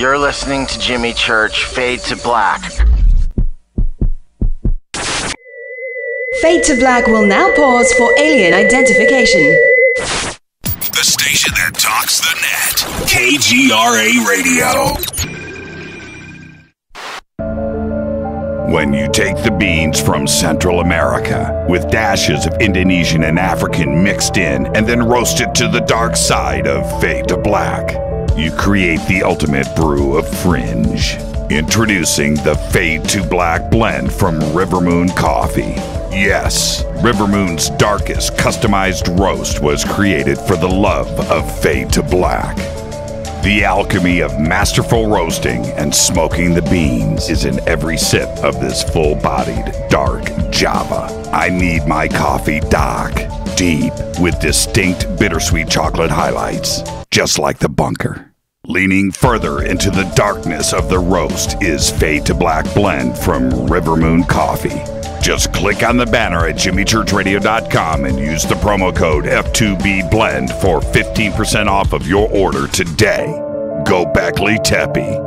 You're listening to Jimmy Church, Fade to Black. Fade to Black will now pause for alien identification. The station that talks the net. KGRA Radio. When you take the beans from Central America with dashes of Indonesian and African mixed in and then roast it to the dark side of Fade to Black, you create the ultimate brew of fringe. Introducing the Fade to Black blend from Rivermoon Coffee. Yes, Rivermoon's darkest customized roast was created for the love of Fade to Black. The alchemy of masterful roasting and smoking the beans is in every sip of this full-bodied, dark Java. I need my coffee dark, deep, with distinct bittersweet chocolate highlights, just like the bunker. Leaning further into the darkness of the roast is Fade to Black blend from Rivermoon Coffee. Just click on the banner at jimmychurchradio.com and use the promo code F2BBLEND for 15% off of your order today. Go Beckley Teppy.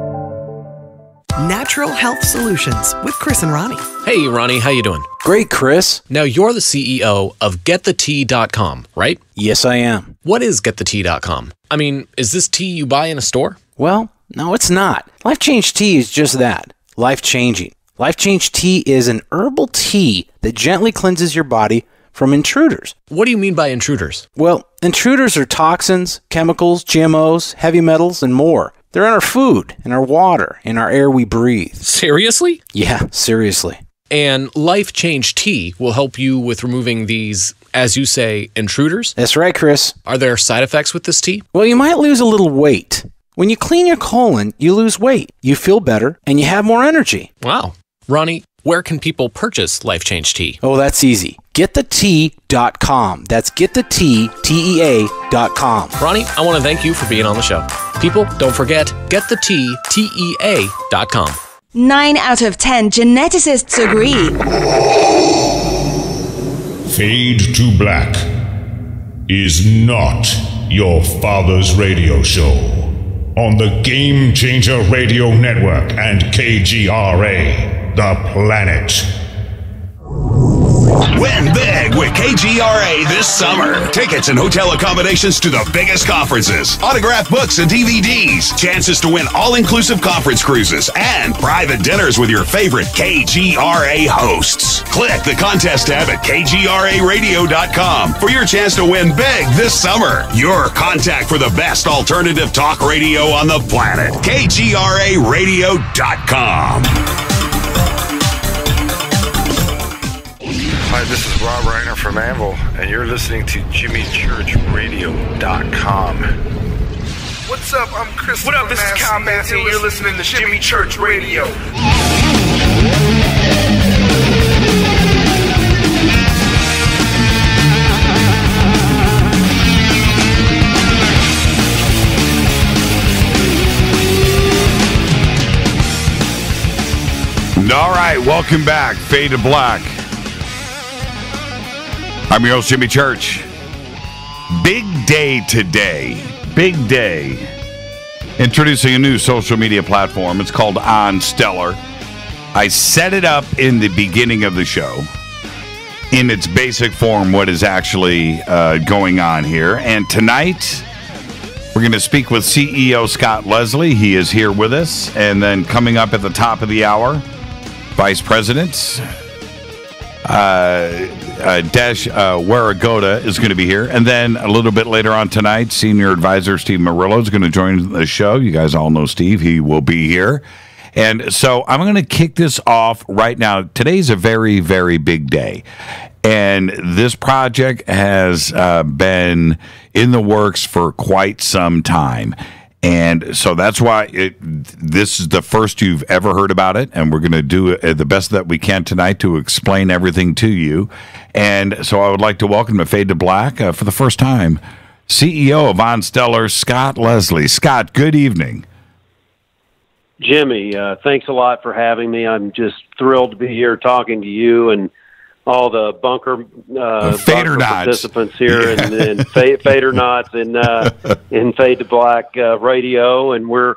Natural Health Solutions with Chris and Ronnie. Hey, Ronnie, how you doing? Great, Chris. Now, you're the CEO of GetTheTea.com, right? Yes, I am. What is GetTheTea.com? I mean, is this tea you buy in a store? Well, no, it's not. Life Change Tea is just that. Life-changing. Life Change Tea is an herbal tea that gently cleanses your body from intruders. What do you mean by intruders? Well, intruders are toxins, chemicals, GMOs, heavy metals, and more. They're in our food, in our water, in our air we breathe. Seriously? Yeah, seriously. And Life Change Tea will help you with removing these, as you say, intruders? That's right, Chris. Are there side effects with this tea? Well, you might lose a little weight. When you clean your colon, you lose weight, you feel better, and you have more energy. Wow. Ronnie, where can people purchase Life Change Tea? Oh, that's easy. GetTheTea.com. That's GetTheTea.com. Ronnie, I want to thank you for being on the show. People, don't forget, GetTheTea.com. 9 out of 10 geneticists agree. Fade to Black is not your father's radio show on the Game Changer Radio Network and KGRA. The Planet. Win big with KGRA this summer. Tickets and hotel accommodations to the biggest conferences, autographed books and DVDs, chances to win all-inclusive conference cruises, and private dinners with your favorite KGRA hosts. Click the contest tab at kgraradio.com for your chance to win big this summer. Your contact for the best alternative talk radio on the planet. kgraradio.com. Hi, this is Rob Reiner from Anvil, and you're listening to JimmyChurchRadio.com. What's up? I'm Chris. What up? This is Kyle Matthew, and you're listening to Jimmy Church Radio. All right, welcome back. Fade to Black. I'm your host, Jimmy Church. Big day today. Big day. Introducing a new social media platform. It's called OnStellar. I set it up in the beginning of the show. In its basic form, what is actually going on here. And tonight, we're going to speak with CEO Scott Leslie. He is here with us. And then coming up at the top of the hour, Vice President Dash Warragoda is going to be here. And then a little bit later on tonight, Senior Advisor Steve Murillo is going to join the show. You guys all know Steve. He will be here. And so I'm going to kick this off right now. Today's a very, very big day. And this project has been in the works for quite some time. And so that's why this is the first you've ever heard about it, and we're going to do the best that we can tonight to explain everything to you. And so I would like to welcome to Fade to Black for the first time, CEO of OnStellar, Scott Leslie. Scott, good evening. Jimmy, thanks a lot for having me. I'm just thrilled to be here talking to you and all the bunker participants here, and Fadernauts in Fade to Black radio, and we're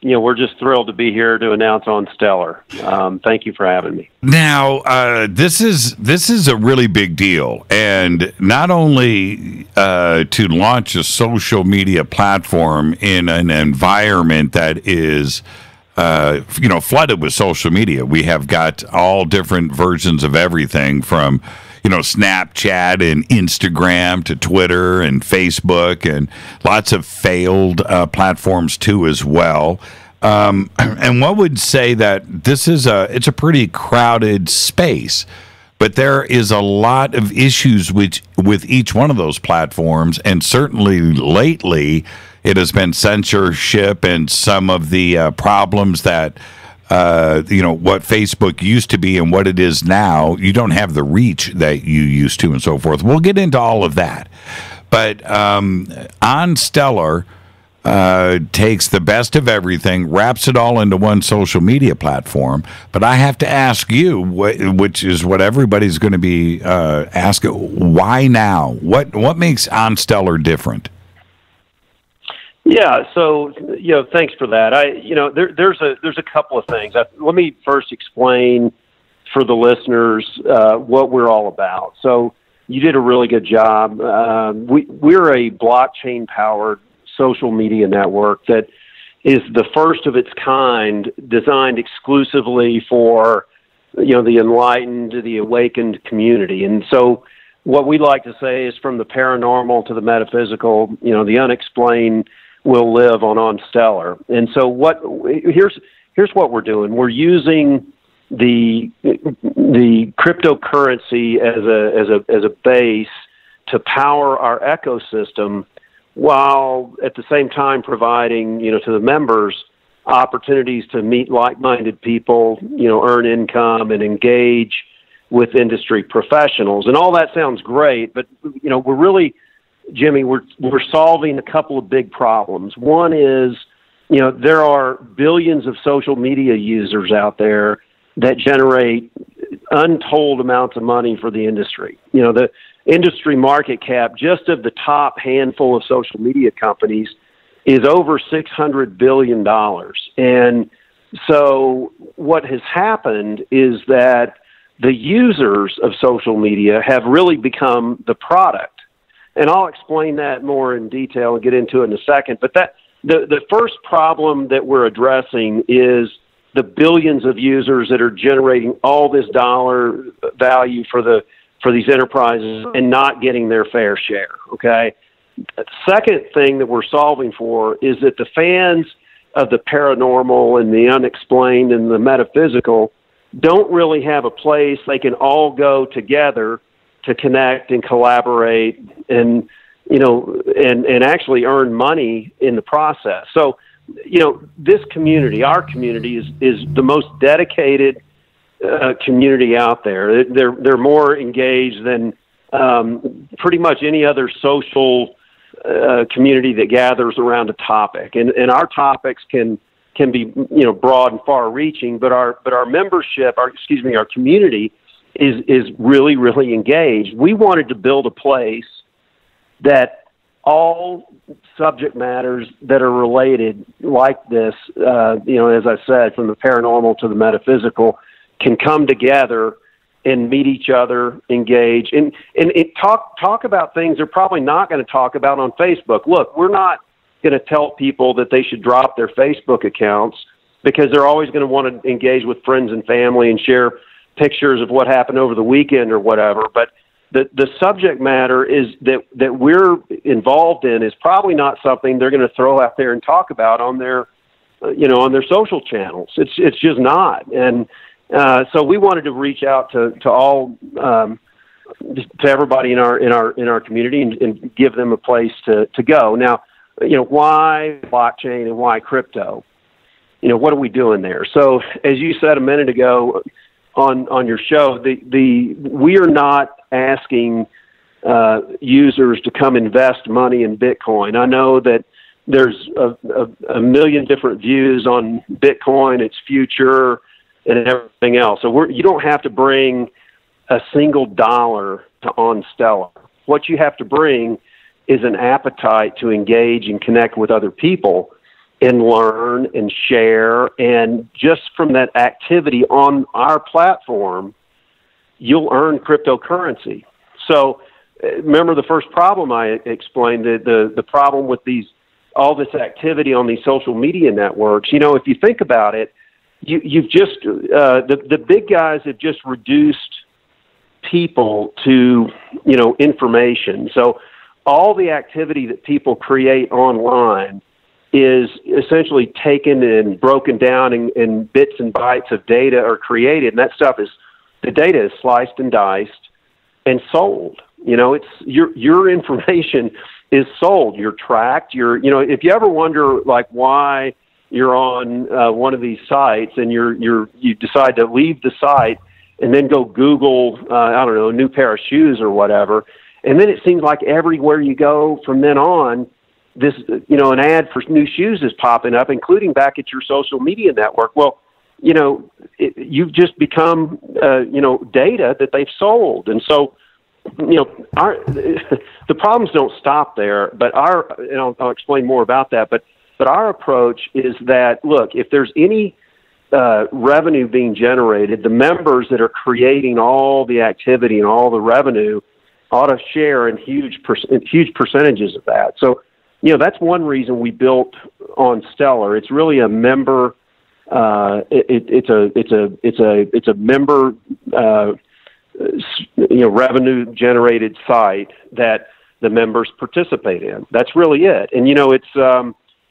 we're just thrilled to be here to announce OnStellar. Thank you for having me. Now, this is a really big deal, and not only to launch a social media platform in an environment that is flooded with social media. We have got all different versions of everything from Snapchat and Instagram to Twitter and Facebook, and lots of failed platforms too as well. And one would say that it's a pretty crowded space, but there is a lot of issues with each one of those platforms, and certainly lately it has been censorship and some of the problems that what Facebook used to be and what it is now. You don't have the reach that you used to and so forth. We'll get into all of that. But OnStellar takes the best of everything, wraps it all into one social media platform. But I have to ask you, which is what everybody's going to be asking, why now? What makes OnStellar different? Yeah, so thanks for that. There's a couple of things. Let me first explain for the listeners what we're all about. So you did a really good job. We're a blockchain-powered social media network that is the first of its kind, designed exclusively for the enlightened, the awakened community. And so what we like to say is, from the paranormal to the metaphysical, the unexplained will live on OnStellar. And so here's what we're doing. We're using the cryptocurrency as a base to power our ecosystem, while at the same time providing to the members opportunities to meet like-minded people, earn income and engage with industry professionals. And all that sounds great, but we're really, Jimmy, we're solving a couple of big problems. One is, there are billions of social media users out there that generate untold amounts of money for the industry. The industry market cap just of the top handful of social media companies is over $600 billion. And so what has happened is that the users of social media have really become the product. And I'll explain that more in detail and get into it in a second. But the first problem that we're addressing is the billions of users that are generating all this dollar value for these enterprises and not getting their fair share. Okay. The second thing that we're solving for is that the fans of the paranormal and the unexplained and the metaphysical don't really have a place they can all go together to connect and collaborate and actually earn money in the process. So, this community, our community, is the most dedicated community out there. They're more engaged than pretty much any other social community that gathers around a topic. And our topics can be broad and far-reaching, but our membership, our community is really, really engaged. We wanted to build a place that all subject matters that are related like this, as I said, from the paranormal to the metaphysical, can come together and meet each other, engage, and talk about things they're probably not going to talk about on Facebook. Look, we're not going to tell people that they should drop their Facebook accounts, because they're always going to want to engage with friends and family and share pictures of what happened over the weekend or whatever. But the subject matter is that we're involved in is probably not something they're going to throw out there and talk about on their social channels. It's just not. And so we wanted to reach out to all, to everybody in our community and give them a place to go. Now, why blockchain and why crypto? What are we doing there? So as you said a minute ago on your show, we are not asking users to come invest money in Bitcoin. I know that there's a million different views on Bitcoin, its future, and everything else. So you don't have to bring a single dollar to OnStellar. What you have to bring is an appetite to engage and connect with other people. and learn and share. And just from that activity on our platform, you'll earn cryptocurrency. So remember the first problem I explained, the problem with all this activity on these social media networks. You know, if you think about it, you've just, the big guys have just reduced people to, you know, information. So all the activity that people create online is essentially taken and broken down in bits and bytes of data are created. And that stuff the data is sliced and diced and sold. You know, it's your information is sold. You're tracked. You know, if you ever wonder like why you're on one of these sites and you decide to leave the site and then go Google, I don't know, a new pair of shoes or whatever, and then it seems like everywhere you go from then on, this, you know, an ad for new shoes is popping up, including back at your social media network. Well, you know, you've just become, you know, data that they've sold. And so, you know, the problems don't stop there, but and I'll explain more about that, but our approach is that, look, if there's any revenue being generated, the members that are creating all the activity and all the revenue ought to share in huge percentages of that. So, you know, that's one reason we built OnStellar. It's really a member. It's a member, you know, revenue generated site that the members participate in. That's really it. And you know, it's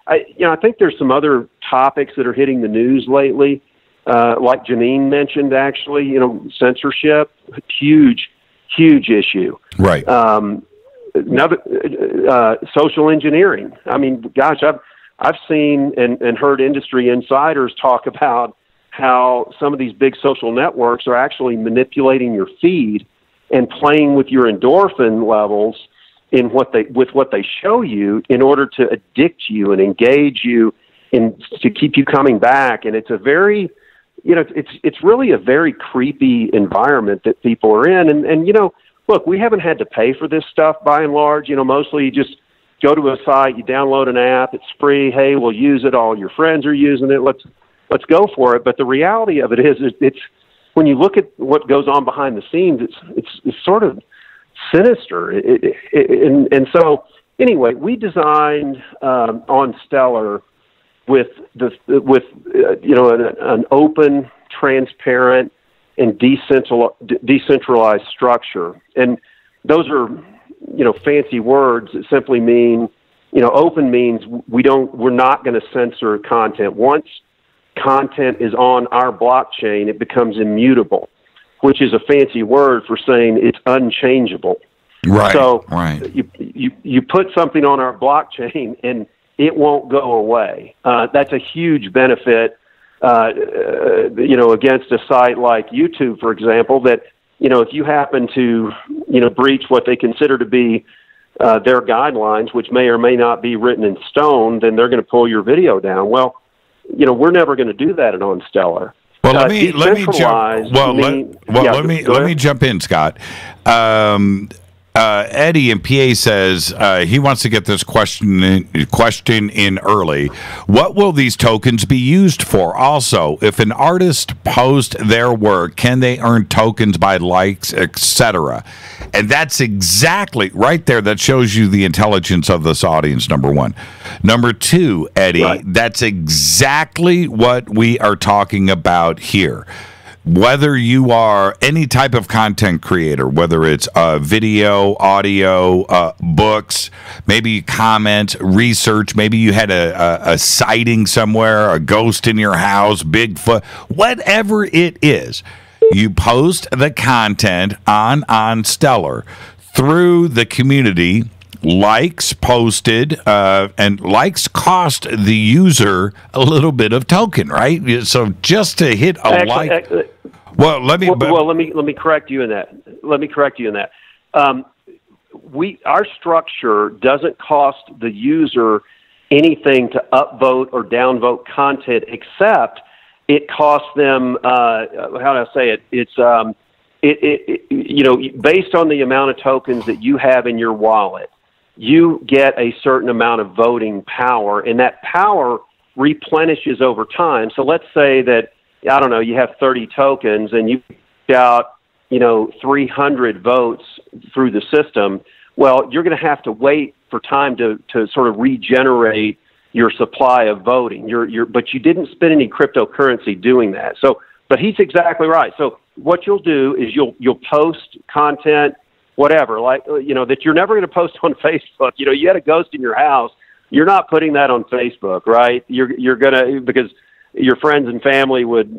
I think there's some other topics that are hitting the news lately, like Janine mentioned. Actually, you know, censorship, huge issue. Right. Another social engineering. I mean, gosh, I've seen and heard industry insiders talk about how some of these big social networks are actually manipulating your feed and playing with your endorphin levels in what they show you in order to addict you and engage you and to keep you coming back. And it's a very, you know, it's really a very creepy environment that people are in. And you know, look, we haven't had to pay for this stuff by and large. You know, mostly you just go to a site, you download an app, it's free. Hey, we'll use it. All your friends are using it. Let's go for it. But the reality of it is, it's when you look at what goes on behind the scenes, it's sort of sinister. And so anyway, we designed OnStellar with you know, an open, transparent, and decentralized structure. And those are, you know, fancy words that simply mean, you know, open means we're not going to censor content. Once content is on our blockchain, it becomes immutable, which is a fancy word for saying it's unchangeable. Right. So right. You put something on our blockchain and it won't go away. That's a huge benefit, you know, against a site like YouTube, for example, that, you know, if you happen to, you know, breach what they consider to be their guidelines, which may or may not be written in stone, then they're going to pull your video down. Well, you know, we're never going to do that at OnStellar. Well, let me jump in, Scott. Eddie in PA says he wants to get this question in early. What will these tokens be used for? Also, if an artist posts their work, can they earn tokens by likes, etc.? And that's exactly right there. That shows you the intelligence of this audience, number one. Number two, Eddie, right. That's exactly what we are talking about here. Whether you are any type of content creator, whether it's video, audio, books, maybe you comment, research, maybe you had a sighting somewhere, a ghost in your house, Bigfoot, whatever it is, you post the content on OnStellar through the community. Likes posted, and likes cost the user a little bit of token, right? So just to hit a like. Well, let me correct you in that. Our structure doesn't cost the user anything to upvote or downvote content, except it costs them. How do I say it? It's you know, based on the amount of tokens that you have in your wallet, you get a certain amount of voting power, and that power replenishes over time. So let's say that, I don't know, you have 30 tokens and you get out, 300 votes through the system. Well, you're going to have to wait for time to sort of regenerate your supply of voting. But you didn't spend any cryptocurrency doing that. So, but he's exactly right. So what you'll do is you'll post content, whatever, like, that you're never going to post on Facebook. You had a ghost in your house. You're not putting that on Facebook, right? You're going to, because your friends and family would,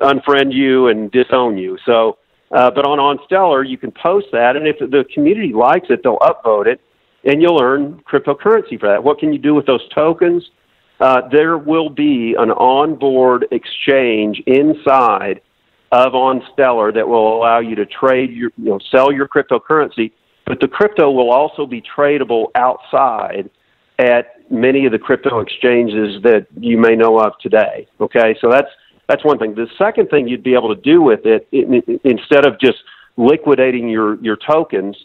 unfriend you and disown you. So, but on OnStellar, you can post that, and if the community likes it, they'll upvote it, and you'll earn cryptocurrency for that. What can you do with those tokens? There will be an onboard exchange inside of OnStellar that will allow you to trade sell your cryptocurrency, but the crypto will also be tradable outside at many of the crypto exchanges that you may know of today. Okay, so that's one thing. The second thing you'd be able to do with it, instead of just liquidating your tokens,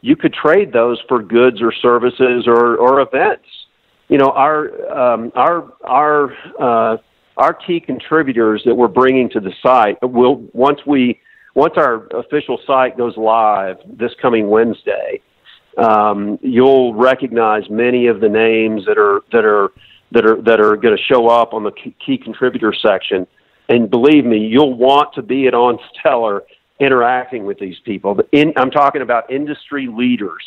you could trade those for goods or services or events. Our key contributors that we're bringing to the site will, once our official site goes live this coming Wednesday, you'll recognize many of the names that are going to show up on the key contributor section. And believe me, you'll want to be at OnStellar interacting with these people. I'm talking about industry leaders.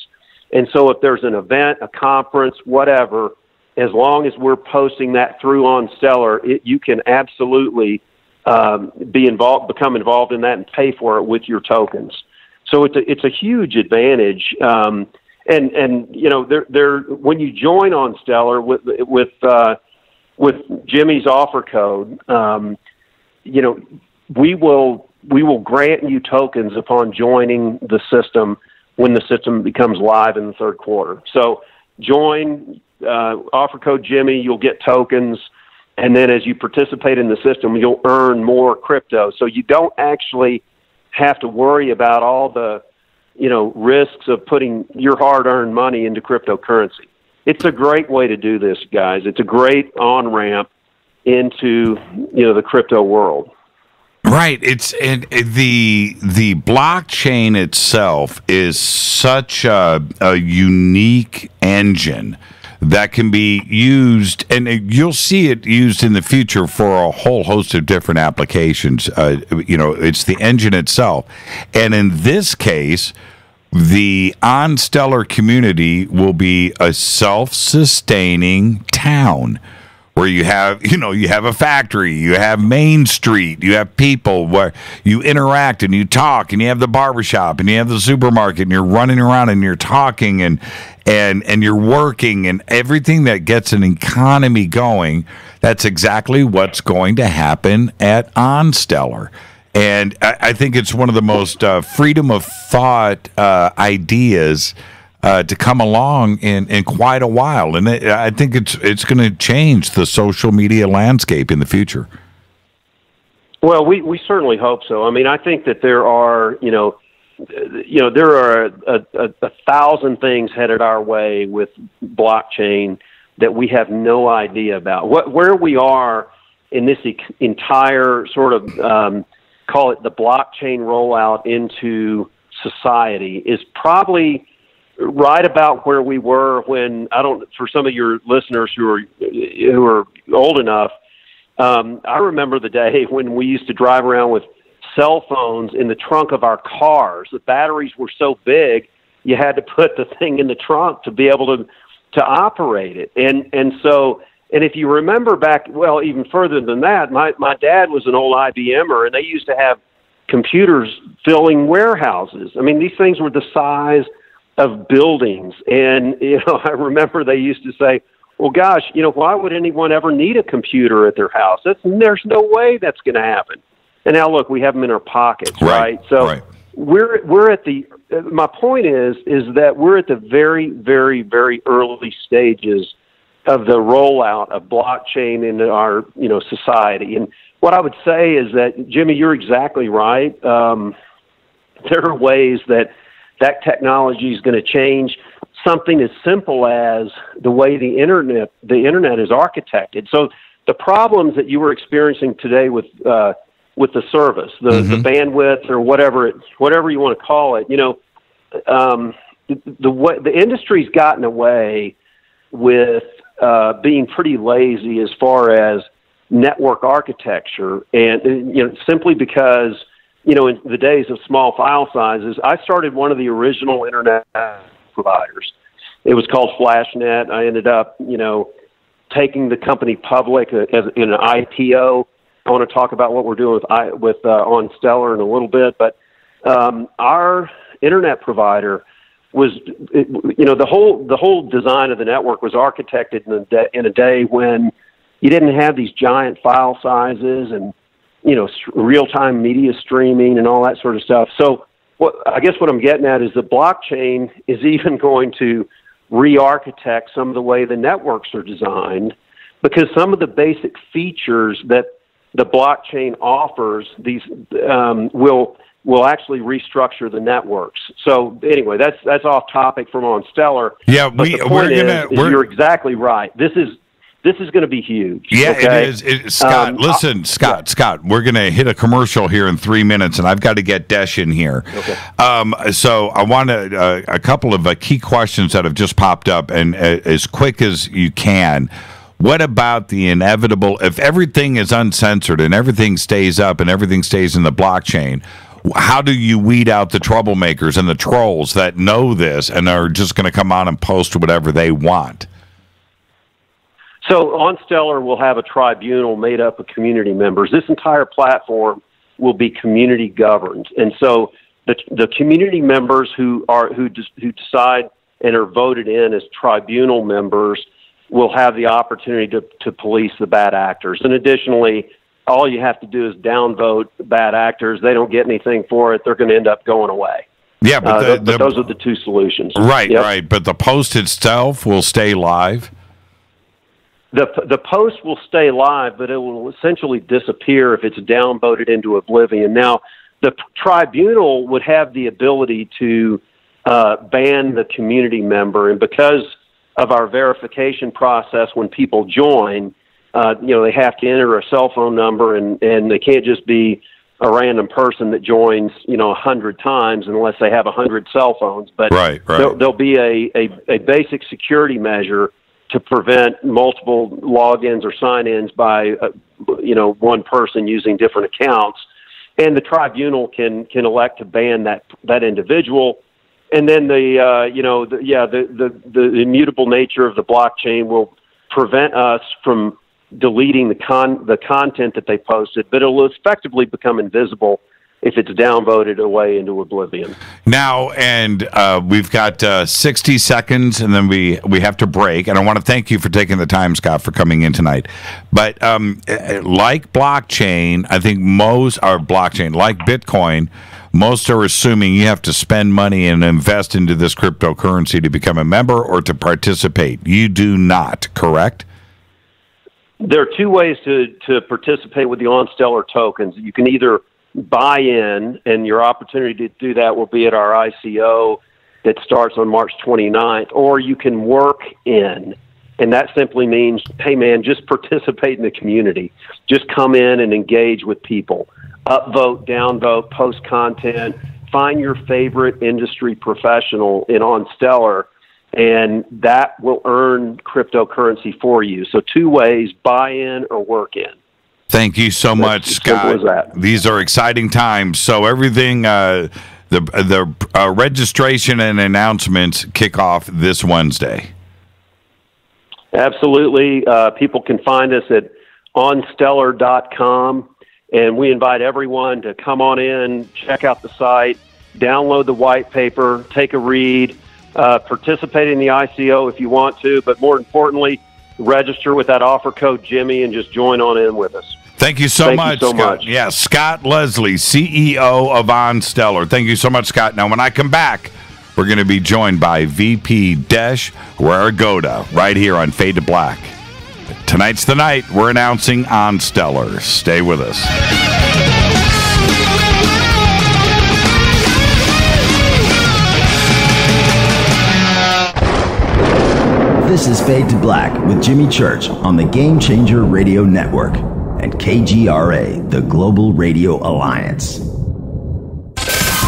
And so if there's an event, a conference, whatever, as long as we're posting that through OnStellar, you can absolutely become involved in that and pay for it with your tokens. So it's a huge advantage. And when you join OnStellar with Jimmy's offer code, we will grant you tokens upon joining the system when the system becomes live in the third quarter. So join, offer code Jimmy, you'll get tokens, and then as you participate in the system, you'll earn more crypto. So you don't actually have to worry about all the risks of putting your hard-earned money into cryptocurrency. It's a great way to do this, guys. It's a great on-ramp into the crypto world. Right. The blockchain itself is such a unique engine that can be used, and you'll see it used in the future for a whole host of different applications. It's the engine itself. And in this case, the OnStellar community will be a self-sustaining town where you have a factory, you have Main Street, you have people where you interact and you talk, and you have the barbershop and you have the supermarket, and you're running around and you're talking and you're working, and everything that gets an economy going. That's exactly what's going to happen at OnStellar. And I think it's one of the most freedom of thought ideas to come along in quite a while, and I think it's going to change the social media landscape in the future. Well, we certainly hope so. I mean, I think that there are there are a thousand things headed our way with blockchain that we have no idea about. Where we are in this entire sort of call it the blockchain rollout into society is probably right about where we were when, for some of your listeners who are old enough, I remember the day when we used to drive around with cell phones in the trunk of our cars. The batteries were so big, you had to put the thing in the trunk to be able to operate it. And so if you remember back, well, even further than that, my dad was an old IBMer, and they used to have computers filling warehouses. I mean, these things were the size of buildings. And, I remember they used to say, well, gosh, why would anyone ever need a computer at their house? There's no way that's going to happen. And now look, we have them in our pockets, right? So we're at my point is that we're at the very, very, very early stages of the rollout of blockchain in our, society. And what I would say is that, Jimmy, you're exactly right. There are ways that technology is going to change something as simple as the way the internet is architected. So the problems that you were experiencing today with the service, the bandwidth, or whatever you want to call it, the industry's gotten away with being pretty lazy as far as network architecture, and simply because in the days of small file sizes, I started one of the original internet providers. It was called FlashNet. I ended up taking the company public as in an IPO. I want to talk about what we're doing with OnStellar in a little bit, but our internet provider was, the whole design of the network was architected in a day when you didn't have these giant file sizes and real-time media streaming and all that sort of stuff. So what I'm getting at is the blockchain is even going to re-architect some of the way the networks are designed, because some of the basic features that the blockchain offers will actually restructure the networks. So anyway, that's off topic from OnStellar. Yeah, you're exactly right. This is going to be huge. Yeah, okay? It is. Scott, listen, Scott, we're going to hit a commercial here in 3 minutes, and I've got to get Desh in here. Okay. So I want a couple of key questions that have just popped up, and as quick as you can. What about the inevitable, if everything is uncensored and everything stays up and everything stays in the blockchain, how do you weed out the troublemakers and the trolls that know this and are just going to come on and post whatever they want? So OnStellar will have a tribunal made up of community members. This entire platform will be community governed, and so the community members who decide and are voted in as tribunal members will have the opportunity to police the bad actors. And additionally, all you have to do is downvote bad actors. They don't get anything for it. They're going to end up going away. Yeah, but those are the two solutions. Right, right. But the post itself will stay live? The post will stay live, but it will essentially disappear if it's downvoted into oblivion. Now, the tribunal would have the ability to ban the community member, and because of our verification process when people join, they have to enter a cell phone number, and they can't just be a random person that joins 100 times unless they have 100 cell phones. But right. There'll be a basic security measure to prevent multiple logins or sign-ins by one person using different accounts, and the tribunal can elect to ban that individual. And then the immutable nature of the blockchain will prevent us from deleting the content that they posted, but it will effectively become invisible if it's downvoted away into oblivion. Now, and we've got 60 seconds, and then we have to break. And I want to thank you for taking the time, Scott, for coming in tonight. But like blockchain, I think like Bitcoin, most are assuming you have to spend money and invest into this cryptocurrency to become a member or to participate. You do not, correct? There are two ways to participate with the OnStellar tokens. You can either buy in, and your opportunity to do that will be at our ICO that starts on March 29th, or you can work in. And that simply means, hey, man, just participate in the community. Just come in and engage with people. Upvote, downvote, post content, find your favorite industry professional in OnStellar, and that will earn cryptocurrency for you. So two ways, buy in or work in. Thank you so much, Scott. These are exciting times. So everything, the registration and announcements kick off this Wednesday. Absolutely. People can find us at onstellar.com. And we invite everyone to come on in, check out the site, download the white paper, take a read, participate in the ICO if you want to, but more importantly, register with that offer code Jimmy and just join on in with us. Thank you so much, Scott. Yeah, Scott Leslie, CEO of OnStellar. Thank you so much, Scott. Now, when I come back, we're going to be joined by VP Desh Waragoda right here on Fade to Black. Tonight's the night we're announcing OnStellar. Stay with us. This is Fade to Black with Jimmy Church on the Game Changer Radio Network and KGRA, the Global Radio Alliance.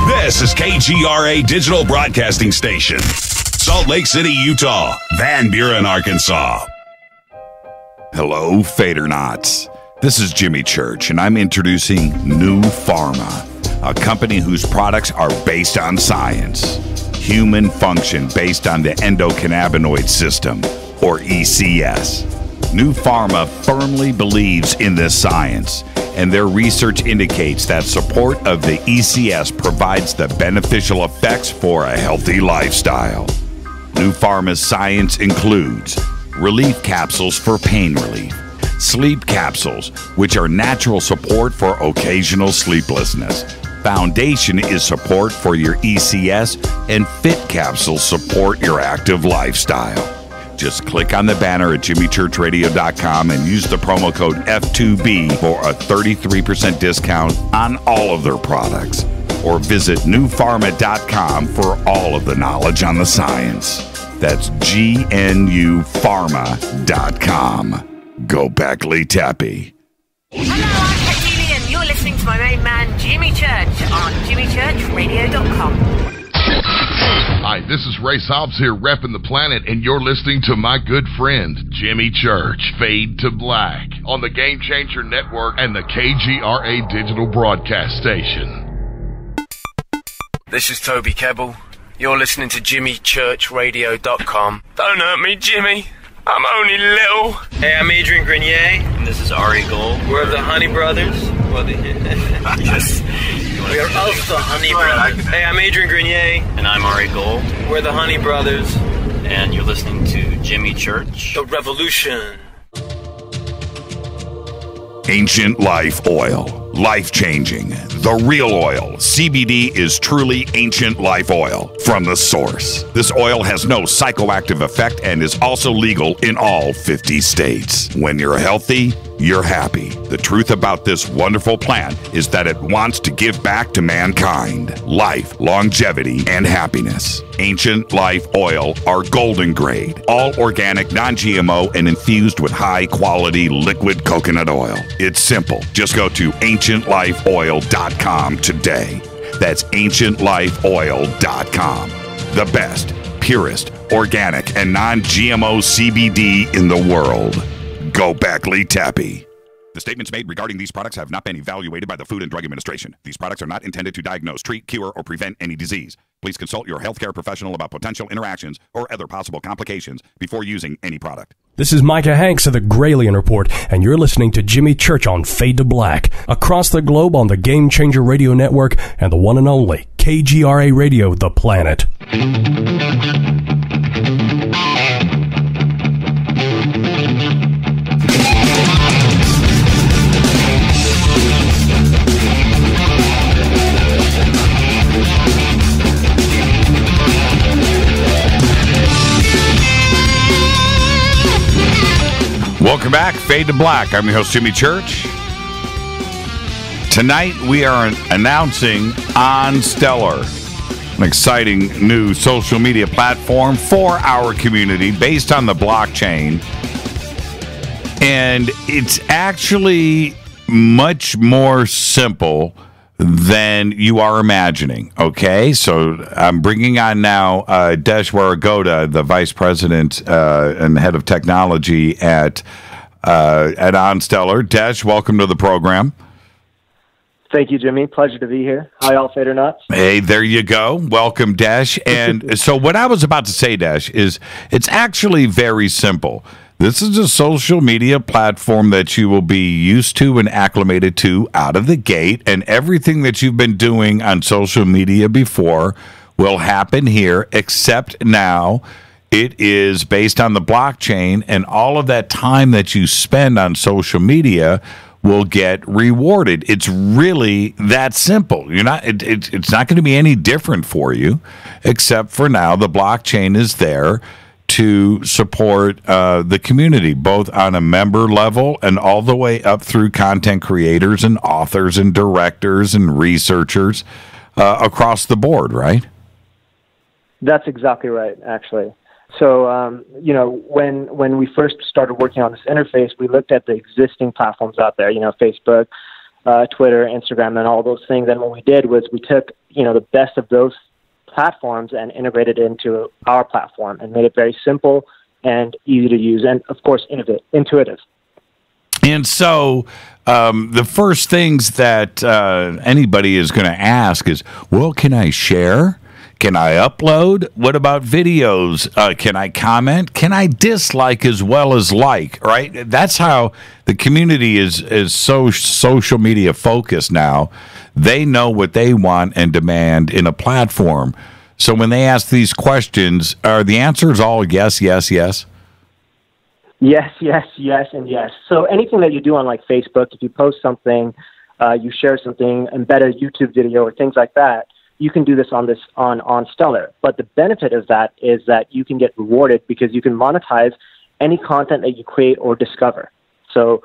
This is KGRA Digital Broadcasting Station, Salt Lake City, Utah, Van Buren, Arkansas. Hello, Fadernauts. This is Jimmy Church, and I'm introducing New Pharma, a company whose products are based on science. Human function based on the endocannabinoid system, or ECS. New Pharma firmly believes in this science, and their research indicates that support of the ECS provides the beneficial effects for a healthy lifestyle. New Pharma's science includes relief capsules for pain relief, sleep capsules, which are natural support for occasional sleeplessness. Foundation is support for your ECS, and Fit capsules support your active lifestyle. Just click on the banner at jimmychurchradio.com and use the promo code F2B for a 33% discount on all of their products. Or visit newpharma.com for all of the knowledge on the science. That's GNUpharma.com. Go back, Lee Tappy. Hello, I'm Katie, and you're listening to my main man, Jimmy Church, on jimmychurchradio.com. Hi, this is Ray Hobbs here, repping the planet, and you're listening to my good friend, Jimmy Church, Fade to Black, on the Game Changer Network and the KGRA Digital Broadcast Station. This is Toby Kebbell. You're listening to jimmychurchradio.com. Don't hurt me, Jimmy. I'm only little. Hey, I'm Adrian Grenier. And this is Ari Gold. We're the Honey Brothers. Yes. We are of the Honey Brothers. Hey, I'm Adrian Grenier. And I'm Ari Gold. We're the Honey Brothers. And you're listening to Jimmy Church. The Revolution. Ancient Life Oil. Life-changing. The real oil. CBD is truly ancient life oil from the source. This oil has no psychoactive effect and is also legal in all 50 states. When you're healthy, you're happy. The truth about this wonderful plant is that it wants to give back to mankind life, longevity, and happiness. Ancient Life Oil are golden grade, all organic, non-GMO, and infused with high-quality liquid coconut oil. It's simple. Just go to ancientlifeoil.com today. That's ancientlifeoil.com. The best, purest, organic, and non-GMO CBD in the world. Go back, Lee Tappy. The statements made regarding these products have not been evaluated by the Food and Drug Administration. These products are not intended to diagnose, treat, cure, or prevent any disease. Please consult your healthcare professional about potential interactions or other possible complications before using any product. This is Micah Hanks of the Gralien Report, and you're listening to Jimmy Church on Fade to Black, across the globe on the Game Changer Radio Network and the one and only KGRA Radio, The Planet. Welcome back, Fade to Black. I'm your host, Jimmy Church. Tonight, we are announcing OnStellar, an exciting new social media platform for our community based on the blockchain. And it's actually much more simple than you are imagining. Okay, so I'm bringing on now Desh Waragoda, the vice president and head of technology at OnStellar. Desh, welcome to the program. Thank you, Jimmy. Pleasure to be here. Hi, all Fadernuts. Hey, there you go. Welcome, Desh. And so what I was about to say, Desh, is it's actually very simple. This is a social media platform that you will be used to and acclimated to out of the gate, and everything that you've been doing on social media before will happen here, except now it is based on the blockchain, and all of that time that you spend on social media will get rewarded. It's really that simple. It's not going to be any different for you, except for now the blockchain is there to support the community, both on a member level and all the way up through content creators and authors and directors and researchers across the board, right? That's exactly right, actually. So, when we first started working on this interface, we looked at the existing platforms out there, Facebook, Twitter, Instagram, and all those things. And what we did was we took, the best of those platforms and integrated it into our platform and made it very simple and easy to use and, of course, intuitive. And so the first things that anybody is going to ask is, well, can I share? Can I upload? What about videos? Can I comment? Can I dislike as well as like, right? That's how the community is so social media focused now. They know what they want and demand in a platform. So when they ask these questions, are the answers all yes, yes, yes? Yes, yes, yes, and yes. So anything that you do on like Facebook, if you post something, you share something, embed a YouTube video or things like that, you can do this on OnStellar. But the benefit of that is that you can get rewarded because you can monetize any content that you create or discover. So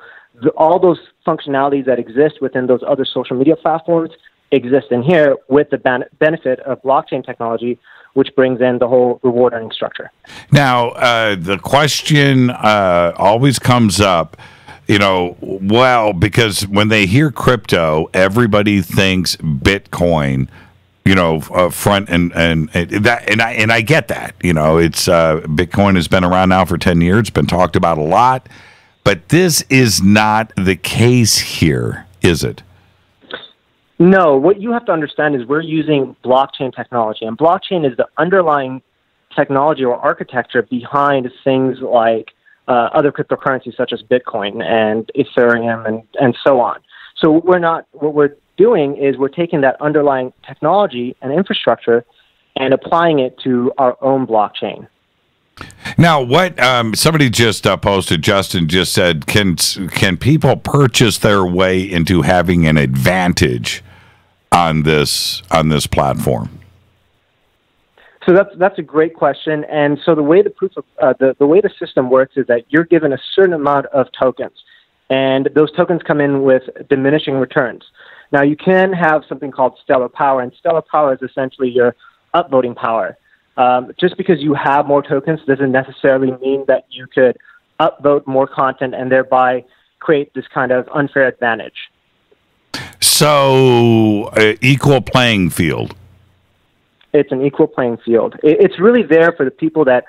all those functionalities that exist within those other social media platforms exist in here with the benefit of blockchain technology, which brings in the whole reward earning structure. Now, the question always comes up, because when they hear crypto, everybody thinks Bitcoin, front and I get that. It's Bitcoin has been around now for 10 years, it's been talked about a lot, but this is not the case here, is it? No, what you have to understand is we're using blockchain technology, and blockchain is the underlying technology or architecture behind things like other cryptocurrencies such as Bitcoin and Ethereum and so on. So what we're doing is we're taking that underlying technology and infrastructure and applying it to our own blockchain. Now, what somebody just posted, Justin just said, can people purchase their way into having an advantage on this platform? So that's a great question. And so the way the way the system works is that you're given a certain amount of tokens, and those tokens come in with diminishing returns. Now, you can have something called stellar power, and stellar power is essentially your upvoting power. Just because you have more tokens doesn't necessarily mean that you could upvote more content and thereby create this kind of unfair advantage. So, equal playing field. It's an equal playing field. It's really there for the people that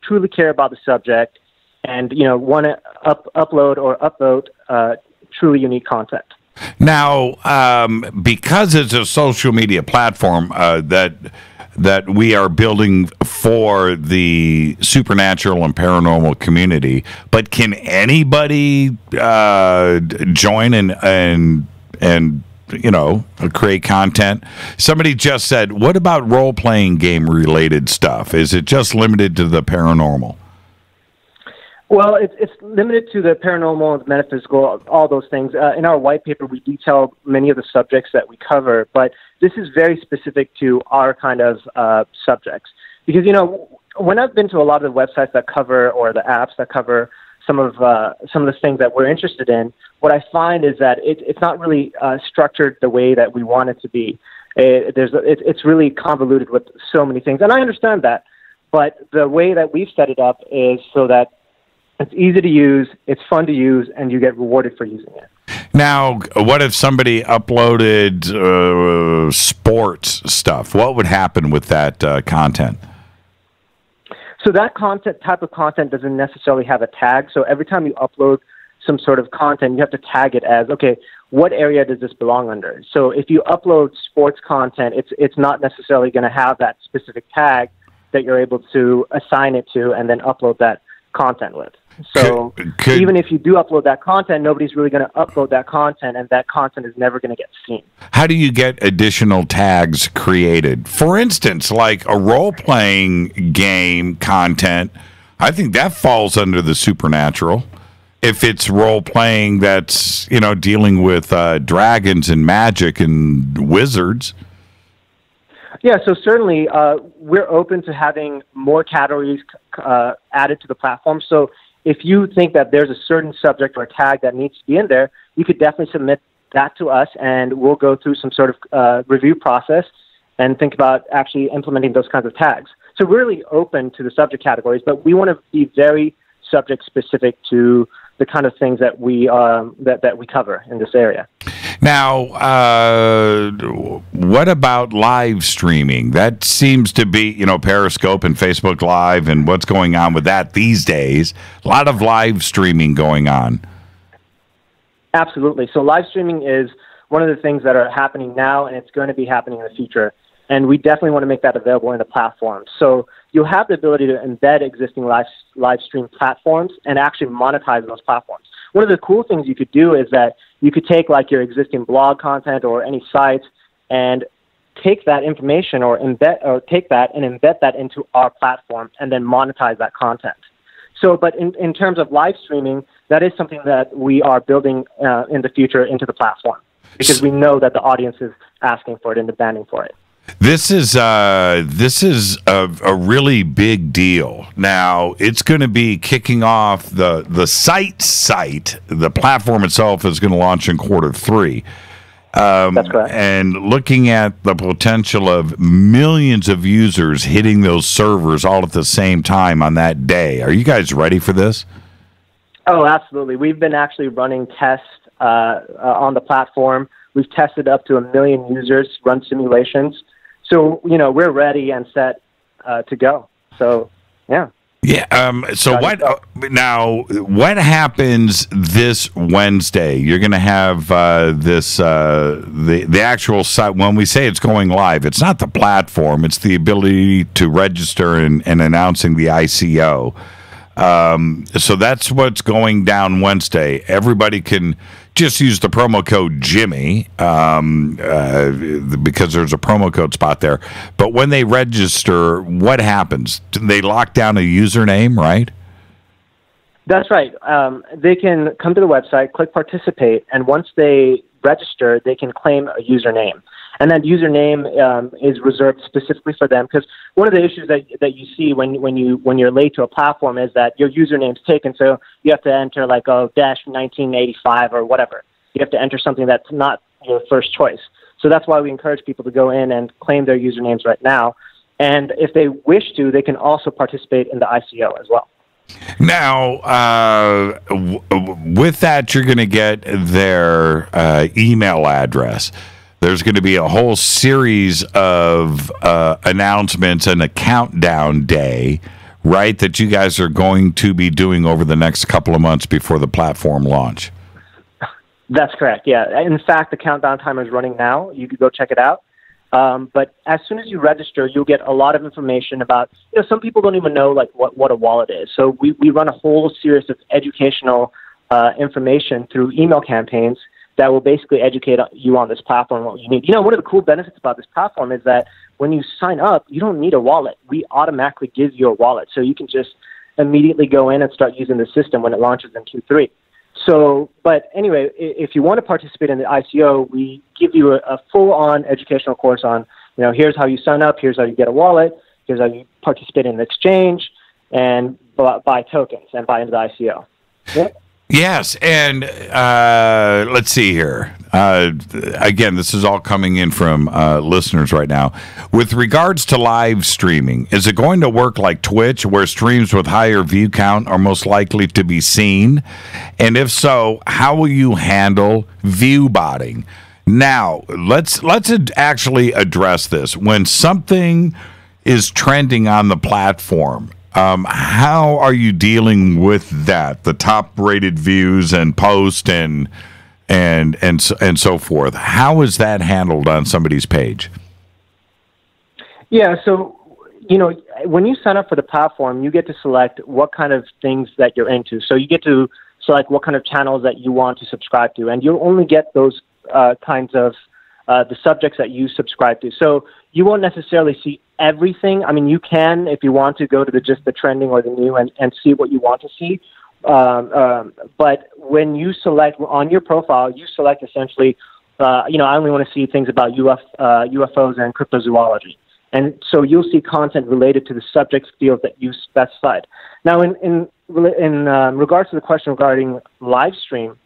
truly care about the subject and want to upload or upvote truly unique content. Now, because it's a social media platform that we are building for the supernatural and paranormal community, but can anybody join and create content? Somebody just said, what about role-playing game related stuff? Is it just limited to the paranormal? Well, it's limited to the paranormal, the metaphysical, all those things. In our white paper, we detail many of the subjects that we cover, but this is very specific to our kind of subjects. Because, when I've been to a lot of the websites that cover, or the apps that cover some of the things that we're interested in, what I find is that it's not really structured the way that we want it to be. It's really convoluted with so many things, and I understand that. But the way that we've set it up is so that it's easy to use, it's fun to use, and you get rewarded for using it. Now, what if somebody uploaded sports stuff? What would happen with that content? So that type of content doesn't necessarily have a tag. So every time you upload some sort of content, you have to tag it as, okay, what area does this belong under? So if you upload sports content, it's not necessarily going to have that specific tag that you're able to assign it to and then upload that content with. So even if you do upload that content, nobody's really going to upload that content, and that content is never going to get seen. How do you get additional tags created? For instance, like a role-playing game content, I think that falls under the supernatural. If it's role-playing that's, dealing with dragons and magic and wizards. Yeah, so certainly we're open to having more categories added to the platform. So if you think that there's a certain subject or a tag that needs to be in there, you could definitely submit that to us, and we'll go through some sort of review process and think about actually implementing those kinds of tags. So we're really open to the subject categories, but we want to be very subject specific to the kind of things that we that we cover in this area. Now, what about live streaming? That seems to be, Periscope and Facebook Live and what's going on with that these days. A lot of live streaming going on. Absolutely. So live streaming is one of the things that are happening now, and it's going to be happening in the future. And we definitely want to make that available in the platform. So you'll have the ability to embed existing live stream platforms and actually monetize those platforms. One of the cool things you could do is that you could take like your existing blog content or any site and take that information or take that and embed that into our platform and then monetize that content. So, but in terms of live streaming, that is something that we are building in the future into the platform because we know that the audience is asking for it and demanding for it. This is a really big deal. Now, it's going to be kicking off the site. The platform itself is going to launch in Q3. That's correct. And looking at the potential of millions of users hitting those servers all at the same time on that day. Are you guys ready for this? Oh, absolutely. We've been actually running tests on the platform. We've tested up to 1 million users, run simulations. So, we're ready and set to go. So, yeah. Yeah. So what happens this Wednesday? You're going to have the actual site. When we say it's going live, it's not the platform. It's the ability to register and announcing the ICO. So that's what's going down Wednesday. Everybody can just use the promo code Jimmy because there's a promo code spot there. But when they register, what happens? They lock down a username, right? That's right. They can come to the website, click participate, and once they register, they can claim a username. And that username is reserved specifically for them because one of the issues that you see when you're late to a platform is that your username's taken, so you have to enter like -1985 or whatever. You have to enter something that's not your first choice. So that's why we encourage people to go in and claim their usernames right now. And if they wish to, they can also participate in the ICO as well. Now, with that, you're going to get their email address. There's going to be a whole series of announcements and a countdown day, right, that you guys are going to be doing over the next couple of months before the platform launch. That's correct, yeah. In fact, the countdown timer is running now. You can go check it out. But as soon as you register, you'll get a lot of information about, some people don't even know like what a wallet is. So we run a whole series of educational information through email campaigns that will basically educate you on this platform, what you need. One of the cool benefits about this platform is that when you sign up, you don't need a wallet. We automatically give you a wallet. So you can just immediately go in and start using the system when it launches in Q3. So, but anyway, if you want to participate in the ICO, we give you a full-on educational course on, here's how you sign up, here's how you get a wallet, here's how you participate in an exchange, and buy tokens and buy into the ICO. Yep. Yes, and let's see here. Again, this is all coming in from listeners right now. With regards to live streaming, is it going to work like Twitch, where streams with higher view count are most likely to be seen? And if so, how will you handle view botting? Now, let's actually address this. When something is trending on the platform, how are you dealing with that? The top-rated views and posts and so forth. How is that handled on somebody's page? Yeah, so when you sign up for the platform, you get to select what kind of things that you're into. So you get to select what kind of channels that you want to subscribe to, and you'll only get those kinds of the subjects that you subscribe to. So you won't necessarily see everything. I mean, you can, if you want to, go to just the trending or the new and see what you want to see. But when you select on your profile, you select essentially, I only want to see things about UFOs and cryptozoology. And so you'll see content related to the subject field that you specified. Now, in regards to the question regarding live stream,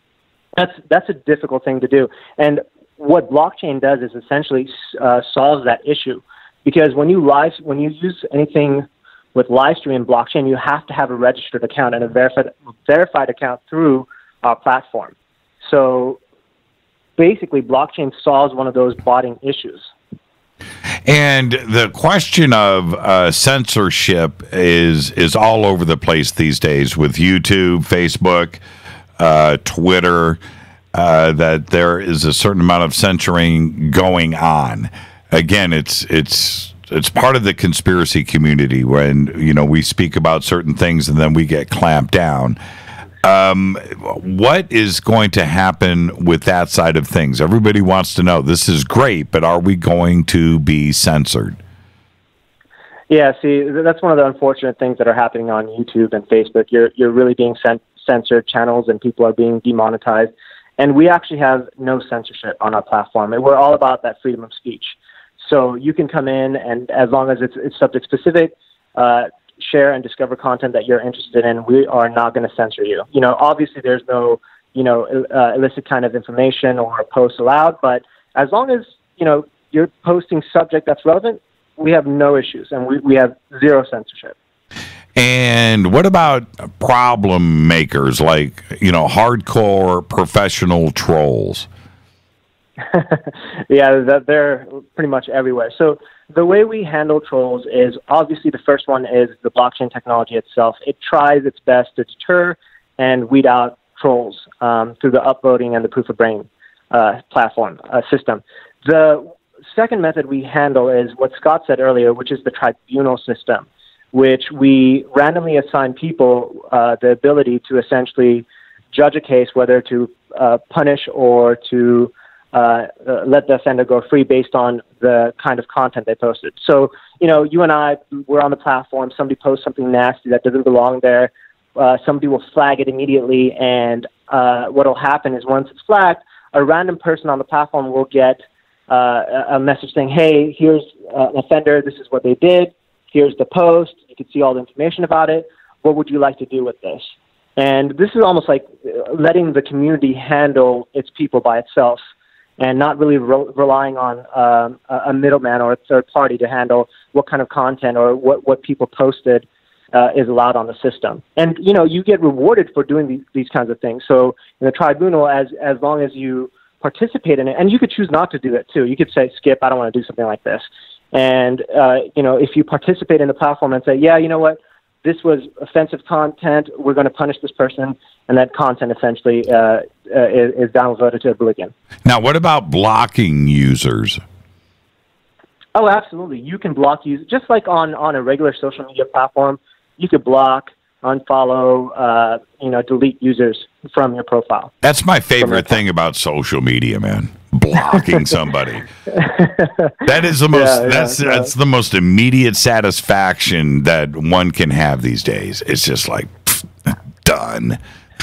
that's a difficult thing to do. And what blockchain does is essentially solves that issue, because when you use anything with live streaming blockchain, you have to have a registered account and a verified account through our platform. So basically, blockchain solves one of those botting issues. And the question of censorship is all over the place these days with YouTube, Facebook, Twitter, that there is a certain amount of censoring going on. Again, it's part of the conspiracy community when, we speak about certain things and then we get clamped down. What is going to happen with that side of things? Everybody wants to know. This is great, but are we going to be censored? Yeah, see, that's one of the unfortunate things that are happening on YouTube and Facebook. You're really being censored channels, and people are being demonetized. And we actually have no censorship on our platform. And we're all about that freedom of speech. So you can come in, and as long as it's subject specific, share and discover content that you're interested in. We are not going to censor you. Obviously there's no, illicit kind of information or posts allowed, but as long as, you're posting subject that's relevant, we have no issues, and we have zero censorship. And what about problem makers like, hardcore professional trolls? Yeah, they're pretty much everywhere. So the way we handle trolls is, obviously the first one is the blockchain technology itself. It tries its best to deter and weed out trolls through the upvoting and the proof of brain platform system. The second method we handle is what Scott said earlier, which is the tribunal system, which we randomly assign people the ability to essentially judge a case, whether to punish or to let the offender go free based on the kind of content they posted. So, you and I, we're on the platform, somebody posts something nasty that doesn't belong there, somebody will flag it immediately, and what will happen is once it's flagged, a random person on the platform will get a message saying, hey, here's an offender, this is what they did, here's the post, you can see all the information about it, what would you like to do with this? And this is almost like letting the community handle its people by itself, and not really relying on a middleman or a third party to handle what kind of content or what people posted is allowed on the system. And, you get rewarded for doing these kinds of things. So in the tribunal, as long as you participate in it, and you could choose not to do it too. You could say, skip, I don't want to do something like this. And, if you participate in the platform and say, yeah, you know what, this was offensive content, we're going to punish this person, and that content essentially is downvoted to a Billiken. Now, what about blocking users? Oh, absolutely. You can block users. Just like on a regular social media platform, you could block, unfollow, delete users from your profile. That's my favorite thing about social media, man. Blocking somebody. That is the most that's the most immediate satisfaction that one can have these days. It's just like done.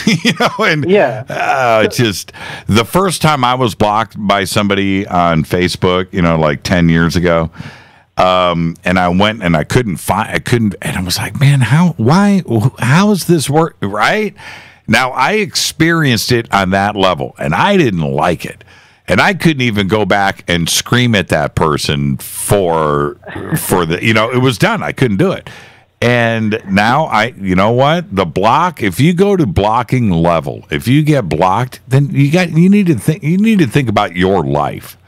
It's just the first time I was blocked by somebody on Facebook, like 10 years ago. And I went and I couldn't, and I was like, man, how is this work? Right now, I experienced it on that level and I didn't like it. And I couldn't even go back and scream at that person for the, it was done. I couldn't do it. And now you know what? The block, if you go to blocking level, if you get blocked, then you need to think about your life.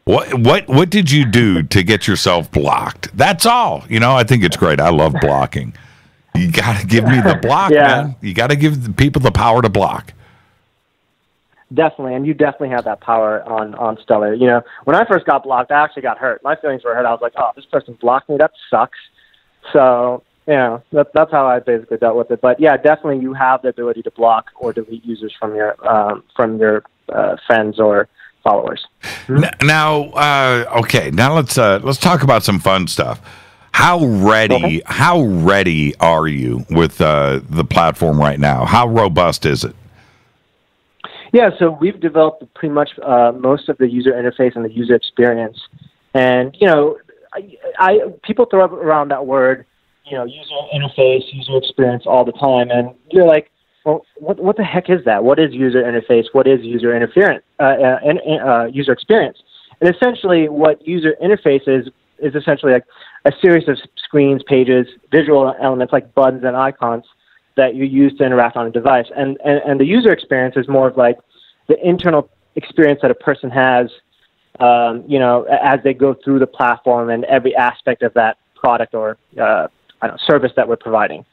What did you do to get yourself blocked? That's all. I think it's great. I love blocking. You got to give me the block, man. You got to give the people the power to block. Definitely, and you definitely have that power on OnStellar. When I first got blocked, I actually got hurt. My feelings were hurt. I was like, oh, this person blocked me. That sucks. So, that's how I basically dealt with it. But yeah, definitely you have the ability to block or delete users from your friends or followers. Now, okay. Now let's talk about some fun stuff. How ready are you with the platform right now? How robust is it? Yeah, so we've developed pretty much most of the user interface and the user experience. And, people throw around that word, user interface, user experience all the time. And you're like, well, what the heck is that? What is user interface? What is user interference? User experience? And essentially, what user interface is essentially like a series of screens, pages, visual elements like buttons and icons that you use to interact on a device. And the user experience is more of like the internal experience that a person has, as they go through the platform and every aspect of that product or service that we're providing.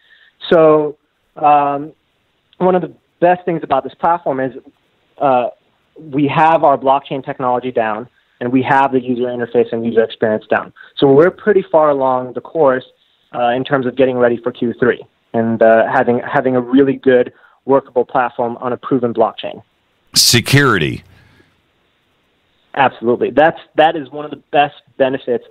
So one of the best things about this platform is we have our blockchain technology down, and we have the user interface and user experience down. So we're pretty far along the course in terms of getting ready for Q3 and having a really good workable platform on a proven blockchain. Security. Absolutely. That is one of the best benefits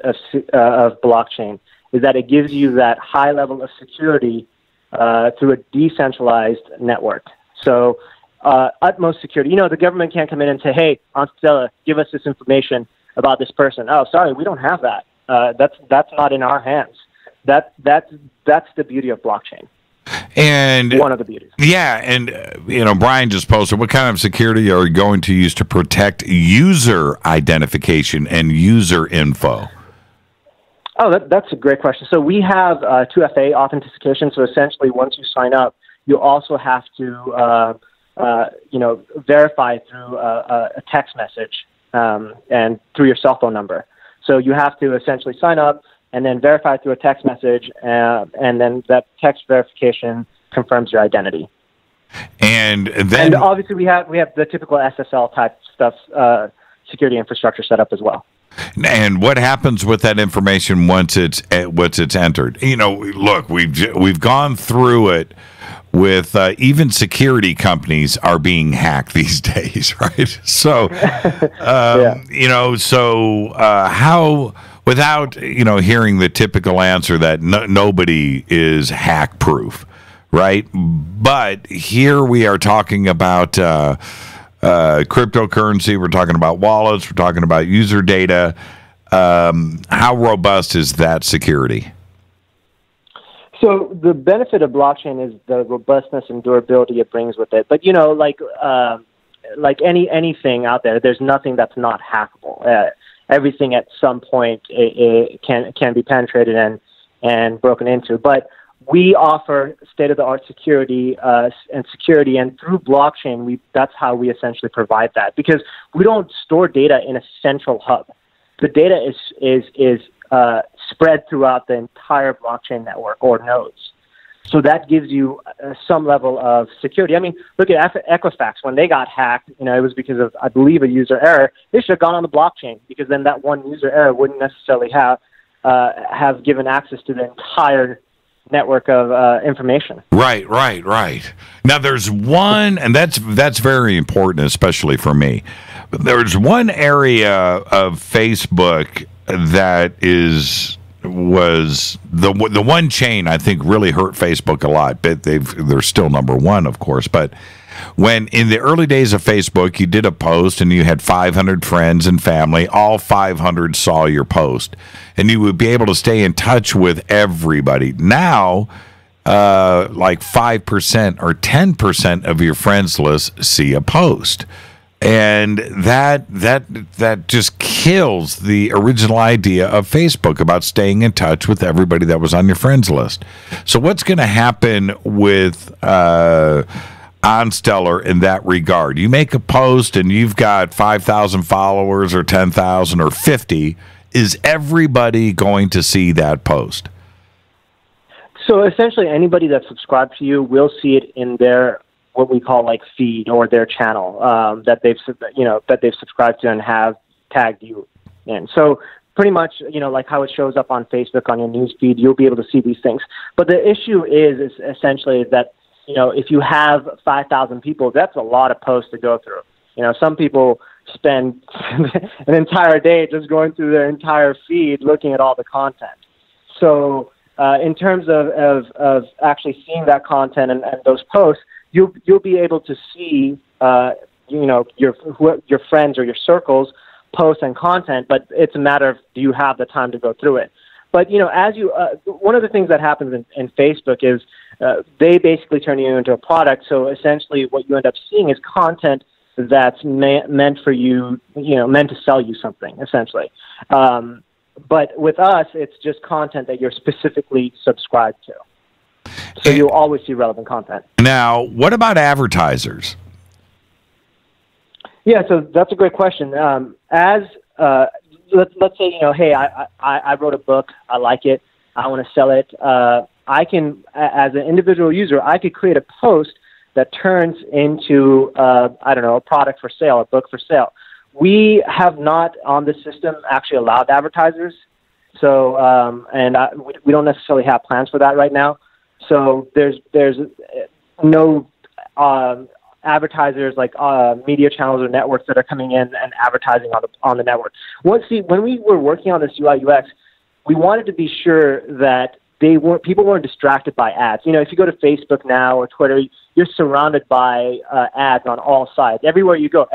of blockchain, is that it gives you that high level of security through a decentralized network. So utmost security. The government can't come in and say, hey, OnStellar, give us this information about this person. Oh, sorry, we don't have that. That's not in our hands. That's the beauty of blockchain. And one of the beauties. Yeah, and Brian just posted, what kind of security are you going to use to protect user identification and user info? Oh, that's a great question. So we have 2FA authentication. So essentially, once you sign up, you also have to verify through a text message and through your cell phone number. So you have to essentially sign up and then verify through a text message, and then that text verification confirms your identity. And then, and obviously, we have the typical SSL type stuff, security infrastructure set up as well. And what happens with that information once it's entered? Look, we've gone through it with even security companies are being hacked these days, right? So, how, without hearing the typical answer that nobody is hack proof, right? But here we are talking about cryptocurrency. We're talking about wallets. We're talking about user data. How robust is that security? So the benefit of blockchain is the robustness and durability it brings with it. But like anything out there, there's nothing that's not hackable. Everything at some point it can be penetrated and broken into. But we offer state-of-the-art security, and through blockchain, that's how we essentially provide that, because we don't store data in a central hub. The data is spread throughout the entire blockchain network or nodes. So that gives you some level of security. I mean, look at Equifax. When they got hacked, it was because of, I believe, a user error. They should have gone on the blockchain, because then that one user error wouldn't necessarily have given access to the entire network of information. Right. Now, there's one, and that's very important, especially for me. But there's one area of Facebook that was the one chain I think really hurt Facebook a lot. But they're still number one, of course. But when in the early days of Facebook, you did a post and you had 500 friends and family, all 500 saw your post, and you would be able to stay in touch with everybody. Now, like 5% or 10% of your friends list see a post. And that just kills the original idea of Facebook about staying in touch with everybody that was on your friends list. So what's going to happen with OnStellar in that regard? You make a post and you've got 5,000 followers or 10,000 or 50. Is everybody going to see that post? So essentially, anybody that subscribed to you will see it in their what we call like feed or their channel that they've subscribed to and have tagged you in. So pretty much, like how it shows up on Facebook on your news feed, you'll be able to see these things. But the issue is essentially that if you have 5,000 people, that's a lot of posts to go through. Some people spend an entire day just going through their entire feed looking at all the content. So in terms of actually seeing that content and those posts, you'll be able to see your friends or your circles posts and content, but it's a matter of, do you have the time to go through it? But as you one of the things that happens in Facebook is they basically turn you into a product. So essentially what you end up seeing is content that's meant for you, meant to sell you something, essentially. But with us, it's just content that you're specifically subscribed to. So you'll always see relevant content. Now, what about advertisers? Yeah, so that's a great question. Let's say, hey, I wrote a book, I like it, I want to sell it. I can, as an individual user, I could create a post that turns into, a product for sale, a book for sale. We have not on the system actually allowed advertisers, so we don't necessarily have plans for that right now. So there's no advertisers like media channels or networks that are coming in and advertising on the network. When we were working on this UI UX, we wanted to be sure that people weren't distracted by ads. If you go to Facebook now or Twitter, you're surrounded by ads on all sides. Everywhere you go,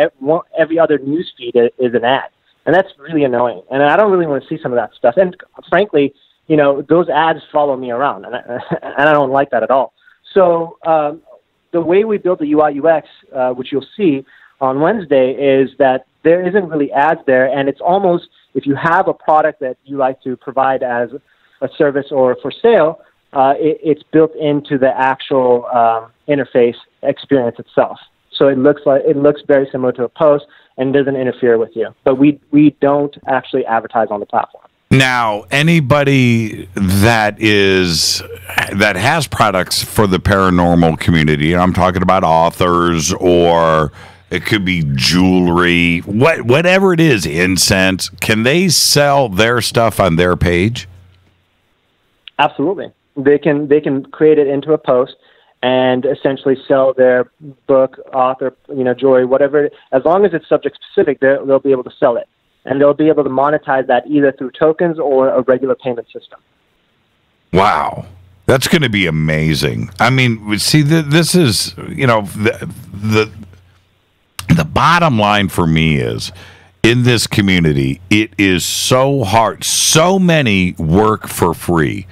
every other news feed is an ad. And that's really annoying. And I don't really want to see some of that stuff. And frankly, those ads follow me around, and I don't like that at all. So the way we built the UI UX, which you'll see on Wednesday, is that there isn't really ads there, and it's almost, if you have a product that you like to provide as a service or for sale, it's built into the actual interface experience itself. So it looks very similar to a post and doesn't interfere with you. But we don't actually advertise on the platform. Now, anybody that has products for the paranormal community, I'm talking about authors, or it could be jewelry, whatever it is, incense, can they sell their stuff on their page? Absolutely. They can create it into a post and essentially sell their book, author, jewelry, whatever. As long as it's subject specific, they'll be able to sell it. And they'll be able to monetize that either through tokens or a regular payment system. Wow. That's going to be amazing. I mean, see, this is, the bottom line for me is, in this community, it is so hard. So many work for free.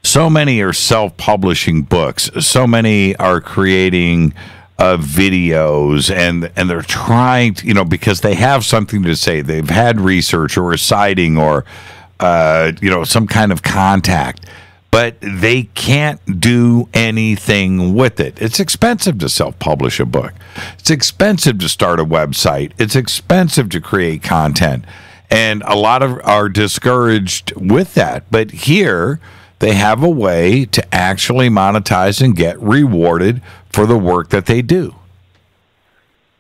So many are self-publishing books. So many are creating videos, and they're trying to, because they have something to say. They've had research or a sighting or, some kind of contact, but they can't do anything with it. It's expensive to self-publish a book. It's expensive to start a website. It's expensive to create content. And a lot are discouraged with that. But here, they have a way to actually monetize and get rewarded for the work that they do.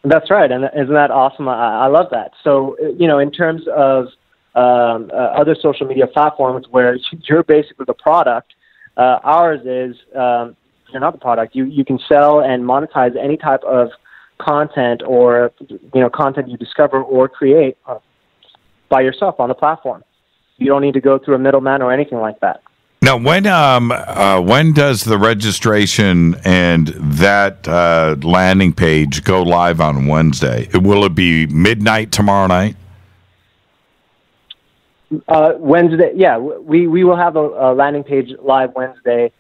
That's right, and isn't that awesome? I love that. So, in terms of other social media platforms where you're basically the product, ours is you're not the product. You can sell and monetize any type of content or content you discover or create by yourself on the platform. You don't need to go through a middleman or anything like that. Now, when does the registration and that landing page go live on Wednesday? Will it be midnight tomorrow night? Wednesday, yeah. We will have a landing page live Wednesday,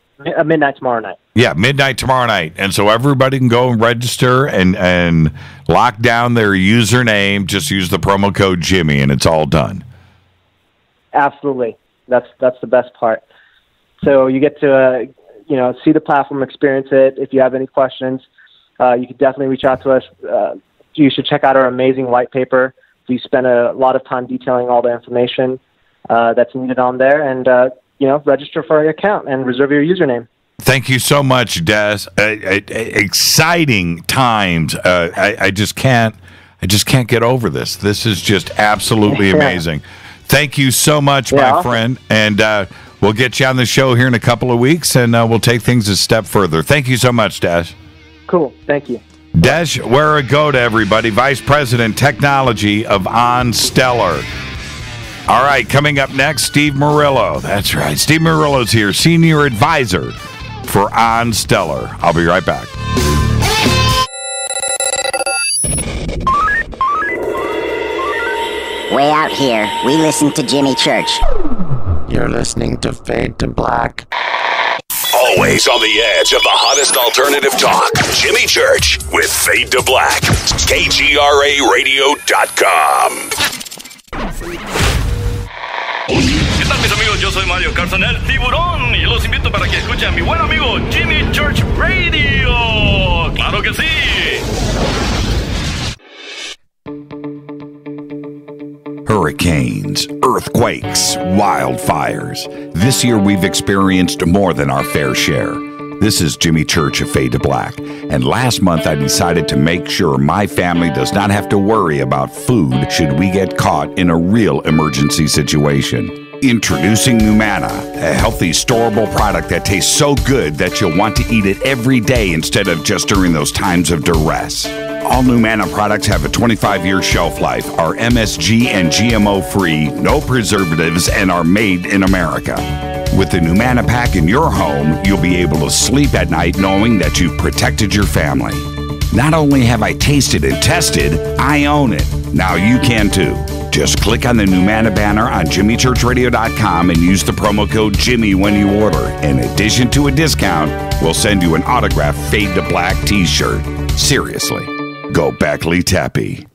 midnight tomorrow night. Yeah, midnight tomorrow night. And so everybody can go and register and lock down their username. Just use the promo code Jimmy, and it's all done. Absolutely. That's the best part. So you get to, see the platform, experience it. If you have any questions, you can definitely reach out to us. You should check out our amazing white paper. We spent a lot of time detailing all the information that's needed on there, and, register for your account and reserve your username. Thank you so much, Des. Exciting times. I just can't get over this. This is just absolutely amazing. Thank you so much, my friend. And, we'll get you on the show here in a couple of weeks, and we'll take things a step further. Thank you so much, Dash. Cool. Thank you. Dash Waragoda, everybody, Vice President Technology of OnStellar. All right, coming up next, Steve Murillo. That's right. Steve Murillo's here, Senior Advisor for OnStellar. I'll be right back. Way out here, we listen to Jimmy Church. You're listening to Fade to Black. Always on the edge of the hottest alternative talk. Jimmy Church with Fade to Black. KGRARadio.com. ¿Qué tal, mis amigos? Yo soy Mario Carson, el tiburón, y los invito para que escuchen a mi buen amigo Jimmy Church Radio. ¡Claro que sí! Hurricanes, earthquakes, wildfires. This year we've experienced more than our fair share. This is Jimmy Church of Fade to Black, and last month I decided to make sure my family does not have to worry about food should we get caught in a real emergency situation. Introducing Numana, a healthy, storable product that tastes so good that you'll want to eat it every day instead of just during those times of duress. All Numana products have a 25-year shelf life, are MSG and GMO-free, no preservatives, and are made in America. With the Numana pack in your home, you'll be able to sleep at night knowing that you've protected your family. Not only have I tasted and tested, I own it. Now you can too. Just click on the Numana banner on JimmyChurchRadio.com and use the promo code Jimmy when you order. In addition to a discount, we'll send you an autographed Fade to Black t-shirt. Seriously. Go Beckley Tappy.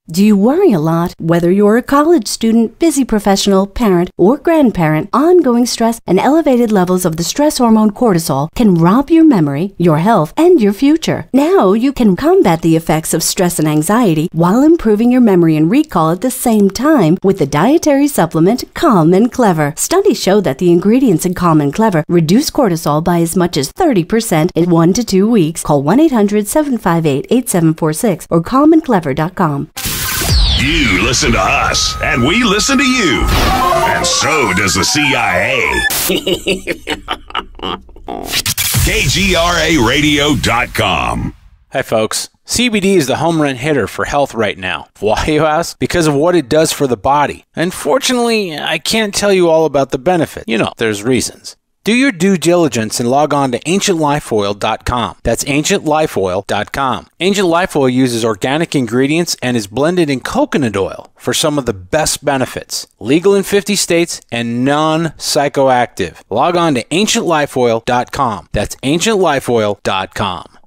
Do you worry a lot? Whether you're a college student, busy professional, parent, or grandparent, ongoing stress and elevated levels of the stress hormone cortisol can rob your memory, your health, and your future. Now you can combat the effects of stress and anxiety while improving your memory and recall at the same time with the dietary supplement Calm and Clever. Studies show that the ingredients in Calm and Clever reduce cortisol by as much as 30% in 1 to 2 weeks. Call 1-800-758-8746 or calmandclever.com. You listen to us, and we listen to you. And so does the CIA. KGRARadio.com. Hi, folks. CBD is the home run hitter for health right now. Why, you ask? Because of what it does for the body. Unfortunately, I can't tell you all about the benefit. You know, there's reasons. Do your due diligence and log on to AncientLifeOil.com. That's AncientLifeOil.com. Ancient Life Oil uses organic ingredients and is blended in coconut oil for some of the best benefits. Legal in 50 states and non-psychoactive. Log on to AncientLifeOil.com. That's AncientLifeOil.com.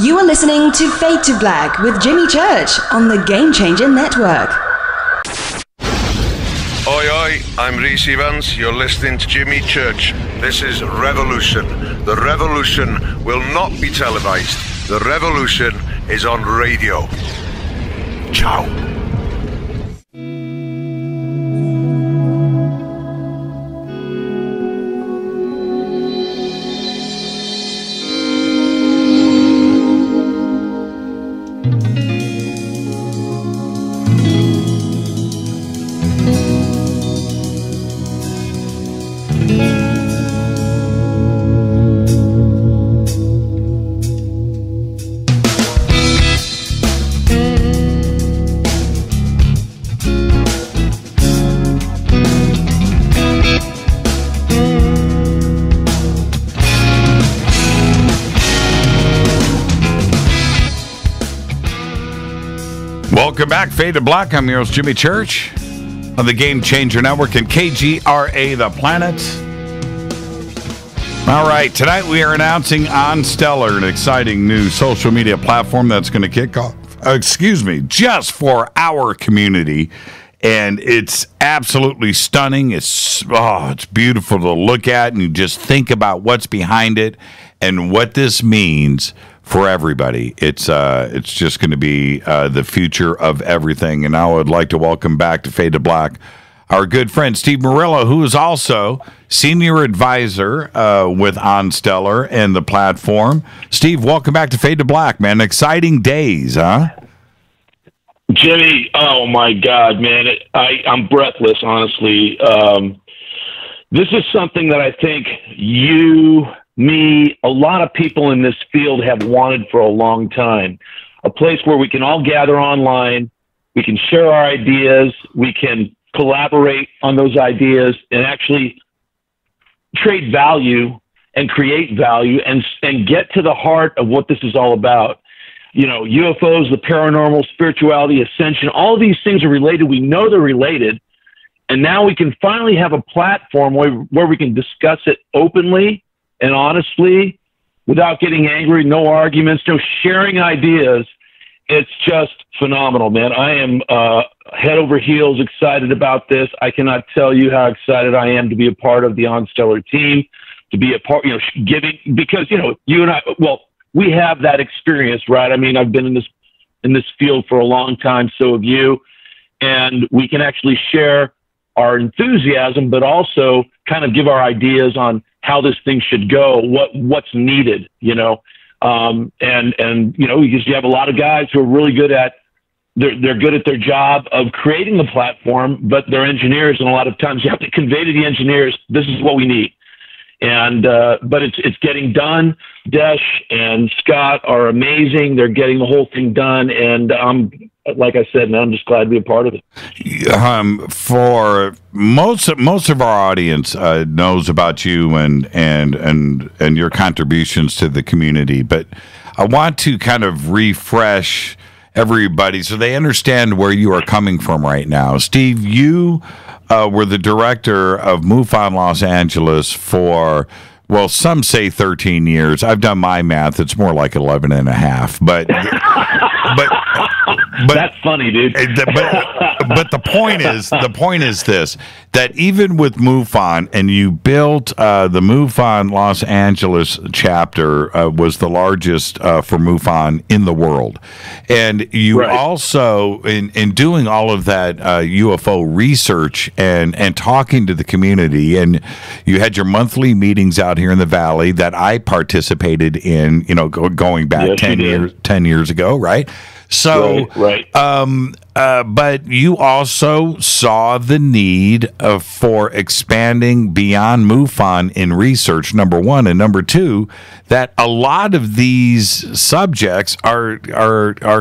You are listening to Fade to Black with Jimmy Church on the Game Changer Network. Oi, oi, I'm Reese Evans. You're listening to Jimmy Church. This is Revolution. The revolution will not be televised. The revolution is on radio. Ciao. Welcome back, Fade to Black. I'm your host, Jimmy Church, on the Game Changer Network and KGRA The Planet. All right, tonight we are announcing OnStellar, an exciting new social media platform that's going to kick off, just for our community. And it's absolutely stunning. It's beautiful to look at, and you just think about what's behind it and what this means for everybody. It's just going to be the future of everything. And I would like to welcome back to Fade to Black our good friend Steve Murillo, who is also senior advisor with OnStellar and the platform. Steve, welcome back to Fade to Black, man. Exciting days, huh? Jimmy, oh my God, man. I'm breathless, honestly. This is something that I think you, me, a lot of people in this field have wanted for a long time. A place where we can all gather online, we can share our ideas, we can collaborate on those ideas and actually trade value and create value and get to the heart of what this is all about. You know, UFOs, the paranormal, spirituality, ascension, all these things are related. We know they're related. And now we can finally have a platform where we can discuss it openly and honestly without getting angry, no arguments, no sharing ideas. It's just phenomenal, man. I am head over heels excited about this. I cannot tell you how excited I am to be a part of the OnStellar team, to be a part, giving, because, you and I, well, we have that experience, right? I mean, I've been in this field for a long time, so have you, and we can actually share our enthusiasm, but also kind of give our ideas on how this thing should go, what's needed, and because you have a lot of guys who are really good at, they're good at their job of creating the platform, but they're engineers, and a lot of times you have to convey to the engineers, this is what we need. And but it's getting done. Desh and Scott are amazing. They're getting the whole thing done, and like I said, man, I'm just glad to be a part of it. For most of our audience knows about you and your contributions to the community, but I want to kind of refresh everybody so they understand where you are coming from right now. Steve, you were the director of MUFON Los Angeles for, well, some say 13 years. I've done my math. It's more like 11 and a half. But that's funny, dude. But the point is this, that even with MUFON, and you built the MUFON Los Angeles chapter was the largest for MUFON in the world. And you also, in doing all of that UFO research and talking to the community, and you had your monthly meetings out here in the Valley that I participated in, going back 10 years ago, right? So, but you also saw the need for expanding beyond MUFON in research, number one, and number two, that a lot of these subjects are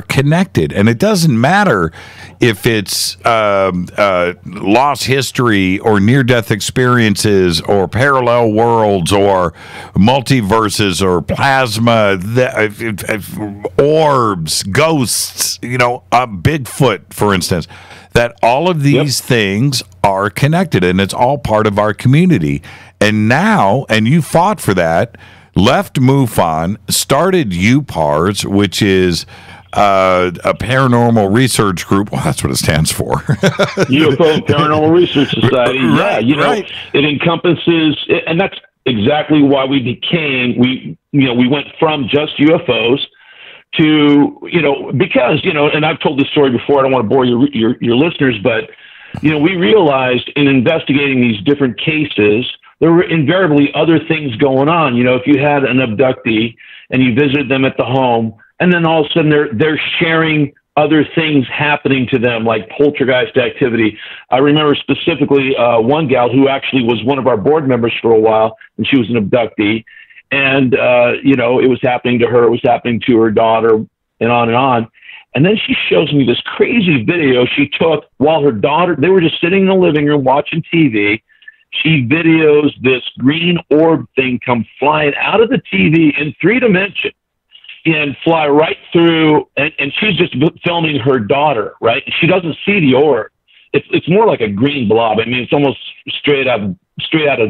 connected, and it doesn't matter if it's lost history or near-death experiences or parallel worlds or multiverses or plasma, orbs, ghosts, Bigfoot, for instance, that all of these things are connected, and it's all part of our community. And now, and you fought for that, left MUFON, started UPARS, which is a paranormal research group. Well, that's what it stands for. UFO Paranormal Research Society. It encompasses, and that's exactly why we went from just UFOs to, because, and I've told this story before, I don't want to bore your listeners, but, we realized in investigating these different cases, there were invariably other things going on. If you had an abductee and you visited them at the home, and then all of a sudden they're sharing other things happening to them, like poltergeist activity. I remember specifically one gal who actually was one of our board members for a while, and she was an abductee. And, it was happening to her, it was happening to her daughter, and on and on. And then she shows me this crazy video she took while her daughter, they were just sitting in the living room watching TV. She videos this green orb thing come flying out of the TV in 3 dimensions and fly right through. And she's just filming her daughter, right? She doesn't see the orb. It's more like a green blob. I mean, it's almost straight out of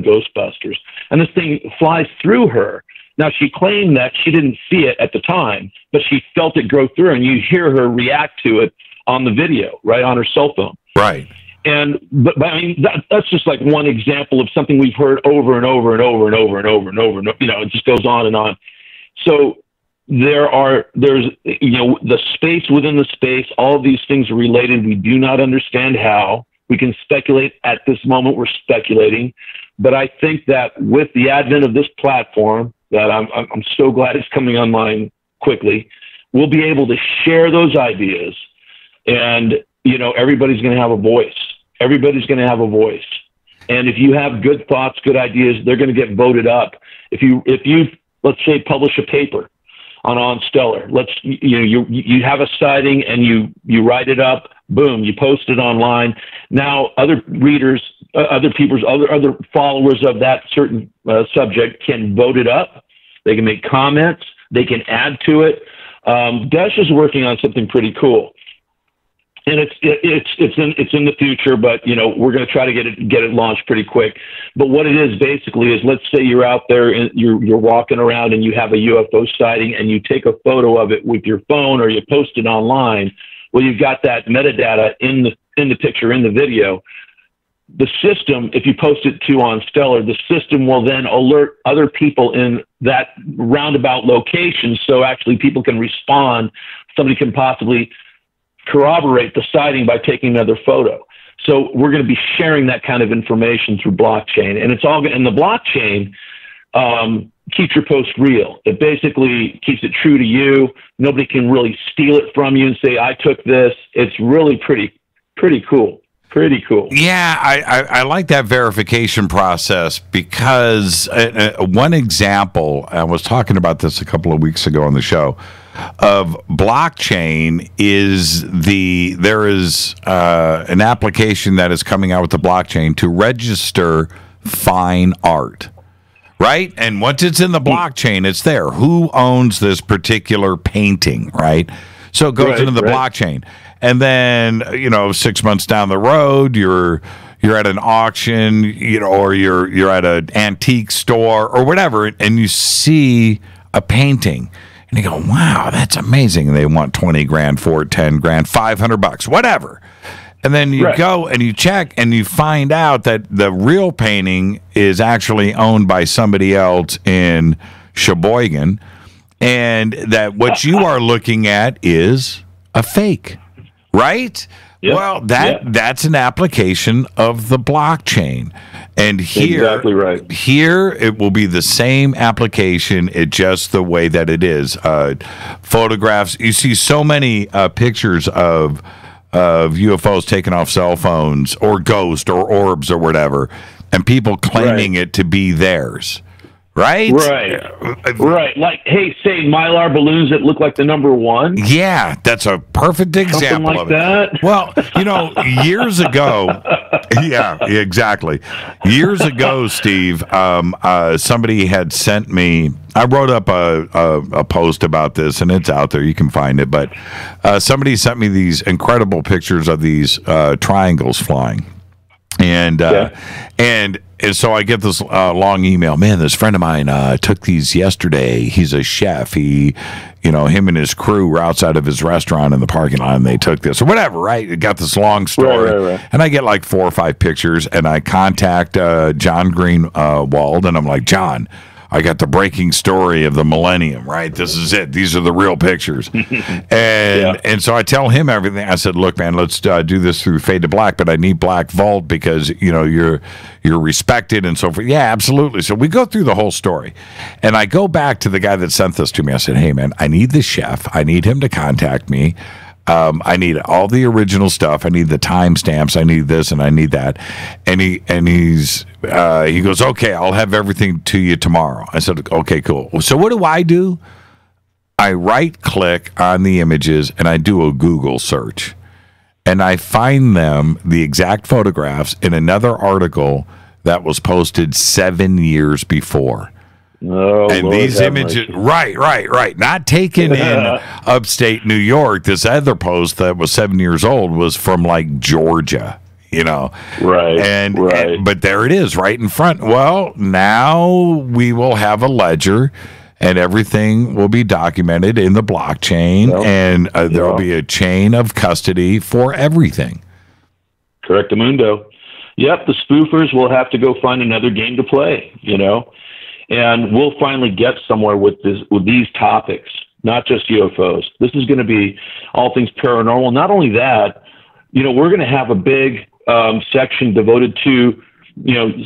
Ghostbusters. And this thing flies through her. Now, she claimed that she didn't see it at the time, but she felt it go through, and you hear her react to it on the video, right, on her cell phone. Right. And but I mean, that's just like one example of something we've heard over and over and over and over and over and over. And, it just goes on and on. So there's the space within the space. All of these things are related. We do not understand how. We can speculate at this moment. We're speculating. But I think that with the advent of this platform, that I'm so glad it's coming online quickly, we'll be able to share those ideas, and everybody's going to have a voice. Everybody's going to have a voice. And if you have good thoughts, good ideas, they're going to get voted up. If you let's say publish a paper on OnStellar, you have a sighting and you write it up, boom, you post it online. Now other readers, other followers of that certain subject can vote it up. They can make comments. They can add to it. Desh is working on something pretty cool. and it's in the future, but we're going to try to get it launched pretty quick. But what it is basically is, let's say you're out there and you're walking around and you have a UFO sighting and you take a photo of it with your phone or you post it online. Well, you've got that metadata in the picture, in the video. The system, if you post it to OnStellar, the system will then alert other people in that roundabout location, so actually people can respond. Somebody can possibly corroborate the sighting by taking another photo. So we're going to be sharing that kind of information through blockchain, and it's all. And the blockchain keeps your post real. It basically keeps it true to you. Nobody can really steal it from you and say, "I took this." It's really pretty cool. Pretty cool. Yeah, I like that verification process because one example, I was talking about this a couple of weeks ago on the show, of blockchain is there is an application that is coming out with the blockchain to register fine art. Right? And once it's in the blockchain, it's there. Who owns this particular painting, right? So it goes into the blockchain. And then, 6 months down the road, you're at an auction, or you're at an antique store or whatever, and you see a painting, and you go, "Wow, that's amazing!" And they want 20 grand for it, 10 grand, $500, whatever. And then you go and you check, and you find out that the real painting is actually owned by somebody else in Sheboygan, and that what you are looking at is a fake. Right? Yep. Well, that's an application of the blockchain. And here, exactly right. Here it will be the same application, it just the way that it is. Photographs, you see so many pictures of UFOs taken off cell phones or ghosts or orbs or whatever, and people claiming it to be theirs. Right? Right. Like, hey, say Mylar balloons that look like the number 1. Yeah, that's a perfect example like of it. That. Well, years ago, yeah, exactly. Years ago, Steve, somebody had sent me, I wrote up a post about this, and it's out there. You can find it. But somebody sent me these incredible pictures of these triangles flying. And so I get this long email. Man, this friend of mine took these yesterday. He's a chef. Him and his crew were outside of his restaurant in the parking lot, and they took this or whatever. Right? It got this long story, right. And I get like 4 or 5 pictures, and I contact John Greenwald, and I'm like, John, I got the breaking story of the millennium, right? This is it. These are the real pictures. And so I tell him everything. I said, look, man, let's do this through Fade to Black, but I need Black Vault because, you're respected and so forth. Yeah, absolutely. So we go through the whole story. And I go back to the guy that sent this to me. I said, hey, man, I need the chef. I need him to contact me. I need all the original stuff. I need the timestamps. I need this and I need that. And he goes, okay, I'll have everything to you tomorrow. I said, okay, cool. So what do? I right click on the images and I do a Google search, and I find them, the exact photographs, in another article that was posted 7 years before. Oh, and Lord, these images, right, not taken in upstate New York. This other post that was 7 years old was from like Georgia, Right. But there it is, right in front. Well, now we will have a ledger, and everything will be documented in the blockchain, and there will be a chain of custody for everything. Correctamundo. Yep, the spoofers will have to go find another game to play, and we'll finally get somewhere with these topics, not just UFOs. This is going to be all things paranormal. Not only that, we're going to have a big section devoted to,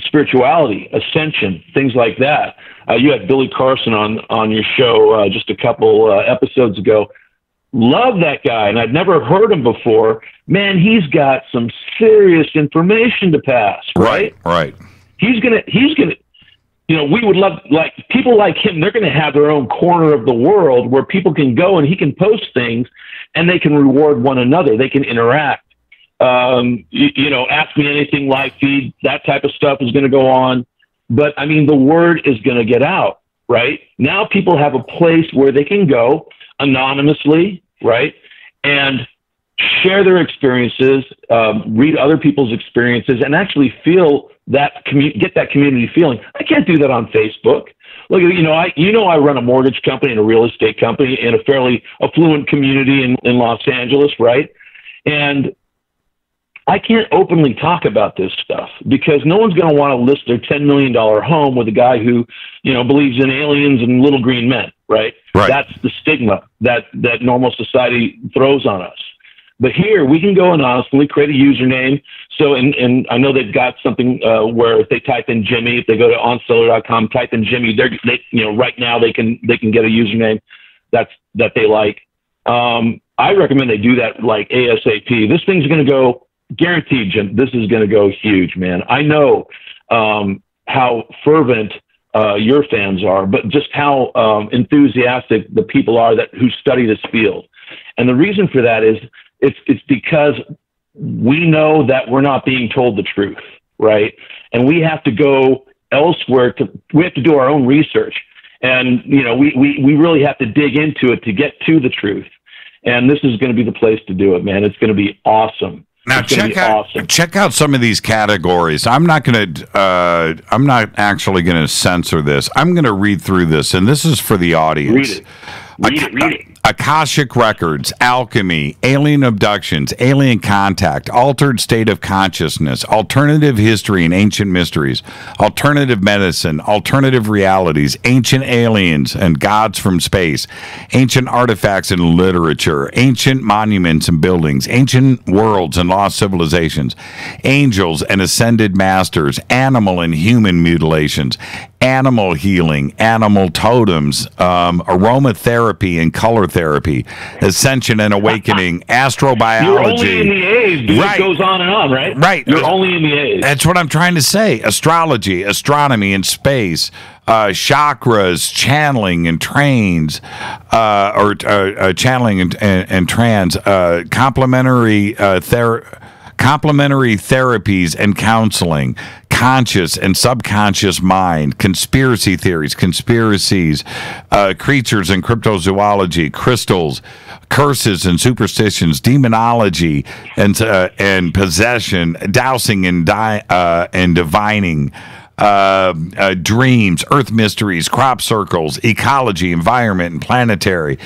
spirituality, ascension, things like that. You had Billy Carson on your show just a couple episodes ago. Love that guy, and I'd never heard him before. Man, he's got some serious information to pass, right? Right. He's gonna. We would love, like, people like him, they're going to have their own corner of the world where people can go and he can post things and they can reward one another. They can interact. Ask me anything, live feed, that type of stuff is going to go on. But, the word is going to get out, right? Now people have a place where they can go anonymously, right, and share their experiences, read other people's experiences, and actually feel that get that community feeling. I can't do that on Facebook. Look, I run a mortgage company and a real estate company in a fairly affluent community in Los Angeles, right? And I can't openly talk about this stuff because no one's going to want to list their $10 million home with a guy who, believes in aliens and little green men, right? That's the stigma that normal society throws on us. But here we can go anonymously create a username. So, and I know they've got something where if they type in Jimmy, if they go to OnStellar.com, type in Jimmy, right now they can get a username that they like. I recommend they do that like ASAP. This thing's going to go, guaranteed, Jim. This is going to go huge, man. I know how fervent your fans are, but just how enthusiastic the people are who study this field. And the reason for that is it's because we know that we're not being told the truth, right? And we have to go elsewhere we have to do our own research. And, we really have to dig into it to get to the truth. And this is going to be the place to do it, man. It's going to be awesome. Now check out some of these categories. I'm not actually going to censor this. I'm going to read through this, and this is for the audience. Read it. Akashic records, alchemy, alien abductions, alien contact, altered state of consciousness, alternative history and ancient mysteries, alternative medicine, alternative realities, ancient aliens and gods from space, ancient artifacts and literature, ancient monuments and buildings, ancient worlds and lost civilizations, angels and ascended masters, animal and human mutilations, animal healing, animal totems, aromatherapy and color therapy, ascension and awakening, astrobiology. You're only in the A's, dude. Right. It goes on and on, right? Right. You're only in the A's. That's what I'm trying to say. Astrology, astronomy and space, chakras, channeling and trains, channeling and trans, complementary therapies and counseling, conscious and subconscious mind, conspiracy theories, conspiracies, creatures and cryptozoology, crystals, curses and superstitions, demonology and possession, dowsing and divining, dreams, earth mysteries, crop circles, ecology, environment, and planetary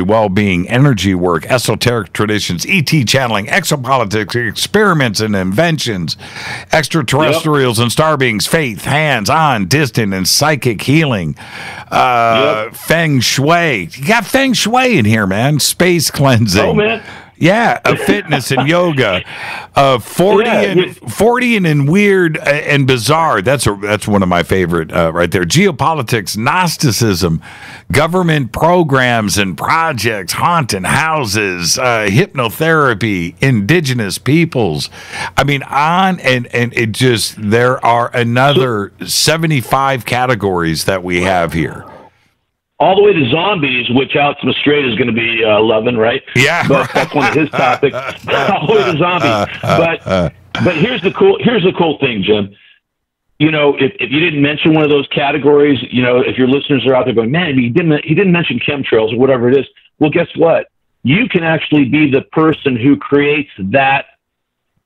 well-being, energy work, esoteric traditions, ET channeling, exopolitics, experiments and inventions, extraterrestrials and star beings, faith, hands-on, distant, and psychic healing, feng shui. You got feng shui in here, man. Space cleansing. Oh, man. Yeah, fitness and yoga, 40 and weird and bizarre. That's one of my favorite right there. Geopolitics, Gnosticism, government programs and projects, haunted houses, hypnotherapy, indigenous peoples. I mean, on and it just there are another 75 categories that we have here. All the way to zombies, which Alex Mastrade is going to be loving, right? Yeah, but that's one of his topics. All the way to zombies. But here's the cool thing, Jim. If you didn't mention one of those categories, if your listeners are out there going, man, he didn't mention chemtrails or whatever it is. Well, guess what? You can actually be the person who creates that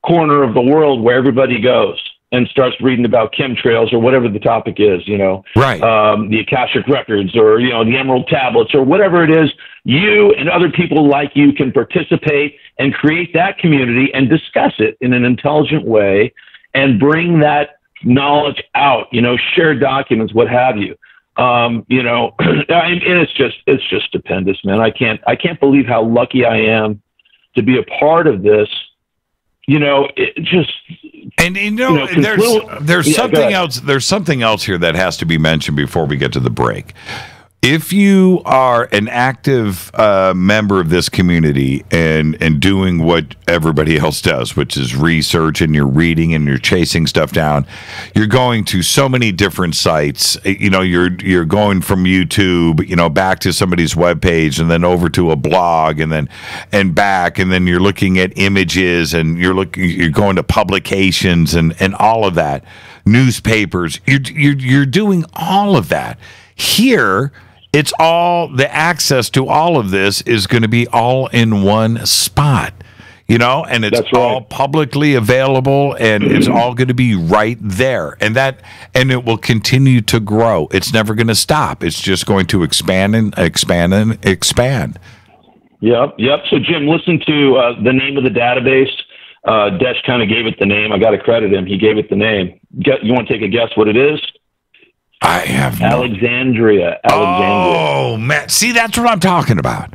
corner of the world where everybody goes and starts reading about chemtrails or whatever the topic is, right? The Akashic records or, the Emerald tablets or whatever it is, you and other people like you can participate and create that community and discuss it in an intelligent way and bring that knowledge out, share documents, what have you. And it's just stupendous, man. I can't believe how lucky I am to be a part of this. There's something else. There's something else here that has to be mentioned before we get to the break. If you are an active member of this community and doing what everybody else does, which is research and you're reading and you're chasing stuff down, you're going to so many different sites. You're going from YouTube, back to somebody's webpage and then over to a blog and back, and then you're looking at images and you're going to publications and all of that, newspapers. You're doing all of that. Here, It's all, the access to all of this is going to be all in one spot, you know, and it's all publicly available, and it's all going to be right there. And it will continue to grow. It's never going to stop. It's just going to expand and expand and expand. Yep. So, Jim, listen to the name of the database. Desh kind of gave it the name. I got to credit him. He gave it the name. You want to take a guess what it is? I have Alexandria. Oh, man. See, that's what I'm talking about.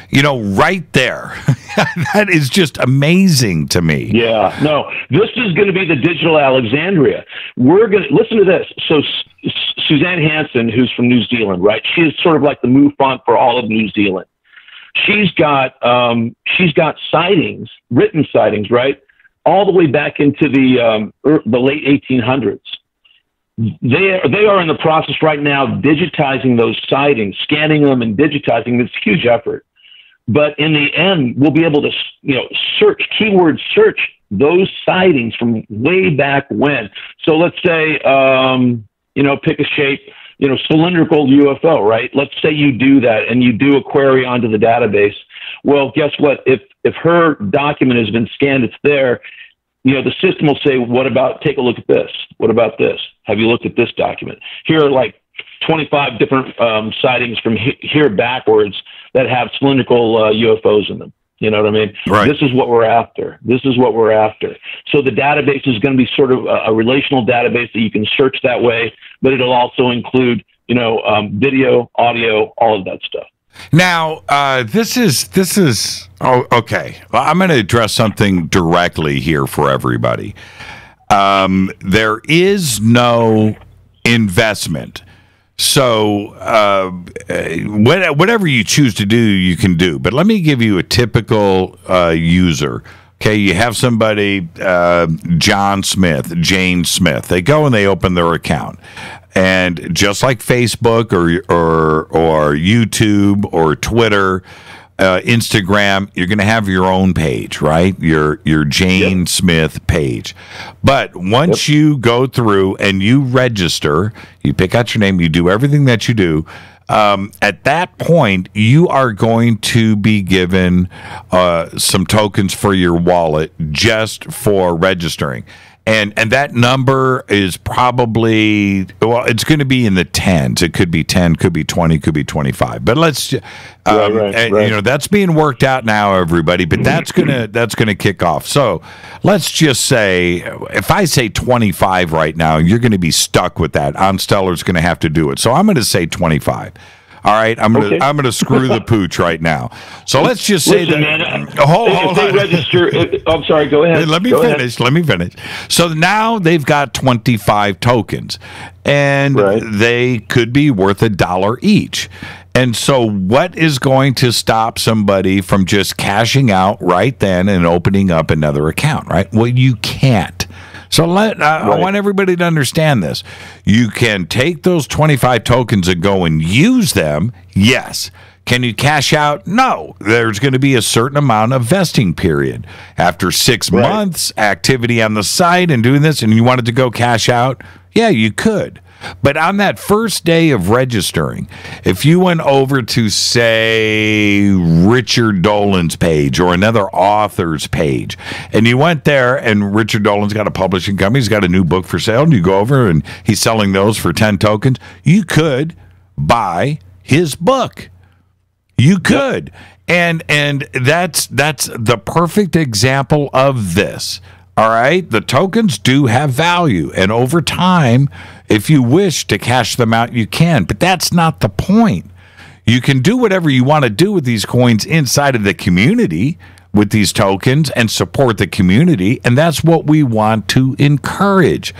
You know, right there. That is just amazing to me. Yeah. No, this is going to be the digital Alexandria. We're going to listen to this. So Suzanne Hansen, who's from New Zealand, right? She is sort of like the MUFON for all of New Zealand. She's got sightings, written sightings, right, all the way back into the late 1800s. They are in the process right now digitizing those sightings, scanning them and digitizing. It's a huge effort, but in the end, we'll be able to keyword search those sightings from way back when. So let's say pick a shape. Cylindrical UFO, right? Let's say you do that and you do a query onto the database. Well, guess what? If her document has been scanned, it's there. The system will say, take a look at this. What about this? Have you looked at this document? Here are like 25 different sightings from here backwards that have cylindrical UFOs in them. You know what I mean? Right. This is what we're after. So the database is going to be sort of a relational database that you can search that way, but it'll also include, video, audio, all of that stuff. Now, this is okay. Well, I'm going to address something directly here for everybody. There is no investment. So whatever you choose to do, you can do. But let me give you a typical user. Okay, you have somebody, Jane Smith. They go and they open their account. And just like Facebook or YouTube or Twitter, Instagram, you're going to have your own page, right? Your Jane Smith page. But once you go through and you register, you pick out your name, you do everything that you do, at that point, you are going to be given some tokens for your wallet just for registering. And that number is probably, it's going to be in the tens. It could be 10, could be 20, could be 25. But let's, right. That's being worked out now, everybody. But that's gonna kick off. So let's just say, if I say 25 right now, you're going to be stuck with that. OnStellar's going to have to do it. So I'm going to say 25. All right, I'm gonna screw the pooch right now. So let's just say if they register. I'm sorry. Go ahead. Let me finish. So now they've got 25 tokens, and they could be worth $1 each. And so, what is going to stop somebody from just cashing out right then and opening up another account? Right? Well, you can't. So I want everybody to understand this. You can take those 25 tokens and go and use them. Yes. Can you cash out? No. There's going to be a certain amount of vesting period. After 6 months, activity on the site and doing this, and you wanted to go cash out, yeah, you could. But on that first day of registering, if you went over to, say, Richard Dolan's page or another author's page, and you went there and Richard Dolan's got a publishing company, he's got a new book for sale, and you go over and he's selling those for 10 tokens, you could buy his book. You could. Yep. And that's the perfect example of this. All right, the tokens do have value, and over time, if you wish to cash them out, you can. But that's not the point. You can do whatever you want to do with these coins inside of the community with these tokens and support the community, and that's what we want to encourage,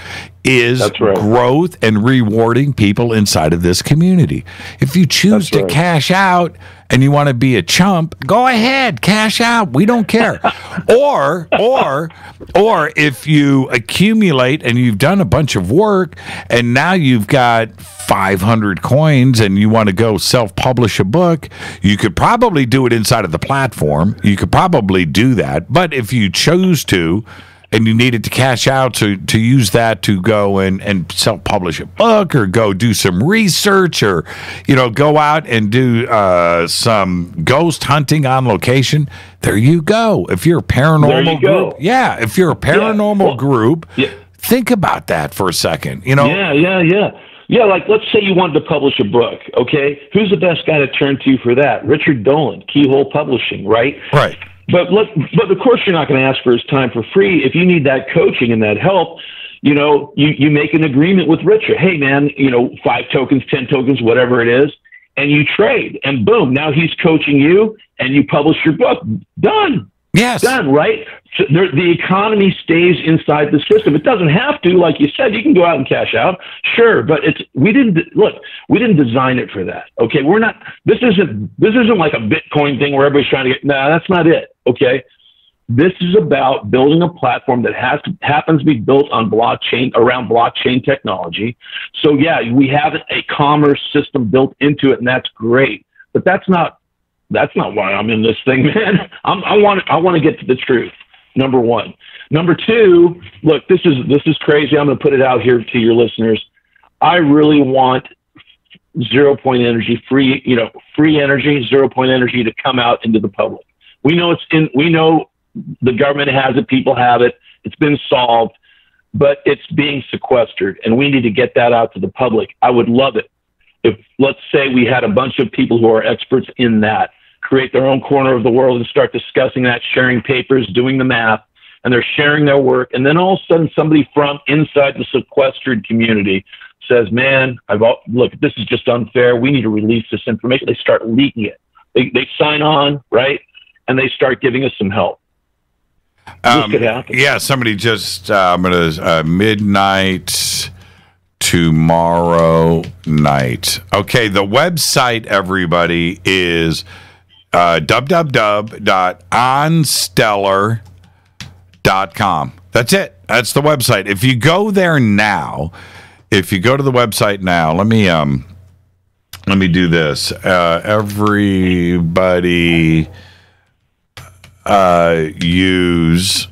is growth and rewarding people inside of this community. If you choose to cash out and you want to be a chump, go ahead, cash out. We don't care. or if you accumulate and you've done a bunch of work and now you've got 500 coins and you want to go self-publish a book, you could probably do it inside of the platform. You could probably do that. But if you choose to, and you needed to cash out to use that to go and self-publish a book or go do some research or, go out and do some ghost hunting on location, there you go. If you're a paranormal group, if you're a paranormal group, think about that for a second. Yeah, like let's say you wanted to publish a book, okay? Who's the best guy to turn to for that? Richard Dolan, Keyhole Publishing, right? Right. But of course you're not going to ask for his time for free. If you need that coaching and that help, you make an agreement with Richard. Hey, man, 5 tokens, 10 tokens, whatever it is, and you trade. And boom, now he's coaching you, and you publish your book. Done. Yes. Done, right? So the economy stays inside the system. It doesn't have to, like you said. You can go out and cash out, sure, but we didn't design it for that. Okay, this isn't like a Bitcoin thing where everybody's trying to get. No, that's not it. Okay, this is about building a platform that happens to be built on around blockchain technology. So yeah, we have a commerce system built into it, and that's great. But that's not why I'm in this thing, man. I want to get to the truth. Number one. Number two, look, this is crazy. I'm going to put it out here to your listeners. I really want 0 point energy, free energy, 0 point energy to come out into the public. We know the government has it, people have it. It's been solved, but it's being sequestered, and we need to get that out to the public. I would love it if, let's say, we had a bunch of people who are experts in that create their own corner of the world and start discussing that, sharing papers, doing the math, and they're sharing their work. And then all of a sudden somebody from inside the sequestered community says, man, look, this is just unfair. We need to release this information. They start leaking it. They sign on, right? And they start giving us some help. This could happen. Yeah, somebody just, I'm going to, midnight tomorrow night. Okay, the website, everybody, is www.onstellar.com. That's it. That's the website. If you go there now, if you go to the website now, let me do this. Everybody use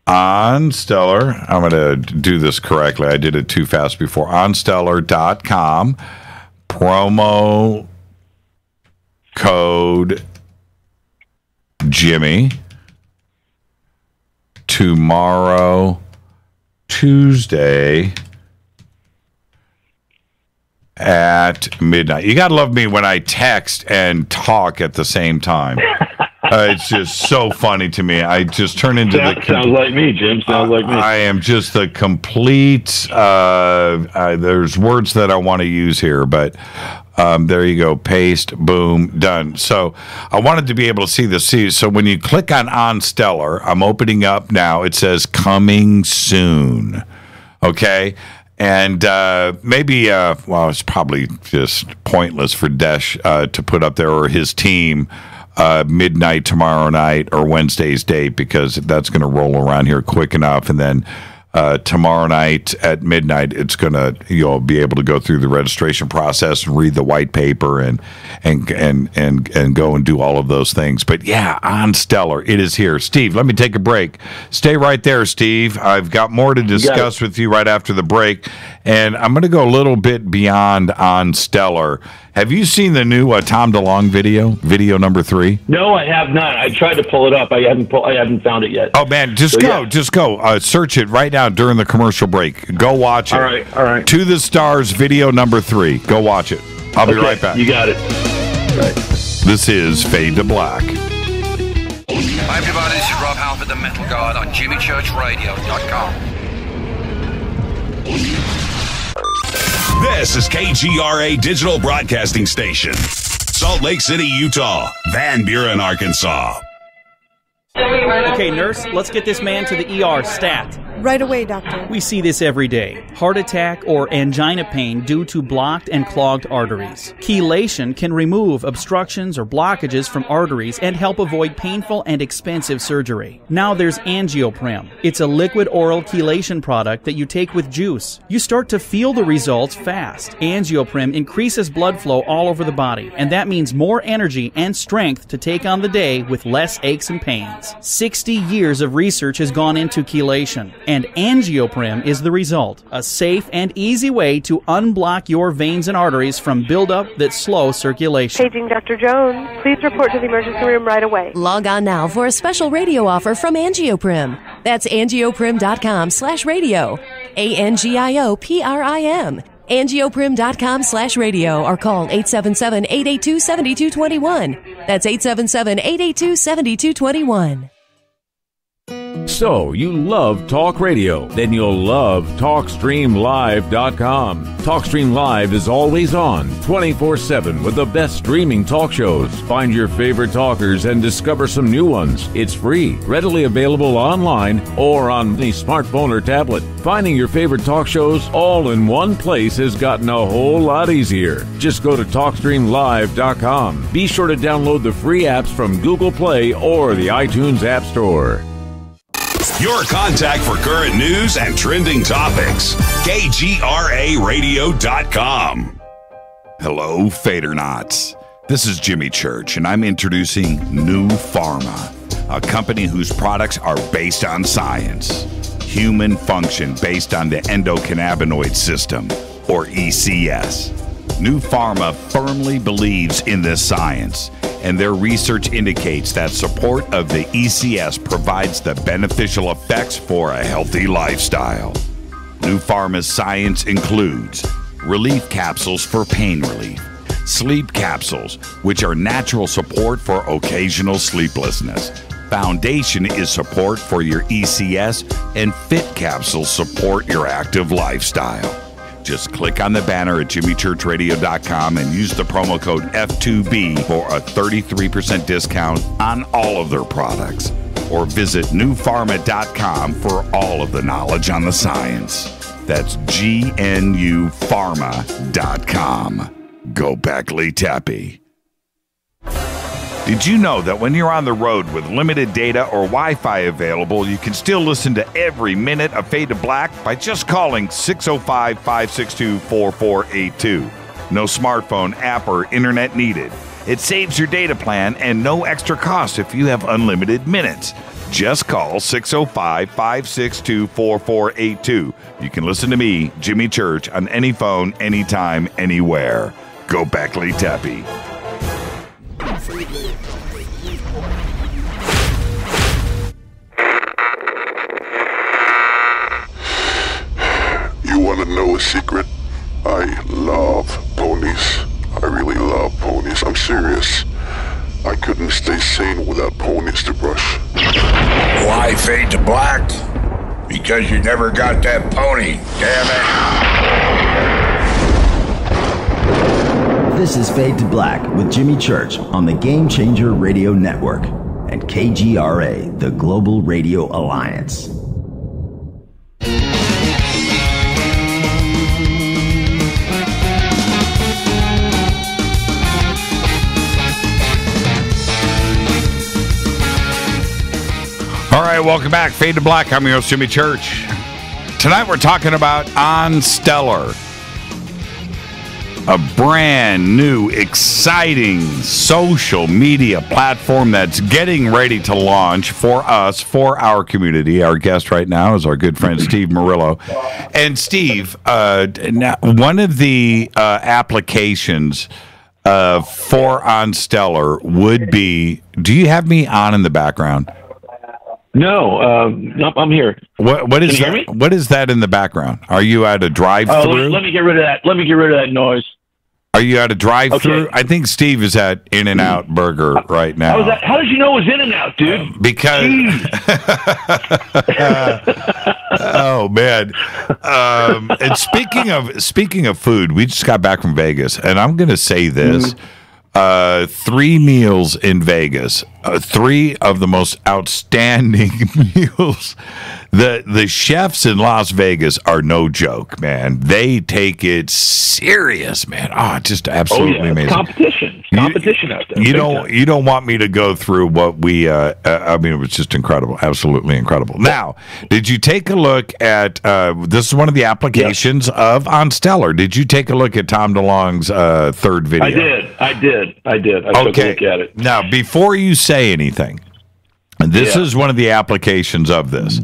OnStellar. I'm going to do this correctly. I did it too fast before. OnStellar.com. Promo code Jimmy. Tomorrow, Tuesday at midnight. You got to love me when I text and talk at the same time. It's just so funny to me. I just turn into sounds like me, Jim. Sounds like me. I am just the complete. There's words that I want to use here, but there you go. Paste, boom, done. So I wanted to be able to see this. So when you click on OnStellar, I'm opening up now. It says coming soon. Okay. And maybe, it's probably just pointless for Desh to put up there, or his team, midnight tomorrow night or Wednesday's date, because that's going to roll around here quick enough. And then tomorrow night at midnight, it's going to, you'll be able to go through the registration process and read the white paper and go and do all of those things. But yeah, OnStellar, it is here. Steve, let me take a break. Stay right there, Steve. I've got more to discuss with you right after the break, and I'm going to go a little bit beyond OnStellar. Have you seen the new Tom DeLonge video number 3? No, I have not. I tried to pull it up. I haven't found it yet. Oh man, just go. Search it right now during the commercial break. Go watch it. All right. To the Stars video number 3. Go watch it. I'll be right back. You got it. Right. This is Fade to Black. Hi everybody, this is Rob Halford, the Metal God on JimmyChurchRadio.com. This is KGRA Digital Broadcasting Station, Salt Lake City, Utah, Van Buren, Arkansas. Okay, nurse, let's get this man to the ER stat. Right away, doctor. We see this every day. Heart attack or angina pain due to blocked and clogged arteries. Chelation can remove obstructions or blockages from arteries and help avoid painful and expensive surgery. Now there's Angioprim. It's a liquid oral chelation product that you take with juice. You start to feel the results fast. Angioprim increases blood flow all over the body, and that means more energy and strength to take on the day with less aches and pains. 60 years of research has gone into chelation, and Angioprim is the result. A safe and easy way to unblock your veins and arteries from buildup that slow circulation. Paging Dr. Jones. Please report to the emergency room right away. Log on now for a special radio offer from Angioprim. That's angioprim.com/radio. ANGIOPRIM. Angioprim.com/radio or call 877-882-7221. That's 877-882-7221. So, you love talk radio? Then you'll love TalkStreamLive.com. TalkStream Live is always on, 24/7 with the best streaming talk shows. Find your favorite talkers and discover some new ones. It's free, readily available online or on any smartphone or tablet. Finding your favorite talk shows all in one place has gotten a whole lot easier. Just go to TalkStreamLive.com. Be sure to download the free apps from Google Play or the iTunes App Store. Your contact for current news and trending topics. KGRARadio.com. Hello, Fadernauts. This is Jimmy Church, and I'm introducing New Pharma, a company whose products are based on science. Human function based on the endocannabinoid system, or ECS. New Pharma firmly believes in this science, and their research indicates that support of the ECS provides the beneficial effects for a healthy lifestyle. New Pharma's science includes relief capsules for pain relief, sleep capsules, which are natural support for occasional sleeplessness. Foundation is support for your ECS, and Fit capsules support your active lifestyle. Just click on the banner at jimmychurchradio.com and use the promo code F2B for a 33% discount on all of their products. Or visit newpharma.com for all of the knowledge on the science. That's GNUpharma.com. Go Beckley Tappy. Did you know that when you're on the road with limited data or Wi-Fi available, you can still listen to every minute of Fade to Black by just calling 605-562-4482. No smartphone, app, or internet needed. It saves your data plan and no extra cost if you have unlimited minutes. Just call 605-562-4482. You can listen to me, Jimmy Church, on any phone, anytime, anywhere. Go Beckley Tappy. You want to know a secret? I love ponies. I really love ponies. I'm serious. I couldn't stay sane without ponies to brush. Why Fade to Black? Because you never got that pony, damn it. This is Fade to Black with Jimmy Church on the Game Changer Radio Network and KGRA, the Global Radio Alliance. All right, welcome back. Fade to Black. I'm your host, Jimmy Church. Tonight we're talking about OnStellar, a brand new, exciting social media platform that's getting ready to launch for us, for our community. Our guest right now is our good friend Steve Murillo. And Steve, one of the applications for OnStellar would be, do you have me on in the background? No, I'm here. What is that? What is that in the background? Are you at a drive-through? Let me get rid of that. Let me get rid of that noise. Are you at a drive-through? Okay. I think Steve is at In-N-Out Burger right now. How did you know it was In-N-Out, dude? Because oh man! And speaking of food, we just got back from Vegas, and I'm going to say this: 3 meals in Vegas, 3 of the most outstanding meals. The chefs in Las Vegas are no joke, man. They take it serious, man. Oh, just absolutely amazing. Competition out there. You don't want me to go through what we. I mean, it was just incredible, absolutely incredible. Now, did you take a look at? This is one of the applications of OnStellar. Did you take a look at Tom DeLonge's third video? I did. I took a look at it. Now, before you say anything, this is one of the applications of this.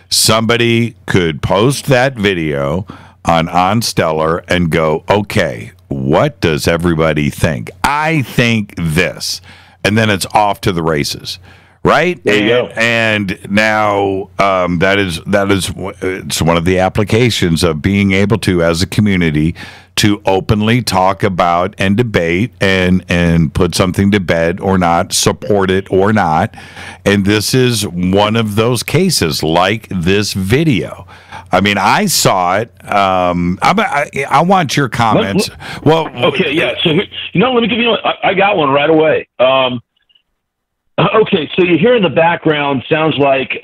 Somebody could post that video on OnStellar and go, okay, what does everybody think? I think this. And then it's off to the races. Right? There you go. And now that is it's one of the applications of being able to, as a community, to openly talk about and debate and put something to bed or not, support it or not. And this is one of those cases, like this video. I mean, I saw it. I want your comments. Okay, yeah. So, let me give you. I got one right away. Okay, so you hear in the background sounds like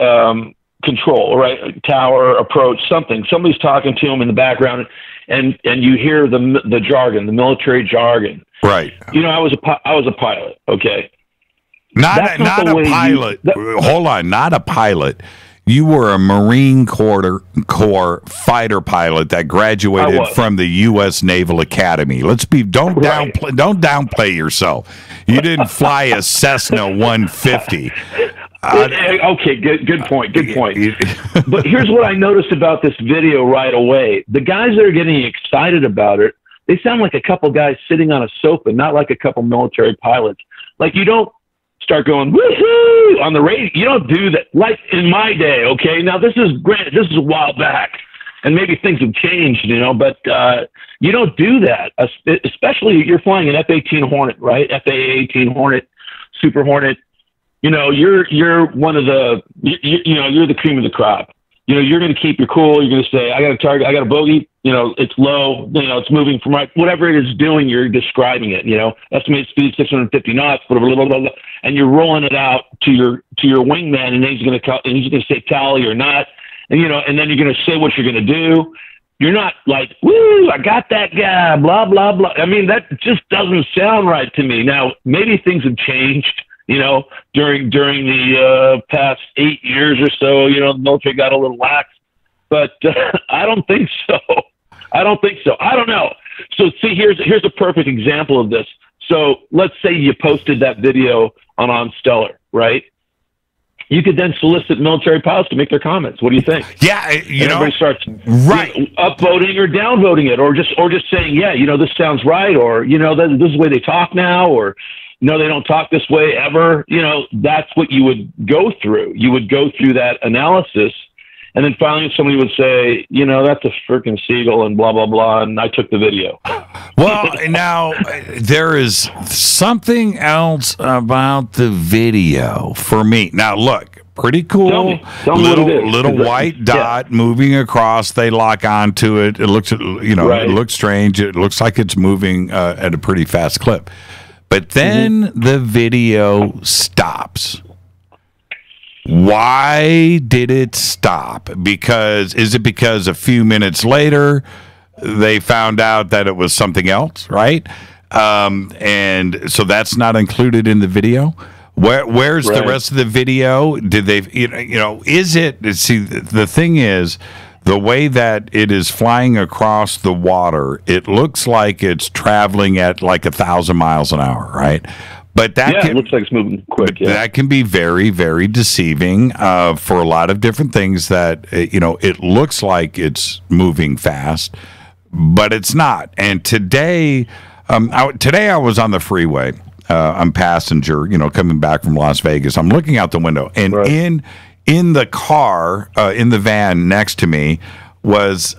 control, right? Tower, approach, something. Somebody's talking to him in the background, and you hear the jargon, the military jargon. Right. I was a pilot. Okay. Not a pilot. Hold on, not a pilot. You were a Marine Corps fighter pilot that graduated from the U.S. Naval Academy. Don't downplay yourself. You didn't fly a Cessna 150. Okay, good point. But here's what I noticed about this video right away. The guys that are getting excited about it, they sound like a couple guys sitting on a sofa, not like a couple military pilots. Like, you don't start going woohoo on the radio. You don't do that like in my day. Okay, now this is a while back, and maybe things have changed, but you don't do that, especially you're flying an F-18 Hornet, right? FA-18 Hornet, Super Hornet. You're one of the you're the cream of the crop. You're going to keep your cool. You're going to say, I got a target, I got a bogey. It's low. It's moving from right. Whatever it is doing, you're describing it. Estimated speed 650 knots. Blah, blah, blah, blah, blah, and you're rolling it out to your wingman, and he's going to say tally or not, and and then you're going to say what you're going to do. You're not like, woo, I got that guy. Blah blah blah. I mean, that just doesn't sound right to me. Now, maybe things have changed. During the past 8 years or so, the military got a little lax, but I don't think so. I don't know. So see, here's a perfect example of this. So let's say you posted that video on OnStellar, right? You could then solicit military pilots to make their comments. What do you think? Yeah, everybody starts upvoting or downvoting it, or just saying, yeah, this sounds right, or this is the way they talk now, or no, they don't talk this way ever. That's what you would go through. You would go through that analysis, and then finally somebody would say, that's a freaking seagull and blah, blah, blah, and I took the video. Well, now, there is something else about the video for me. Now, look, pretty cool. Tell me little white dot moving across. They lock onto it. It looks, It looks strange. It looks like it's moving at a pretty fast clip. But then the video stops. Why did it stop? Is it because a few minutes later they found out that it was something else, right? And so that's not included in the video. Where's the rest of the video? Did they, is it? See, the thing is, the way that it is flying across the water, it looks like it's traveling at like 1,000 miles an hour, right? But it looks like it's moving quick. Yeah. That can be very, very deceiving for a lot of different things. That it looks like it's moving fast, but it's not. And today I was on the freeway. I'm passenger, coming back from Las Vegas. I'm looking out the window, and in the car, in the van next to me, was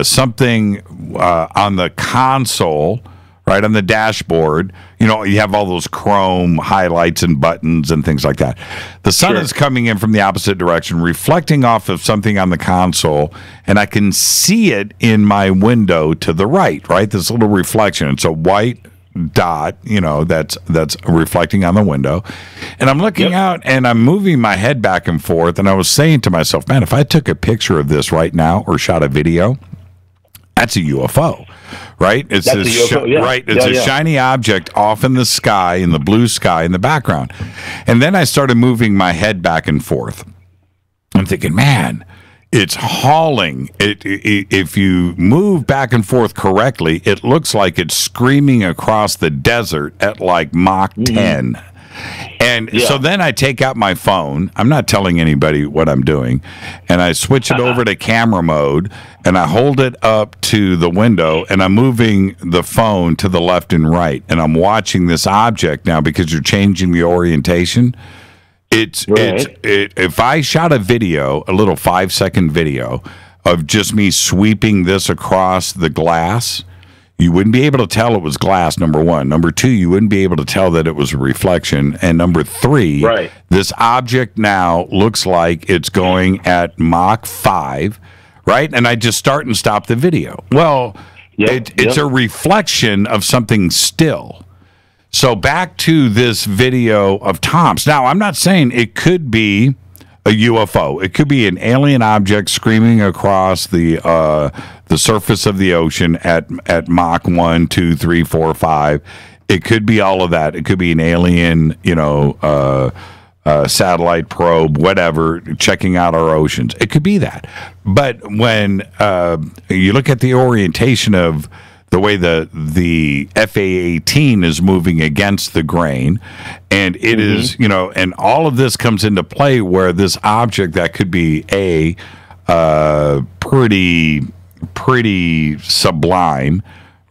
something on the console, right on the dashboard. You have all those chrome highlights and buttons and things like that. The sun is coming in from the opposite direction, reflecting off of something on the console, and I can see it in my window to the right, this little reflection. It's a white dot, that's reflecting on the window. And I'm looking out and I'm moving my head back and forth. And I was saying to myself, man, if I took a picture of this right now or shot a video, that's a UFO, right? It's That's this a UFO, right. It's a shiny object off in the sky, in the blue sky in the background. And then I started moving my head back and forth. I'm thinking, man, it's hauling. If you move back and forth correctly, it looks like it's screaming across the desert at like Mach 10. And so then I take out my phone. I'm not telling anybody what I'm doing. And I switch it over to camera mode, and I hold it up to the window, and I'm moving the phone to the left and right. And I'm watching this object now because you're changing the orientation. If I shot a video, a little 5-second video of just me sweeping this across the glass, you wouldn't be able to tell it was glass, number one. Number two, you wouldn't be able to tell that it was a reflection. And number three, this object now looks like it's going at Mach 5, right? And I just start and stop the video. Well, it's a reflection of something still. So back to this video of Tom's. Now, I'm not saying it could be a UFO. It could be an alien object screaming across the surface of the ocean at Mach 1, 2, 3, 4, 5. It could be all of that. It could be an alien, satellite probe, whatever, checking out our oceans. It could be that. But when you look at the orientation of the way the FA-18 is moving against the grain, and it is, and all of this comes into play where this object that could be pretty sublime,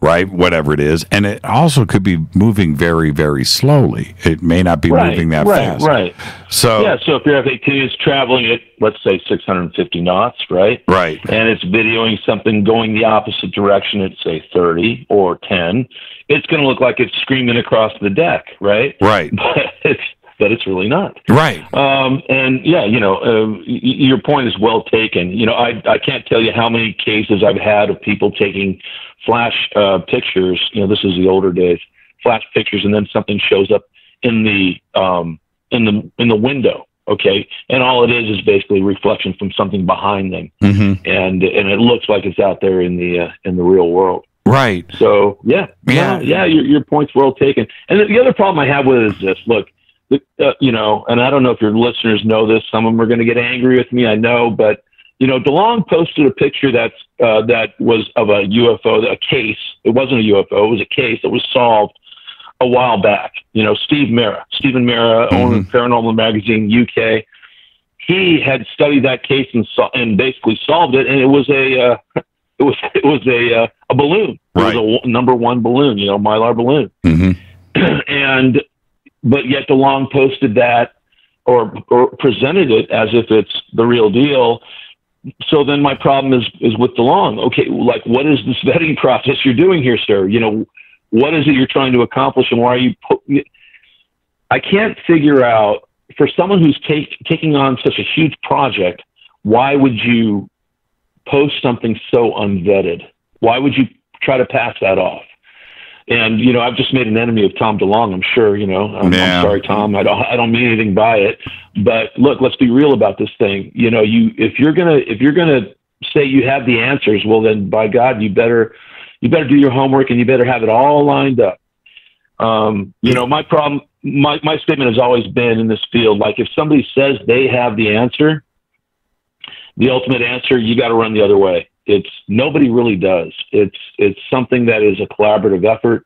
right? Whatever it is, and it also could be moving very, very slowly. It may not be moving that fast. Right. So if your F-18 is traveling at, let's say, 650 knots, right? Right. And it's videoing something going the opposite direction at, say, 30 or 10, it's going to look like it's screaming across the deck, right? Right. But it's really not. Right. And your point is well taken. I can't tell you how many cases I've had of people taking flash pictures. This is the older days, flash pictures, and then something shows up in the window. Okay, and all it is basically reflection from something behind them, and it looks like it's out there in the real world. Right. So your point's well taken. And the other problem I have with it is this. Look. And I don't know if your listeners know this. Some of them are going to get angry with me, I know, but DeLong posted a picture that was of a UFO, a case. It wasn't a UFO; it was a case that was solved a while back. Stephen Mera, owner of Paranormal Magazine UK. He had studied that case and basically solved it, and it was a balloon. Right. It was a number 1 balloon, Mylar balloon, But yet DeLong posted that or presented it as if it's the real deal. So then my problem is with DeLong. Okay, like, what is this vetting process you're doing here, sir? What is it you're trying to accomplish, and why are you I can't figure out, for someone who's taking on such a huge project, why would you post something so unvetted? Why would you try to pass that off? And, I've just made an enemy of Tom DeLong, I'm sure, I'm sorry, Tom, I don't mean anything by it, but look, let's be real about this thing. If you're going to say you have the answers, well, then by God, you better do your homework, and you better have it all lined up. My problem, my statement has always been in this field, like, if somebody says they have the answer, the ultimate answer, you got to run the other way. Nobody really does. It's something that is a collaborative effort.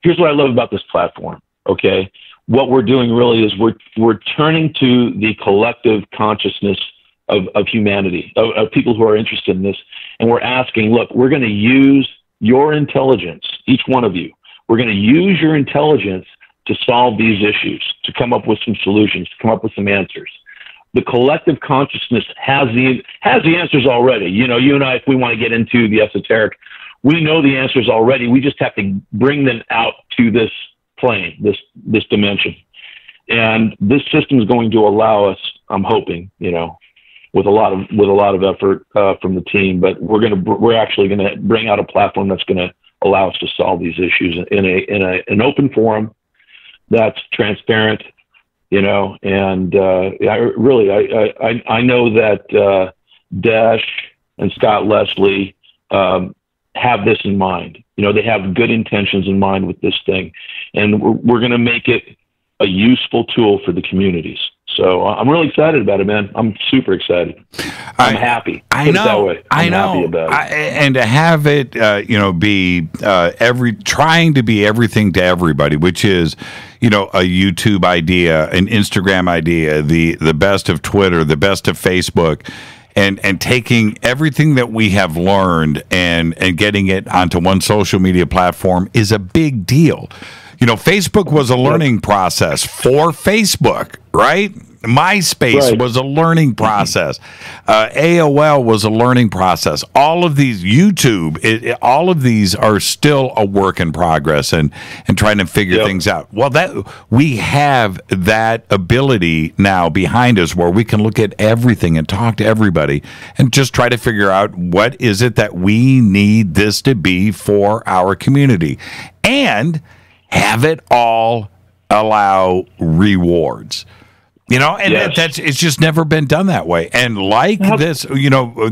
Here's what I love about this platform. Okay. What we're doing really is we're turning to the collective consciousness of humanity, of people who are interested in this. And we're asking, look, we're going to use your intelligence, each one of you. We're going to use your intelligence to solve these issues, to come up with some solutions, to come up with some answers. The collective consciousness has the answers already. You and I, if we want to get into the esoteric, we know the answers already. We just have to bring them out to this plane, this dimension. And this system is going to allow us, I'm hoping, with a lot of effort from the team, but we're actually going to bring out a platform that's going to allow us to solve these issues in an open forum that's transparent, you know. And I know that Dash and Scott Leslie have this in mind. You know, they have good intentions in mind with this thing, and we're going to make it a useful tool for the communities. So I'm really excited about it, man. I'm super excited. I'm happy. I know. I'm happy about it. And to have it, be trying to be everything to everybody, which is, you know, a YouTube idea, an Instagram idea, the best of Twitter, the best of Facebook. And taking everything that we have learned and getting it onto one social media platform is a big deal. You know, Facebook was a learning process for Facebook, right? MySpace was a learning process. AOL was a learning process. All of these, YouTube, all of these are still a work in progress and trying to figure things out. Well, we have that ability now behind us where we can look at everything and talk to everybody and just try to figure out what is it that we need this to be for our community, and have it all allow rewards. You know, and it's just never been done that way. And this, you know,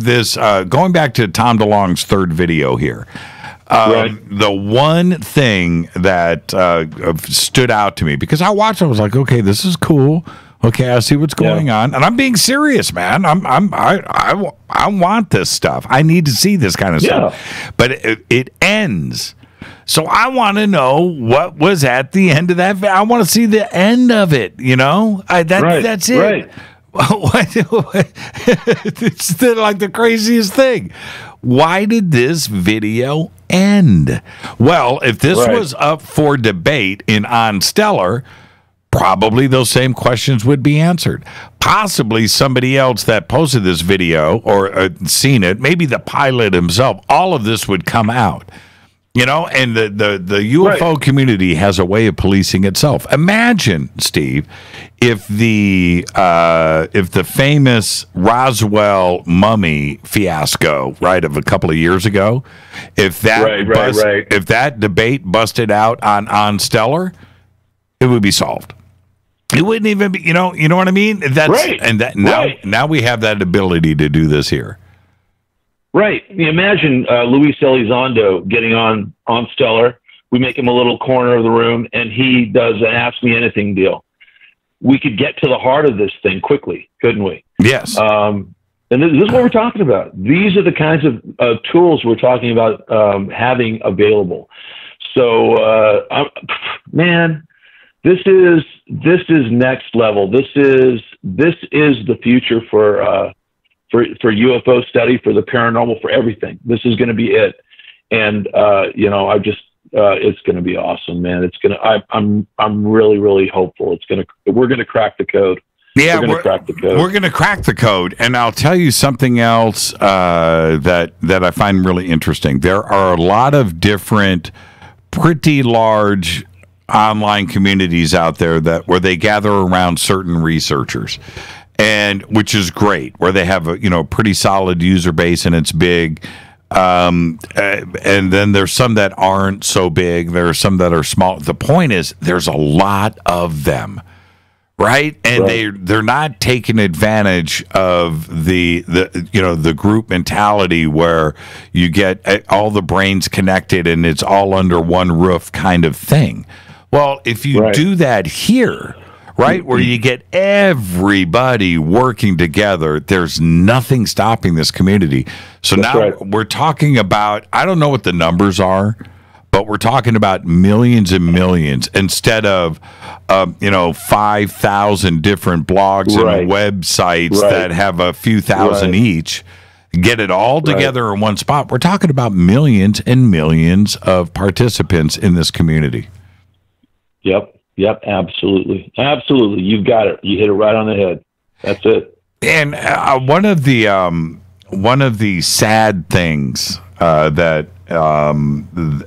going back to Tom DeLonge's third video here, the one thing that stood out to me, because I watched, I was like, okay, this is cool. Okay, I see what's going on, and I'm being serious, man. I want this stuff. I need to see this kind of stuff. But it ends. So I want to know what was at the end of that. I want to see the end of it, you know? That's it. Right. It's like the craziest thing. Why did this video end? Well, if this was up for debate in OnStellar, probably those same questions would be answered. Possibly somebody else that posted this video or seen it, maybe the pilot himself, all of this would come out. You know, and the UFO community has a way of policing itself. Imagine, Steve, if the famous Roswell mummy fiasco, of a couple of years ago, if that debate busted out on OnStellar, it would be solved. It wouldn't even be, you know what I mean? Now we have that ability to do this here. Right. Imagine Luis Elizondo getting on OnStellar. We make him a little corner of the room, and he does an Ask Me Anything deal. We could get to the heart of this thing quickly, couldn't we? Yes. And this is what we're talking about. These are the kinds of tools we're talking about having available. So, man, this is next level. This is the future for UFO study, for the paranormal, for everything. This is going to be it. And, it's going to be awesome, man. I'm really, really hopeful. We're going to crack the code. Yeah, we're going to crack the code. And I'll tell you something else that I find really interesting. There are a lot of different, pretty large online communities out there where they gather around certain researchers. And which is great, where they have a pretty solid user base and it's big, and then there's some that aren't so big. There are some that are small. The point is, there's a lot of them, right? And they're not taking advantage of the group mentality where you get all the brains connected and it's all under one roof kind of thing. Well, if you do that here. Right, where you get everybody working together, there's nothing stopping this community. So we're talking about, I don't know what the numbers are, but we're talking about millions and millions instead of, 5,000 different blogs and websites that have a few thousand each. Get it all together in one spot. We're talking about millions and millions of participants in this community. Yep, absolutely. Absolutely. You've got it. You hit it right on the head. That's it. And one of the sad things that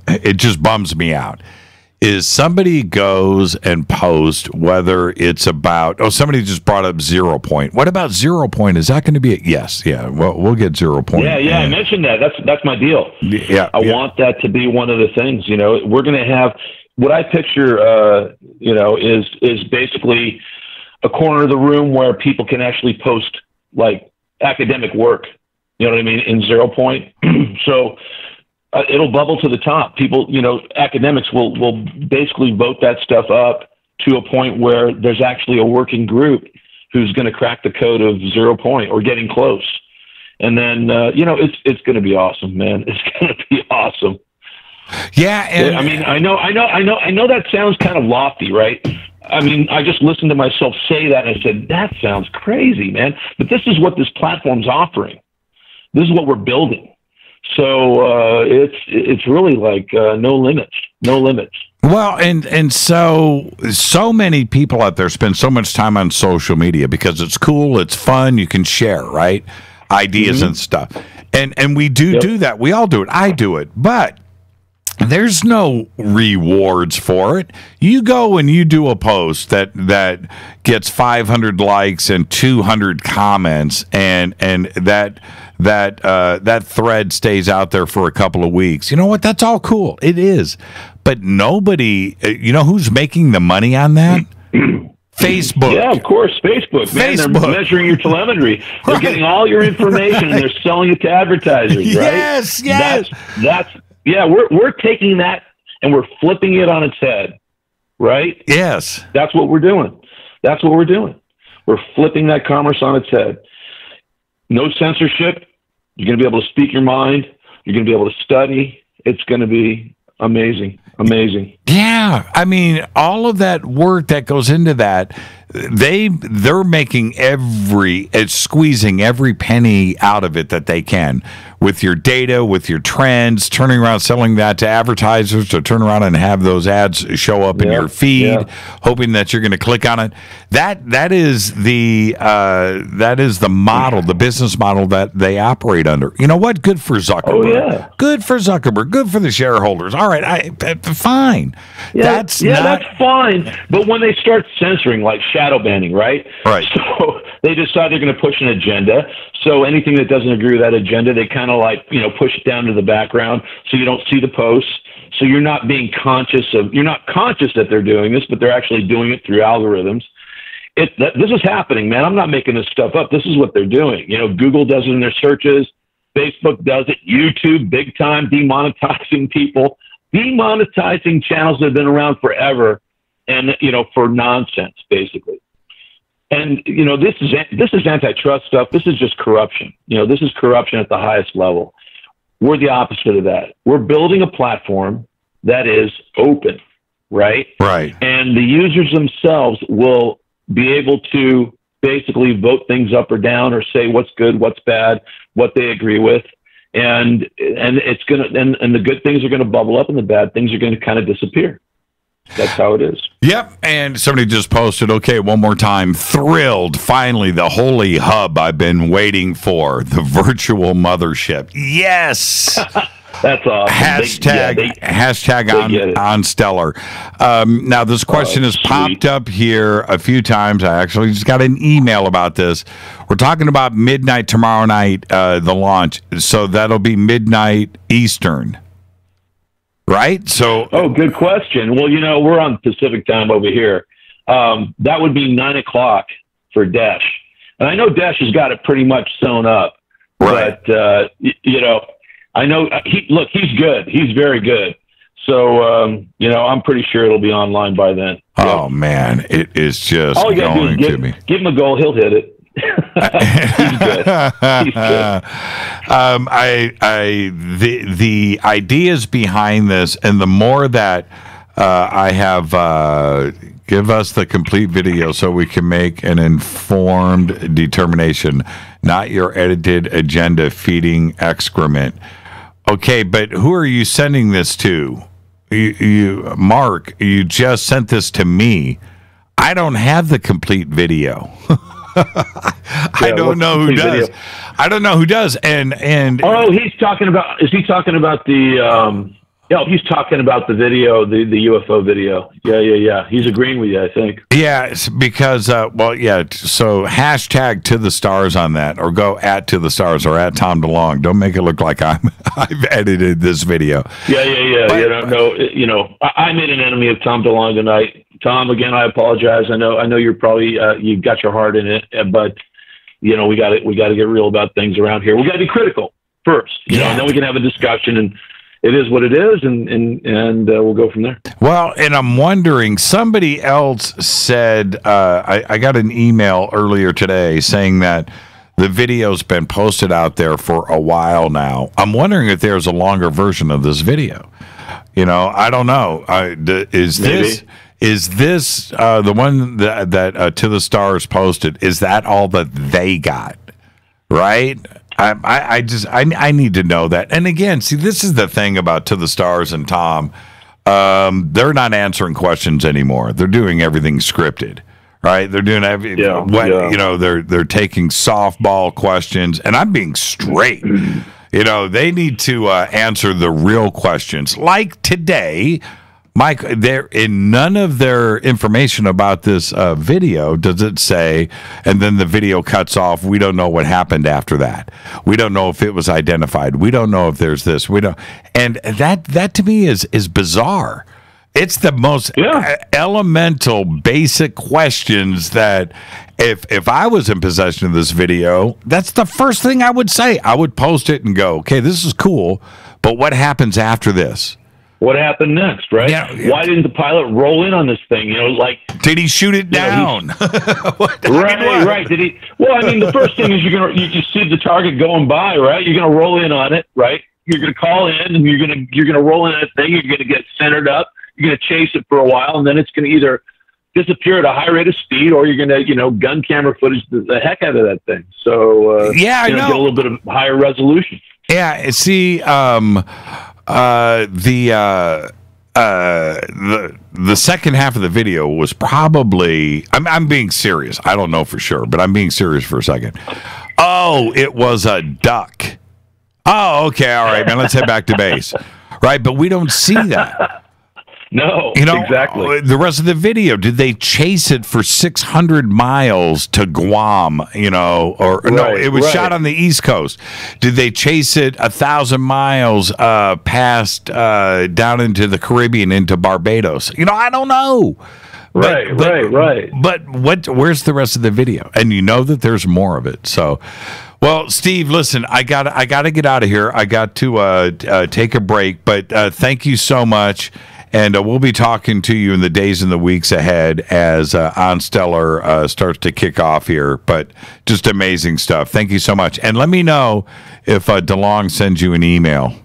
it just bums me out is somebody goes and posts whether it's about, somebody just brought up 0 Point. What about 0 Point? Is that going to be yes, yeah, well, we'll get 0 Point. Yeah, I mentioned that. That's my deal. I want that to be one of the things, we're going to have, what I picture, is basically a corner of the room where people can actually post like academic work, you know what I mean, in 0 Point. So, it'll bubble to the top. People, academics will basically vote that stuff up to a point where there's actually a working group who's going to crack the code of 0 Point or getting close. And then, it's going to be awesome, man. It's going to be awesome. Yeah. And I mean, I know that sounds kind of lofty, right? I mean, I just listened to myself say that and I said, that sounds crazy, man. But this is what this platform's offering. This is what we're building. So it's really like no limits. Well, and so many people out there spend so much time on social media because it's cool, it's fun, you can share, right? Ideas and stuff. And we do that. We all do it. I do it. But there's no rewards for it. You go and you do a post that gets 500 likes and 200 comments, and that thread stays out there for a couple of weeks. You know what? That's all cool. It is. But nobody, who's making the money on that? Facebook. Yeah, of course, Facebook. Man, they're measuring your telemetry. They're getting all your information and they're selling it to advertisers, right? Yes. Yeah, we're taking that and we're flipping it on its head, right? Yes. That's what we're doing. We're flipping that commerce on its head. No censorship. You're going to be able to speak your mind. You're going to be able to study. It's going to be amazing. Yeah. I mean, all of that work that goes into that, they're making squeezing every penny out of it that they can with your data, with your trends, turning around, selling that to advertisers to turn around and have those ads show up in your feed, hoping that you're going to click on it. That is the model, the business model that they operate under. You know what? Good for Zuckerberg. Oh, yeah. Good for Zuckerberg. Good for the shareholders. All right, fine. Yeah, that's fine. But when they start censoring, like shadow banning, right? Right. So they decide they're going to push an agenda. So anything that doesn't agree with that agenda, they kind of push it down to the background so you don't see the posts. So you're not conscious that they're doing this, but they're actually doing it through algorithms. This is happening, man. I'm not making this stuff up. This is what they're doing. Google does it in their searches. Facebook does it. YouTube, big time, demonetizing people, demonetizing channels that have been around forever, and for nonsense, basically. And this is antitrust stuff. This is just corruption. This is corruption at the highest level. We're the opposite of that. We're building a platform that is open, right? Right. And the users themselves will be able to basically vote things up or down, or say what's good, what's bad, what they agree with, and it's gonna and the good things are gonna bubble up, and the bad things are gonna kind of disappear. That's how it is. Yep. And somebody just posted, okay, one more time. Thrilled. Finally, the holy hub I've been waiting for. The virtual mothership. Yes. That's awesome. Hashtag OnStellar. Now, this question has popped up here a few times. I actually just got an email about this. We're talking about midnight tomorrow night, the launch. So that'll be midnight Eastern. Right? So, good question. Well, we're on Pacific time over here. That would be 9 o'clock for Dash. And I know Dash has got it pretty much sewn up. Right. But, I know he's good. He's very good. So, I'm pretty sure it'll be online by then. Oh, man. It is just going to me. Give him a goal. He'll hit it. He's good. The ideas behind this, and the more that I have, give us the complete video so we can make an informed determination, not your edited agenda feeding excrement. Okay, but who are you sending this to? You Mark, you just sent this to me. I don't have the complete video. I don't know who does. Video? I don't know who does. And is he talking about the Yeah, he's talking about the video, the UFO video. Yeah. He's agreeing with you, I think. Yeah, it's because, so hashtag to the stars on that, or go at to the stars or at Tom DeLonge. Don't make it look like I've edited this video. Yeah. But, I made an enemy of Tom DeLonge tonight. Tom, again, I apologize. I know you're probably, you've got your heart in it, but, we got to get real about things around here. We got to be critical first, and then we can have a discussion, and it is what it is, and we'll go from there. Well, and I'm wondering, somebody else said, I got an email earlier today saying that the video's been posted out there for a while now. I'm wondering if there's a longer version of this video. I don't know. Is this the one that To the Stars posted? Is that all that they got? Right? I need to know that. And again, see, this is the thing about To the Stars and Tom. They're not answering questions anymore. They're doing everything scripted, right? They're doing everything. They're taking softball questions, and I'm being straight. They need to answer the real questions. Like today, Mike, in none of their information about this video does it say, and then the video cuts off, we don't know what happened after that. We don't know if it was identified. We don't know if there's this. We don't, and that to me is bizarre. It's the most elemental, basic questions that if I was in possession of this video, that's the first thing I would say. I would post it and go, okay, this is cool, but what happens after this? What happened next, right? Yeah. Why didn't the pilot roll in on this thing? Did he shoot it down? Right. Did he? Well, the first thing is you see the target going by, right? You're gonna roll in on it, right? You're gonna call in, and you're gonna roll in that thing. You're gonna get centered up. You're gonna chase it for a while, and then it's gonna either disappear at a high rate of speed, or you're gonna gun camera footage the heck out of that thing. So I know. Get a little bit of higher resolution. Yeah. See. The second half of the video was probably, I'm being serious. I don't know for sure, but I'm being serious for a second. Oh, it was a duck. Oh, okay. All right, man. Let's head back to base. Right. But we don't see that. No, exactly. The rest of the video, did they chase it for 600 miles to Guam, it was shot on the East Coast. Did they chase it 1,000 miles past down into the Caribbean, into Barbados? I don't know. Right. But where's the rest of the video? And that there's more of it. So, well, Steve, listen, I gotta get out of here. I got to take a break, but thank you so much. And we'll be talking to you in the days and the weeks ahead as OnStellar starts to kick off here. But just amazing stuff. Thank you so much. And let me know if DeLonge sends you an email.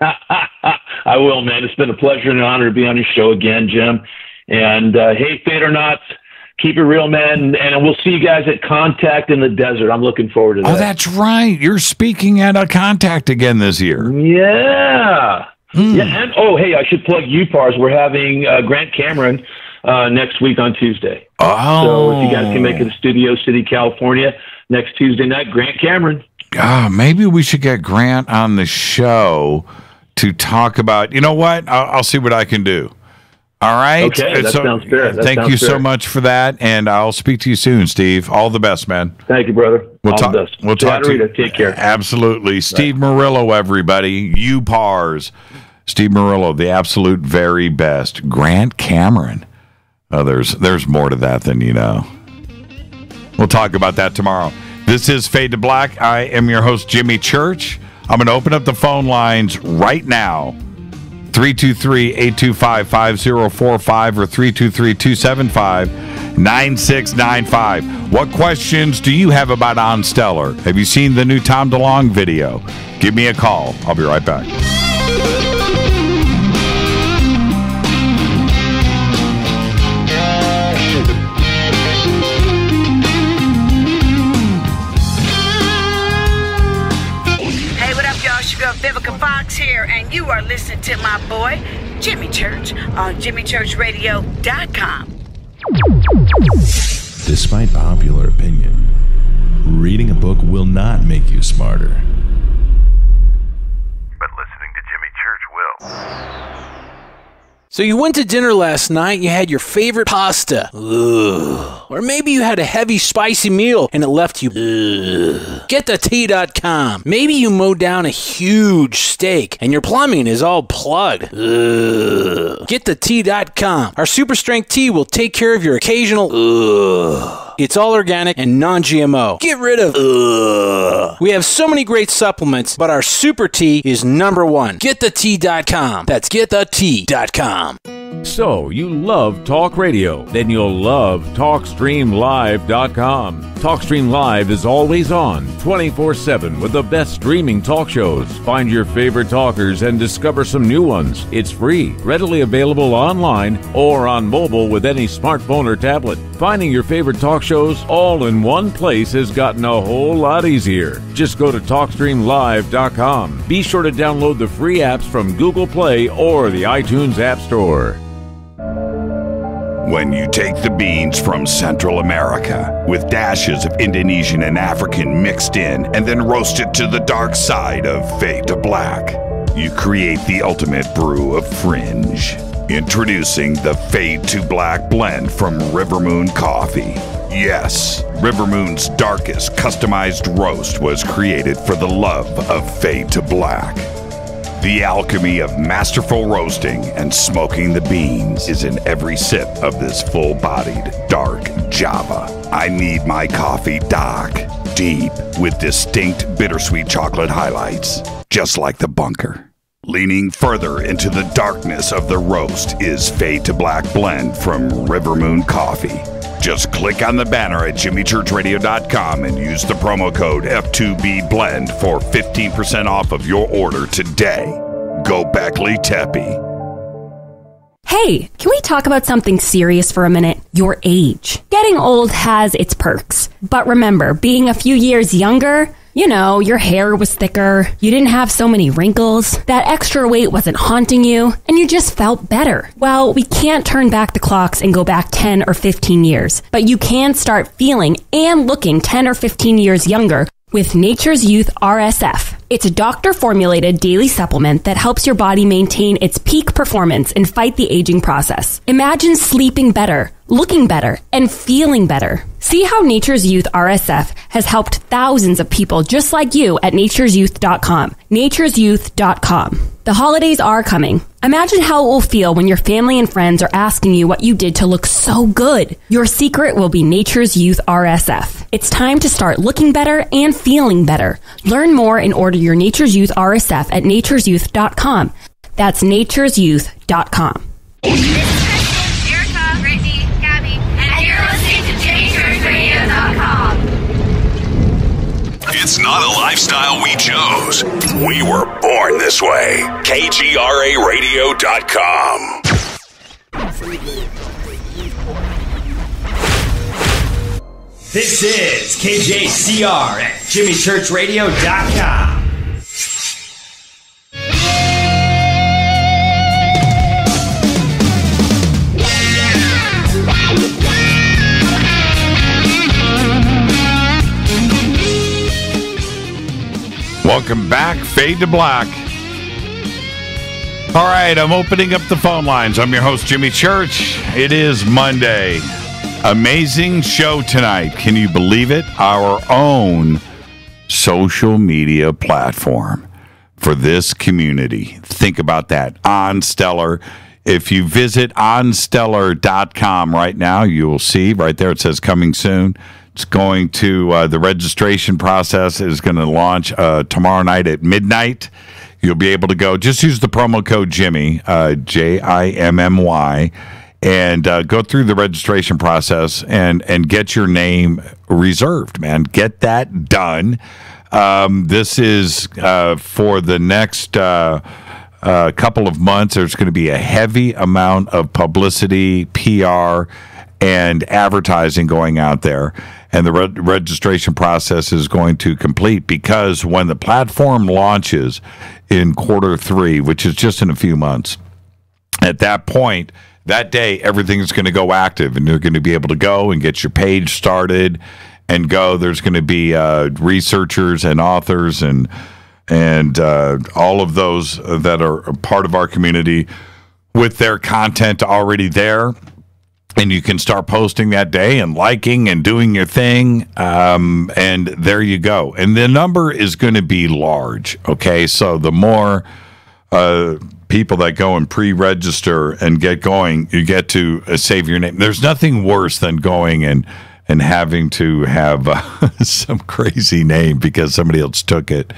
I will, man. It's been a pleasure and an honor to be on your show again, Jim. And hey, Fadernight, keep it real, man. And we'll see you guys at Contact in the Desert. I'm looking forward to that. Oh, that's right. You're speaking at a Contact again this year. Yeah. Yeah, and hey, I should plug UPARS. We're having Grant Cameron next week on Tuesday. Oh. So if you guys can make it to Studio City, California, next Tuesday night, Grant Cameron. Maybe we should get Grant on the show to talk about, what? I'll see what I can do. All right? Okay, that sounds fair. Thank you so much for that, and I'll speak to you soon, Steve. All the best, man. Thank you, brother. We'll talk to you. Take care. Absolutely. Steve Murillo, everybody. UPARS. Steve Murillo, the absolute very best. Grant Cameron. Oh, there's more to that than you know. We'll talk about that tomorrow. This is Fade to Black. I am your host, Jimmy Church. I'm going to open up the phone lines right now. 323-825-5045 or 323-275-9695. What questions do you have about OnStellar? Have you seen the new Tom DeLonge video? Give me a call. I'll be right back. Billiken Fox here, and you are listening to my boy, Jimmy Church, on JimmyChurchRadio.com. Despite popular opinion, reading a book will not make you smarter. But listening to Jimmy Church will. So you went to dinner last night, you had your favorite pasta. Ugh. Or maybe you had a heavy spicy meal and it left you. Ugh. GetTheTea.com. Maybe you mowed down a huge steak and your plumbing is all plugged. Ugh. GetTheTea.com. Our super strength tea will take care of your occasional ugh. It's all organic and non-GMO. Get rid of ugh. We have so many great supplements, but our super tea is number one. GetTheTea.com. That's GetTheTea.com. So, you love talk radio? Then you'll love TalkStreamLive.com. TalkStream Live is always on, 24/7 with the best streaming talk shows. Find your favorite talkers and discover some new ones. It's free, readily available online or on mobile with any smartphone or tablet. Finding your favorite talk shows all in one place has gotten a whole lot easier. Just go to TalkStreamLive.com. Be sure to download the free apps from Google Play or the iTunes App Store. When you take the beans from Central America with dashes of Indonesian and African mixed in and then roasted to the dark side of fade to black, you create the ultimate brew of fringe. Introducing the Fade to Black blend from River Moon Coffee. Yes, River Moon's darkest customized roast was created for the love of Fade to Black. The alchemy of masterful roasting and smoking the beans is in every sip of this full-bodied, dark Java. I need my coffee dark, deep, with distinct bittersweet chocolate highlights, just like the bunker. Leaning further into the darkness of the roast is Fade to Black blend from River Moon Coffee. Just click on the banner at jimmychurchradio.com and use the promo code F2BBLEND for 15% off of your order today. Go Beckley Teppy. Hey, can we talk about something serious for a minute? Your age. Getting old has its perks. But remember, being a few years younger, you know, your hair was thicker, you didn't have so many wrinkles, that extra weight wasn't haunting you, and you just felt better. Well, we can't turn back the clocks and go back 10 or 15 years, but you can start feeling and looking 10 or 15 years younger with Nature's Youth RSF. It's a doctor-formulated daily supplement that helps your body maintain its peak performance and fight the aging process. Imagine sleeping better, looking better, and feeling better. See how Nature's Youth RSF has helped thousands of people just like you at nature'syouth.com. nature'syouth.com. The holidays are coming. Imagine how it will feel when your family and friends are asking you what you did to look so good. Your secret will be Nature's Youth RSF. It's time to start looking better and feeling better. Learn more and order your Nature's Youth RSF at nature'syouth.com. That's nature'syouth.com. Erica, Brittany, Gabby, and you're listening to JimmyChurchRadio.com. It's not a lifestyle we chose. We were born this way. KGRARadio.com. This is KJCR at JimmyChurchRadio.com. Welcome back, Fade to Black. All right, I'm opening up the phone lines. I'm your host, Jimmy Church. It is Monday. Amazing show tonight. Can you believe it? Our own social media platform for this community. Think about that. OnStellar. If you visit OnStellar.com right now, you will see right there it says coming soon. It's going to, the registration process is going to launch tomorrow night at midnight. You'll be able to go, just use the promo code Jimmy, JIMMY, and go through the registration process and get your name reserved, man. Get that done. This is for the next couple of months. There's going to be a heavy amount of publicity, PR, and advertising going out there. And the registration process is going to complete because when the platform launches in Q3, which is just in a few months, at that point, that day, everything's going to go active, and you're going to be able to go and get your page started and go. There's going to be researchers and authors and all of those that are part of our community with their content already there. And you can start posting that day and liking and doing your thing. And there you go. And the number is going to be large. Okay. So the more people that go and pre-register and get going, you get to save your name. There's nothing worse than going and having to have some crazy name because somebody else took it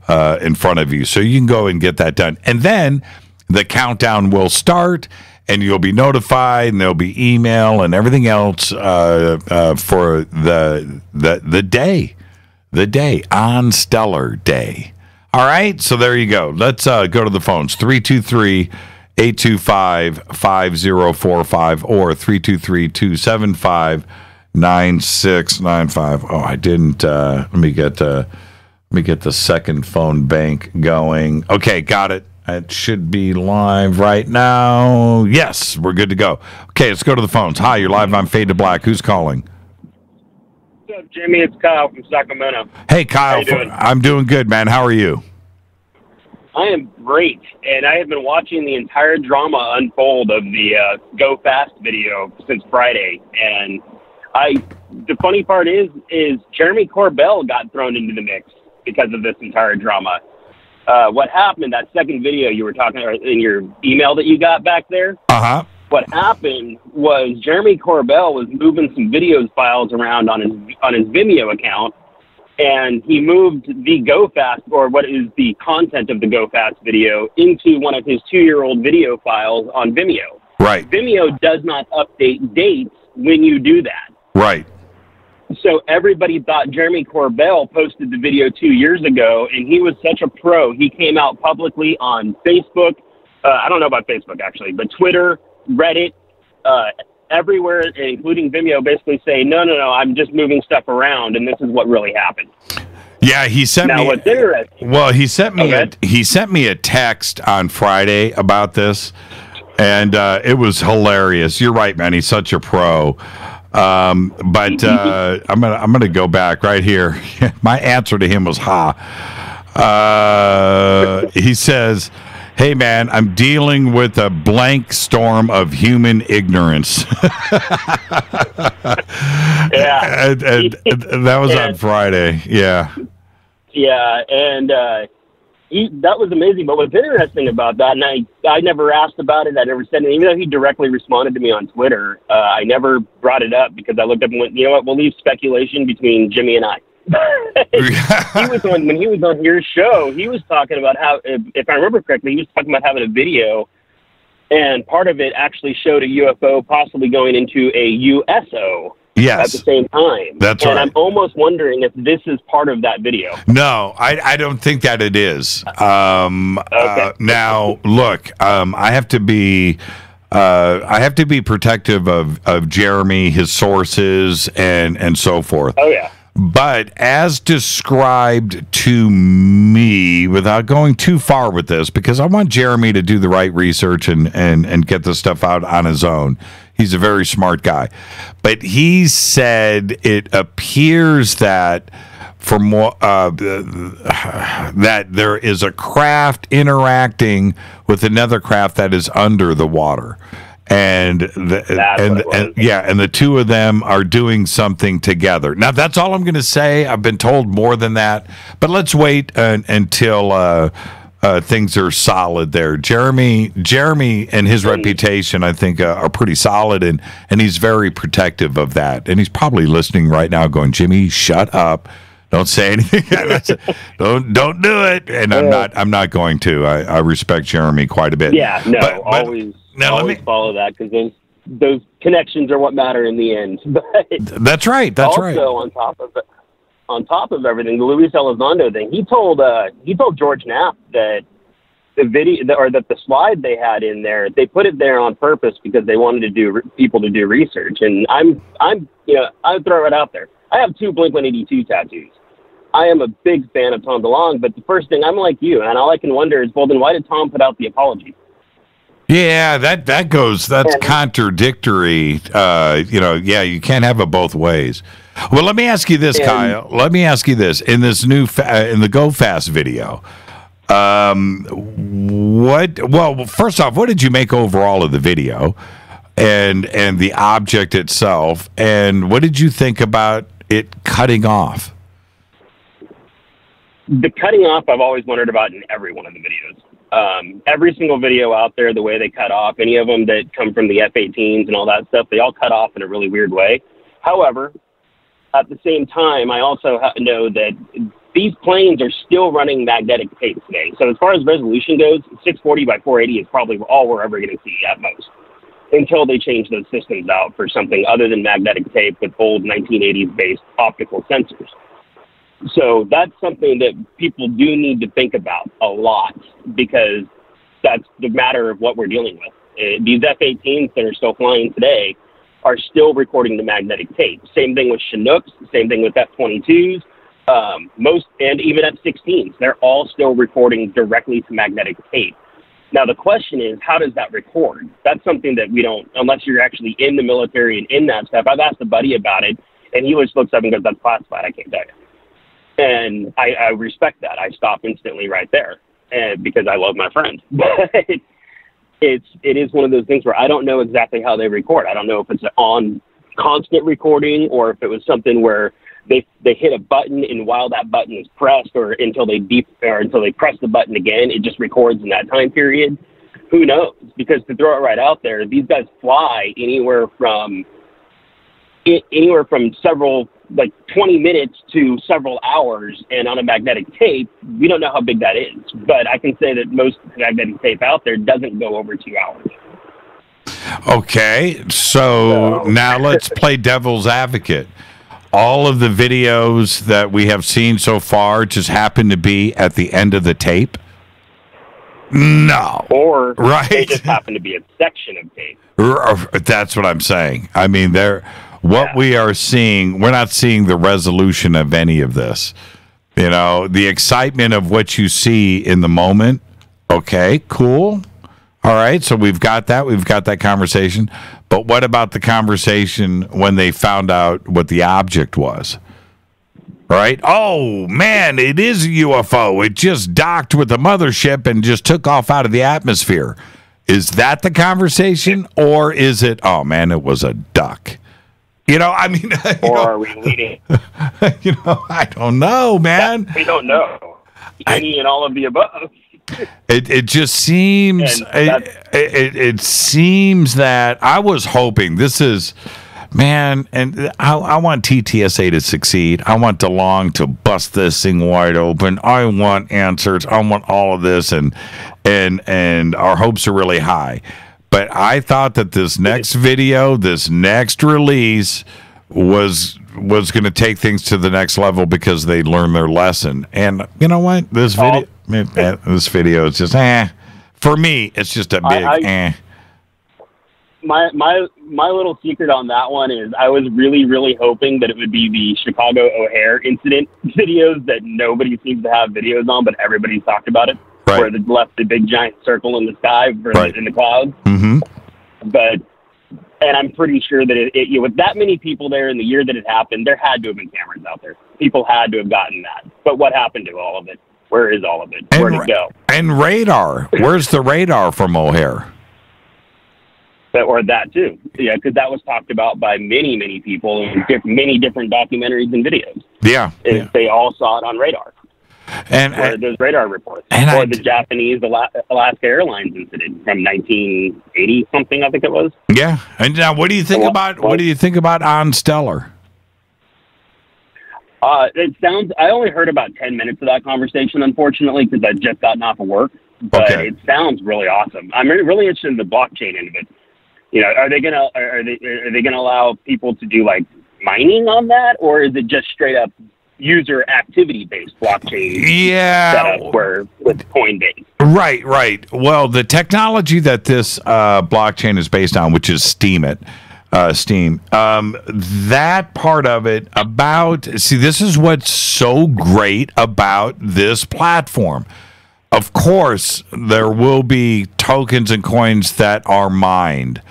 in front of you. So you can go and get that done. And then the countdown will start. And you'll be notified, and there'll be email and everything else for the day, OnStellar Day. All right, so there you go. Let's go to the phones, 323-825-5045 or 323-275-9695. Oh, I didn't. Let me get the second phone bank going. Okay, got it. It should be live right now. Yes, we're good to go. Okay, let's go to the phones. Hi, you're live on Fade to Black. Who's calling? What's up, Jimmy? It's Kyle from Sacramento. Hey, Kyle. How you doing? I'm doing good, man. How are you? I am great, and I have been watching the entire drama unfold of the Go Fast video since Friday. And the funny part is Jeremy Corbell got thrown into the mix because of this entire drama. What happened, that second video you were talking about in your email that you got back there? Uh-huh. What happened was Jeremy Corbell was moving some videos files around on his Vimeo account, and he moved the Go Fast, or what is the content of the Go Fast video, into one of his 2-year-old video files on Vimeo. Right. Vimeo does not update dates when you do that. Right. So everybody thought Jeremy Corbell posted the video 2 years ago, and he was such a pro. He came out publicly on Facebook. I don't know about Facebook, actually, but Twitter, Reddit, everywhere, including Vimeo, basically saying, no, I'm just moving stuff around, and this is what really happened. Yeah, he sent me. What's interesting? Well, he sent me a text on Friday about this, and it was hilarious. You're right, man. He's such a pro. But I'm gonna go back right here. My answer to him was he says, "Hey man, I'm dealing with a blank storm of human ignorance." Yeah, and that was on Friday. Yeah. Yeah, and that was amazing. But what's interesting about that, and I never asked about it, I never said it, even though he directly responded to me on Twitter, I never brought it up because I looked up and went, you know what, we'll leave speculation between Jimmy and I. When he was on your show, he was talking about how, if I remember correctly, he was talking about having a video, and part of it actually showed a UFO possibly going into a USO. Yes. At the same time. That's right. And I'm almost wondering if this is part of that video. No, I don't think that it is. Okay. Now, look, I have to be protective of Jeremy, his sources, and so forth. Oh yeah. But as described to me, without going too far with this, because I want Jeremy to do the right research and get the stuff out on his own. He's a very smart guy. But he said it appears that that there is a craft interacting with another craft that is under the water. And the two of them are doing something together. Now, that's all I'm going to say. I've been told more than that, but let's wait until things are solid there. Jeremy and his reputation, I think, are pretty solid, and he's very protective of that. And he's probably listening right now, going, "Jimmy, shut up! Don't say anything. don't do it." And I'm not going to. I respect Jeremy quite a bit. Yeah, no, but always follow that, because those connections are what matter in the end. But that's right. That's right. Also, on top of everything, the Luis Elizondo thing, he told George Knapp that the video, or that the slide they had in there, they put it there on purpose because they wanted people to do research. And I'll throw it out there. I have 2 Blink-182 tattoos. I am a big fan of Tom DeLonge, but the first thing, I'm like you, and all I can wonder is, well, then why did Tom put out the apology? Yeah, that's contradictory. You can't have it both ways. Well, let me ask you this, Kyle. Let me ask you this: in this in the Go Fast video, Well, first off, what did you make overall of the video and the object itself, and what did you think about it cutting off? The cutting off, I've always wondered about in every one of the videos. Every single video out there, the way they cut off, any of them that come from the F-18s and all that stuff, they all cut off in a really weird way. However, at the same time, I also know that these planes are still running magnetic tape today. So as far as resolution goes, 640 by 480 is probably all we're ever going to see at most, until they change those systems out for something other than magnetic tape with old 1980s-based optical sensors. So that's something that people do need to think about a lot, because that's the matter of what we're dealing with. These F-18s that are still flying today are still recording the magnetic tape. Same thing with Chinooks, same thing with F-22s, and even F-16s. They're all still recording directly to magnetic tape. Now, the question is, how does that record? That's something that we don't, unless you're actually in the military and in that stuff. I've asked a buddy about it, and he always looks up and goes, that's classified, I can't tell you. And I respect that. I stop instantly right there, because I love my friend. But it is one of those things where I don't know exactly how they record. I don't know if it's on constant recording or if it was something where they hit a button, and while that button is pressed, or until they press the button again, it just records in that time period. Who knows? Because to throw it right out there, these guys fly anywhere from several, like 20 minutes to several hours, and on a magnetic tape, we don't know how big that is. But I can say that most magnetic tape out there doesn't go over 2 hours. Okay, so now let's play devil's advocate. All of the videos that we have seen so far just happen to be at the end of the tape? No. Or right. They just happen to be a section of tape. That's what I'm saying. I mean, we are seeing, we're not seeing the resolution of any of this. You know, the excitement of what you see in the moment. Okay, cool. All right, so we've got that conversation. But what about the conversation when they found out what the object was? Right? Oh, man, it is a UFO. It just docked with the mothership and just took off out of the atmosphere. Is that the conversation? Or is it, oh, man, it was a duck? You know, I mean... Are we leading? I don't know, man. We don't know. Any and all of the above. It just seems it seems that I was hoping this is, man, and I want TTSA to succeed. I want DeLong to bust this thing wide open. I want answers. I want all of this, and our hopes are really high. But I thought that this next video, this next release was going to take things to the next level because they learned their lesson. And you know what? This video is just for me. It's just a big My little secret on that one is I was really, really hoping that it would be the Chicago O'Hare incident videos that nobody seems to have videos on, but everybody's talked about it. Right. Where they left the big giant circle in the sky in the clouds. Mm-hmm. And I'm pretty sure that with that many people there in the year that it happened, there had to have been cameras out there. People had to have gotten that. But what happened to all of it? Where is all of it? Where'd it go? And radar. Where's the radar from O'Hare? Or that too. Yeah, because that was talked about by many, many people in many different documentaries and videos. Yeah. They all saw it on radar. And those radar reports, or the Japanese Alaska Airlines incident from 1980 something, I think it was. Yeah, and now what do you think about OnStellar? It sounds. I only heard about 10 minutes of that conversation, unfortunately, because I'd just gotten off of work. But it sounds really awesome. I'm really interested in the blockchain end of it. You know, are they gonna allow people to do like mining on that, or is it just straight up user activity-based blockchain setup with Coinbase? Right. Well, the technology that this blockchain is based on, which is Steam, that part of it this is what's so great about this platform. Of course, there will be tokens and coins that are mined,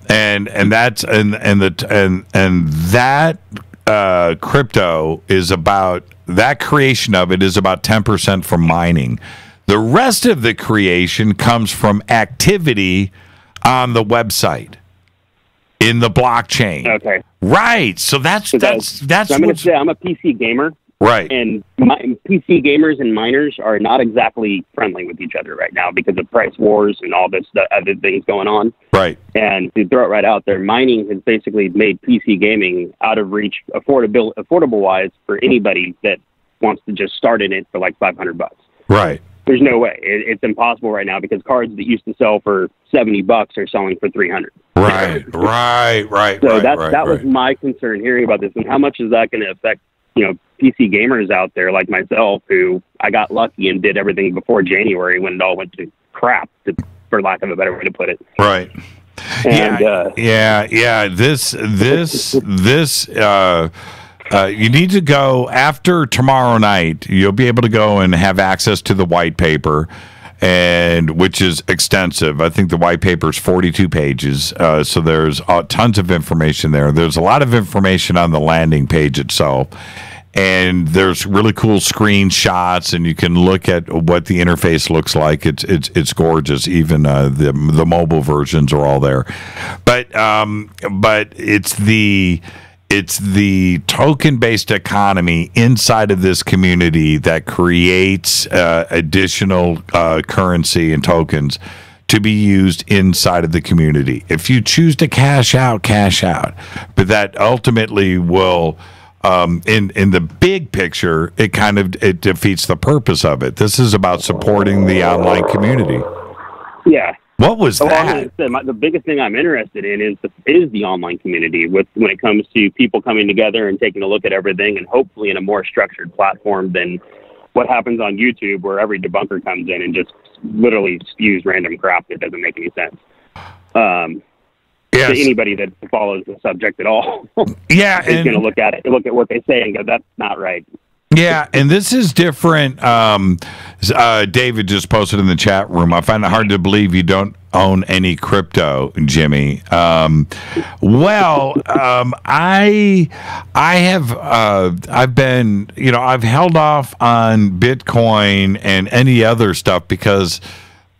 and that crypto is about, that creation of it is about 10% from mining. The The rest of the creation comes from activity on the website in the blockchain. Okay. Right. So that's So I'm going to say I'm a PC gamer. Right. And PC gamers and miners are not exactly friendly with each other right now because of price wars and all this other things going on. Right. And to throw it right out there, mining has basically made PC gaming out of reach, affordable wise for anybody that wants to just start in it for like $500. Right. There's no way. It's impossible right now because cards that used to sell for $70 are selling for $300. Right. So that was my concern hearing about this, and how much is that going to affect, PC gamers out there like myself, who I got lucky and did everything before January when it all went to crap, for lack of a better way to put it. Right. And, This. You need to go after tomorrow night. You'll be able to go and have access to the white paper, and which is extensive. I think the white paper is 42 pages, so there's tons of information there. There's a lot of information on the landing page itself, and there's really cool screenshots, and you can look at what the interface looks like. It's gorgeous. Even the mobile versions are all there, but it's the token-based economy inside of this community that creates additional currency and tokens to be used inside of the community. If you choose to cash out. But that ultimately will, in the big picture, it defeats the purpose of it. This is about supporting the online community. Yeah. What was that? The biggest thing I'm interested in is the online community when it comes to people coming together and taking a look at everything, and hopefully in a more structured platform than what happens on YouTube, where every debunker comes in and just literally spews random crap that doesn't make any sense. To anybody that follows the subject at all, is going to look at what they say and go, "That's not right." Yeah, and this is different. David just posted in the chat room. I find it hard to believe you don't own any crypto, Jimmy. I have. I've been. I've held off on Bitcoin and any other stuff because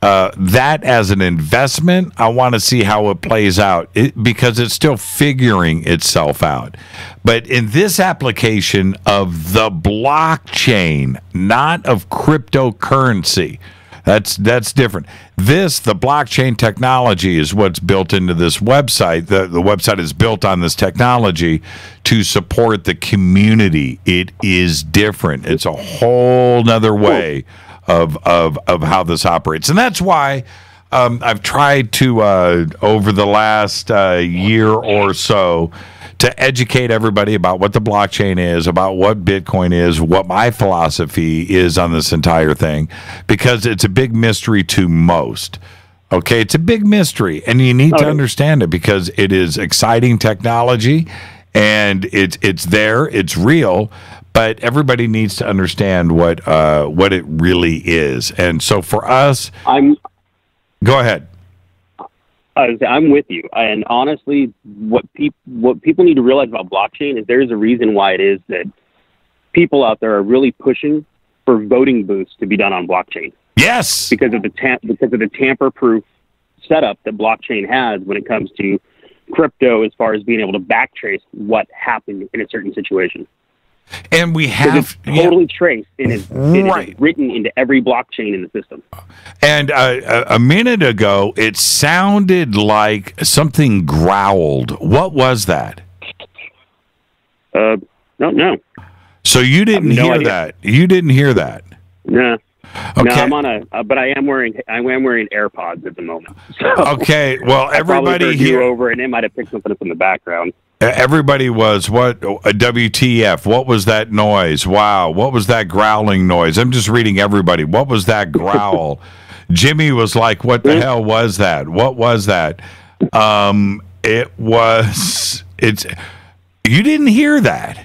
that as an investment, I want to see how it plays out because it's still figuring itself out. But in this application of the blockchain, not of cryptocurrency, that's different. The blockchain technology is what's built into this website. The website is built on this technology to support the community. It is different. It's a whole nother way of how this operates. And that's why I've tried to, over the last year or so, to educate everybody about what the blockchain is, about what Bitcoin is, what my philosophy is on this entire thing, because it's a big mystery to most. Okay, it's a big mystery, and you need to understand it because it is exciting technology, and it's there, it's real, but everybody needs to understand what it really is. And so for us, go ahead. I'm with you. And honestly, what people need to realize about blockchain is there's a reason why it is that people out there are really pushing for voting booths to be done on blockchain. Yes, because of the tamper-proof setup that blockchain has when it comes to crypto, as far as being able to backtrace what happened in a certain situation. And we have totally traced and it's written into every blockchain in the system. And a minute ago, it sounded like something growled. What was that? Don't know. So you didn't hear that? You didn't hear that? No. Okay. No, I'm on but I am wearing AirPods at the moment. So okay. Well, everybody here over, and it might have picked something up in the background. Everybody was, what, a WTF? What was that noise? Wow. What was that growling noise? I'm just reading everybody. What was that growl? Jimmy was like, what the hell was that? What was that? You didn't hear that.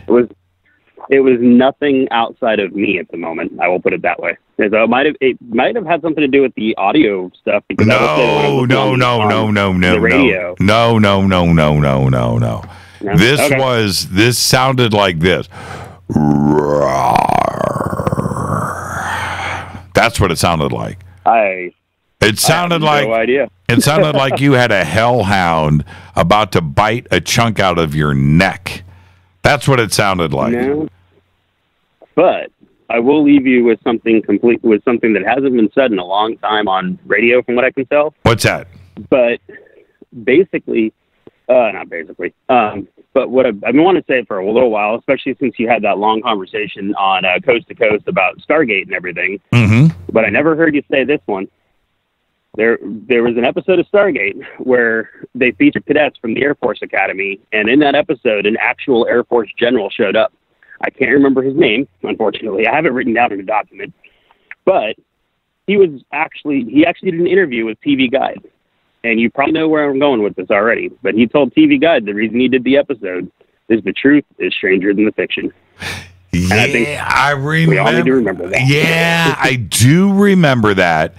It was nothing outside of me at the moment. I will put it that way. So it might have had something to do with the audio stuff. Because No. This sounded like this. That's That's what it sounded like. It sounded no idea. It sounded like you had a hellhound about to bite a chunk out of your neck. That's what it sounded like. No. But I will leave you with something that hasn't been said in a long time on radio, from what I can tell. What's that? But basically, not basically, but what I've been wanting to say for a little while, especially since you had that long conversation on Coast to Coast about Stargate and everything. Mm-hmm. But I never heard you say this one. There was an episode of Stargate where they featured cadets from the Air Force Academy, and in that episode, an actual Air Force general showed up. I can't remember his name, unfortunately. I have it written down in a document. But he actually did an interview with TV Guide. And you probably know where I'm going with this already. But he told TV Guide the reason he did the episode is the truth is stranger than the fiction. Yeah, and I think we all need to remember that. Yeah, I do remember that.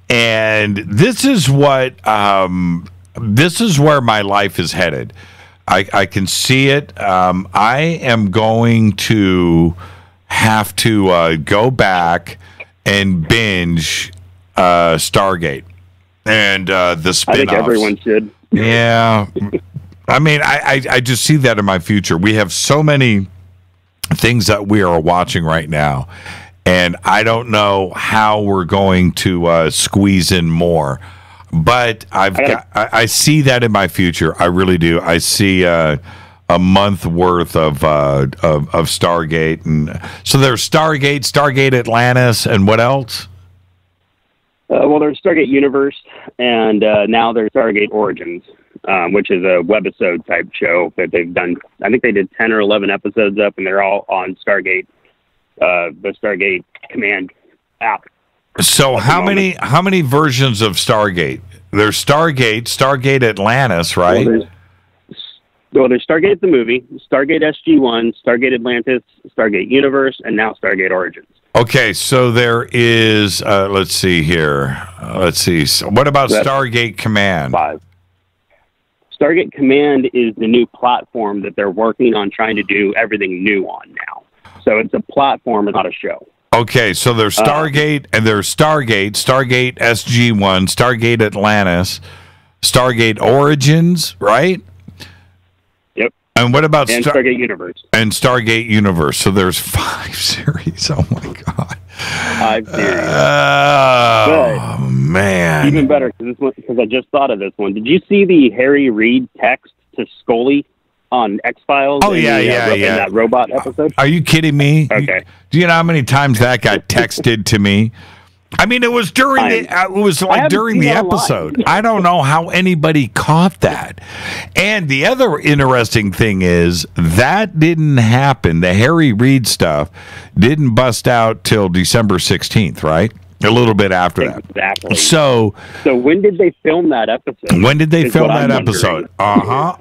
And this is what this is where my life is headed. I can see it. I am going to have to go back and binge Stargate and the spin-offs. I think everyone should. Yeah. I mean, I just see that in my future. We have so many things that we are watching right now, and I don't know how we're going to squeeze in more. But I see that in my future. I really do. I see a month worth of Stargate, and so there's Stargate Atlantis, and what else? Well, there's Stargate Universe, and now there's Stargate Origins, which is a webisode type show that they've done. I think they did 10 or 11 episodes up, and they're all on Stargate, the Stargate Command app. So how many versions of Stargate? There's Stargate Atlantis, right? Well, there's Stargate the movie, Stargate SG-1, Stargate Atlantis, Stargate Universe, and now Stargate Origins. Okay, so there is, let's see here. Let's see. So what about Stargate Command? 5. Stargate Command is the new platform that they're working on trying to do everything new on now. So it's a platform and not a show. Okay, so there's Stargate, and there's Stargate SG-1, Stargate Atlantis, Stargate Origins, right? Yep. And what about Stargate Universe? And Stargate Universe. So there's 5 series. Oh my God. 5 series. Oh man. Even better because I just thought of this one. Did you see the Harry Reid text to Scully on X-Files? Oh, yeah. In that robot episode? Are you kidding me? Okay. Do you know how many times that got texted to me? I mean, it was during the episode. I don't know how anybody caught that. And the other interesting thing is that didn't happen. The Harry Reid stuff didn't bust out till December 16th, right? A little bit after that. Exactly. So when did they film that episode? When did they film that episode?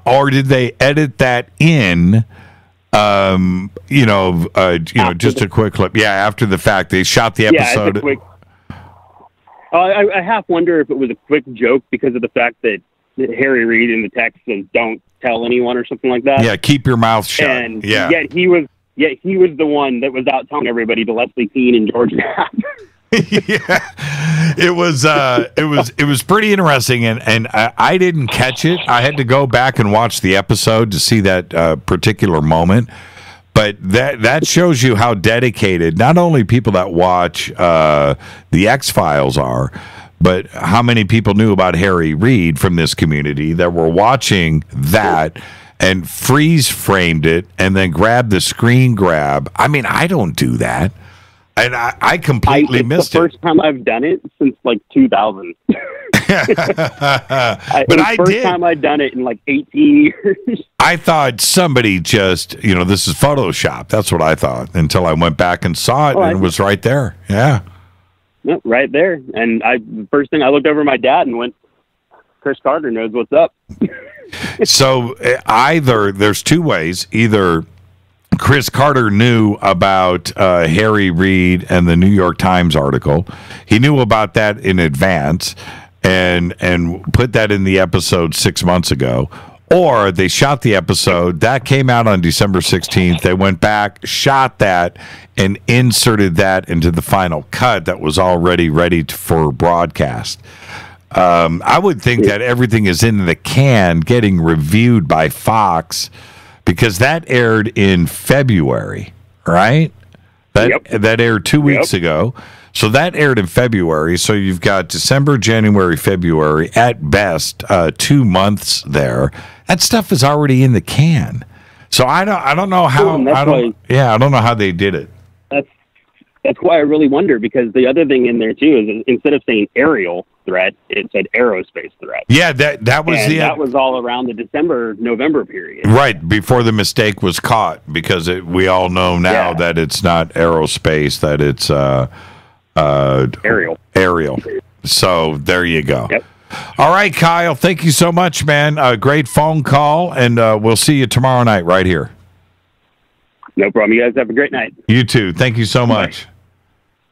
Or did they edit that in? Just a quick clip. Yeah, after the fact, they shot the episode. Yeah, I half wonder if it was a quick joke because of the fact that Harry Reid in the text says "Don't tell anyone" or something like that. Yeah, keep your mouth shut. And yeah, yet he was the one that was out telling everybody to Leslie Keane and George Knapp. Yeah, it was pretty interesting, and I didn't catch it. I had to go back and watch the episode to see that particular moment. But that shows you how dedicated not only people that watch the X-Files are, but how many people knew about Harry Reid from this community that were watching that and freeze framed it and then grabbed the screen grab. I mean, I don't do that. And I completely missed it. It's the first time I've done it since like 2000. But I did. First time I'd done it in like 18 years. I thought somebody just, this is Photoshop. That's what I thought until I went back and saw it, and it was right there. Yeah. Yep, right there. And the first thing I looked over at my dad and went, Chris Carter knows what's up. So there's two ways. Either Chris Carter knew about Harry Reid and the New York Times article. He knew about that in advance and put that in the episode 6 months ago. Or they shot the episode. That came out on December 16th. They went back, shot that, and inserted that into the final cut that was already ready for broadcast. I would think that everything is in the can getting reviewed by Fox because that aired in February, right? That aired 2 weeks ago. So that aired in February. So you've got December, January, February, at best, 2 months there. That stuff is already in the can. So I don't know how. I don't know how they did it. That's why I really wonder, because the other thing in there too is instead of saying aerial threat, it said aerospace threat. Yeah, that was that was all around the November period. Right, before the mistake was caught, because we all know now that it's not aerospace, that it's aerial. So there you go. Yep. All right, Kyle, thank you so much, man. Great phone call, and we'll see you tomorrow night right here. No problem. You guys have a great night. You too. Thank you so much. Bye.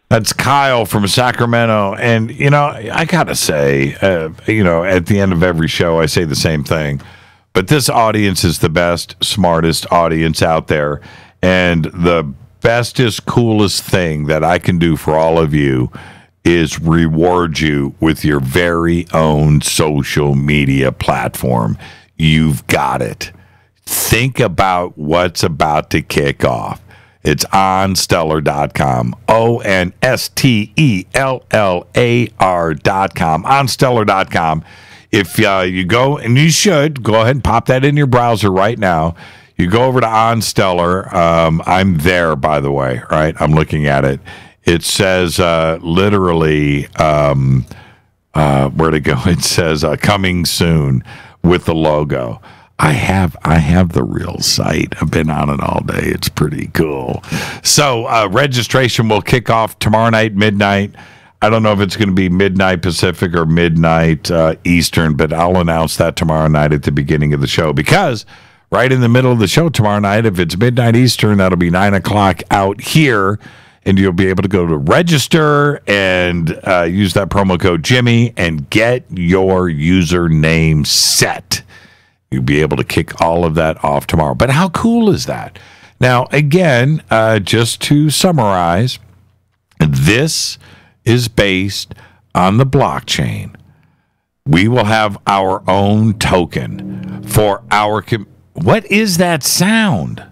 That's Kyle from Sacramento. And, I got to say, at the end of every show, I say the same thing. But this audience is the best, smartest audience out there. And the bestest, coolest thing that I can do for all of you is reward you with your very own social media platform. You've got it. Think about what's about to kick off. It's OnStellar.com. OnStellar.com. OnStellar.com. If you go, and you should, go ahead and pop that in your browser right now. You go over to OnStellar. I'm there, by the way, right? I'm looking at it. It says literally, where'd it go? It says coming soon with the logo. I have the real site. I've been on it all day. It's pretty cool. So registration will kick off tomorrow night, midnight. I don't know if it's going to be midnight Pacific or midnight Eastern, but I'll announce that tomorrow night at the beginning of the show, because right in the middle of the show tomorrow night, if it's midnight Eastern, that'll be 9 o'clock out here, and you'll be able to go to register and use that promo code Jimmy and get your username set. You'll be able to kick all of that off tomorrow. But how cool is that? Now, again, just to summarize, this is based on the blockchain. We will have our own token for our... What is that sound?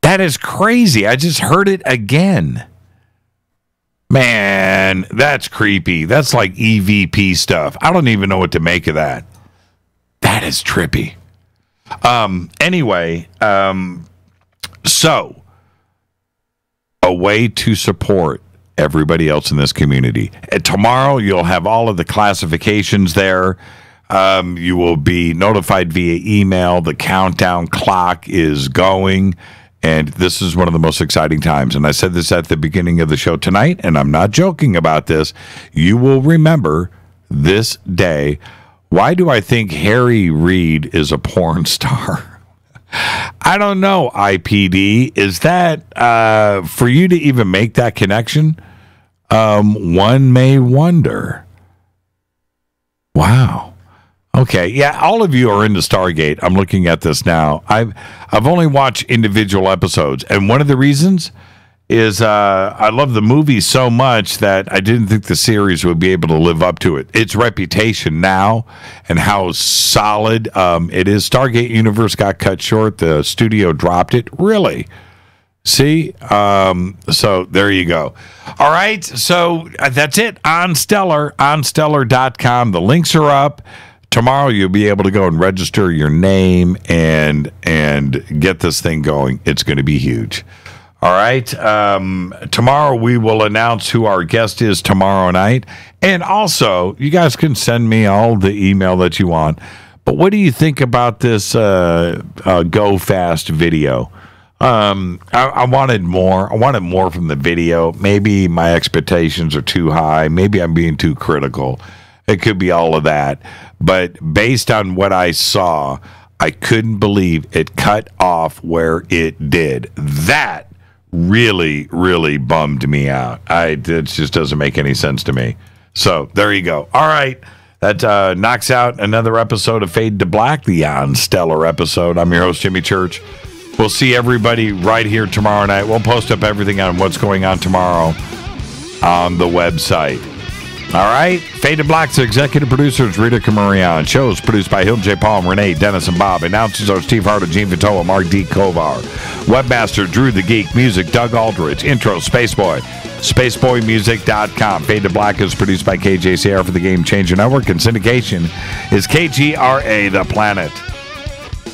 That is crazy. I just heard it again. Man, that's creepy. That's like EVP stuff. I don't even know what to make of that. That is trippy. Anyway, so a way to support everybody else in this community. Tomorrow, you'll have all of the classifications there. You will be notified via email. The countdown clock is going, and this is one of the most exciting times. And I said this at the beginning of the show tonight, and I'm not joking about this. You will remember this day. Why do I think Harry Reid is a porn star? I don't know, IPD. Is that for you to even make that connection? One may wonder. Wow. Okay, yeah, all of you are into Stargate. I'm looking at this now. I've only watched individual episodes, and one of the reasons is I love the movie so much that I didn't think the series would be able to live up to it. Its reputation now and how solid it is. Stargate Universe got cut short. The studio dropped it. Really? See? So there you go. All right, so that's it. OnStellar.com. The links are up. Tomorrow you'll be able to go and register your name and get this thing going. It's going to be huge. All right. Tomorrow we will announce who our guest is tomorrow night. And also, you guys can send me all the email that you want. But what do you think about this Go Fast video? I wanted more. I wanted more from the video. Maybe my expectations are too high. Maybe I'm being too critical. It could be all of that. But based on what I saw, I couldn't believe it cut off where it did. That really, really bummed me out. It just doesn't make any sense to me. So there you go. All right. That knocks out another episode of Fade to Black, the OnStellar episode. I'm your host, Jimmy Church. We'll see everybody right here tomorrow night. We'll post up everything on what's going on tomorrow on the website. All right? Fade to Black's executive producers, Rita Camarion. Shows produced by Hill J. Palm, Renee, Dennis, and Bob. Announcers are Steve Harder, Gene Vitola, Mark D. Kovar. Webmaster, Drew the Geek. Music, Doug Aldrich. Intro, Spaceboy. SpaceboyMusic.com. Fade to Black is produced by KJCR for the Game Changer Network, and syndication is KGRA The Planet.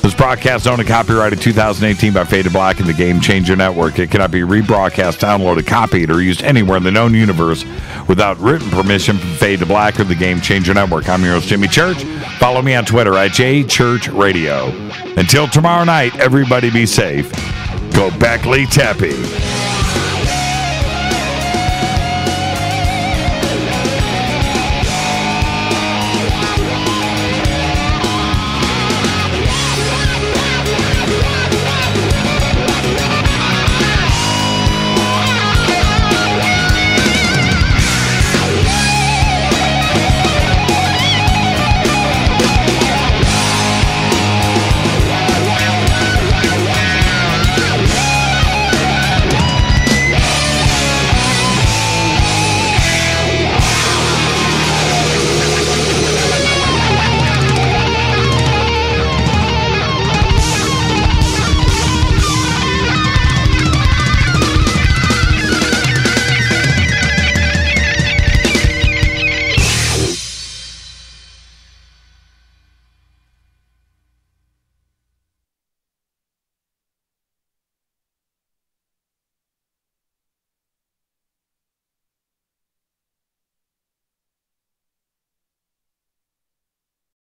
This broadcast owned and copyrighted 2018 by Fade to Black and the Game Changer Network. It cannot be rebroadcast, downloaded, copied, or used anywhere in the known universe without written permission from Fade to Black or the Game Changer Network. I'm your host, Jimmy Church. Follow me on Twitter at JChurchRadio. Until tomorrow night, everybody be safe. Go Beckley Teppy.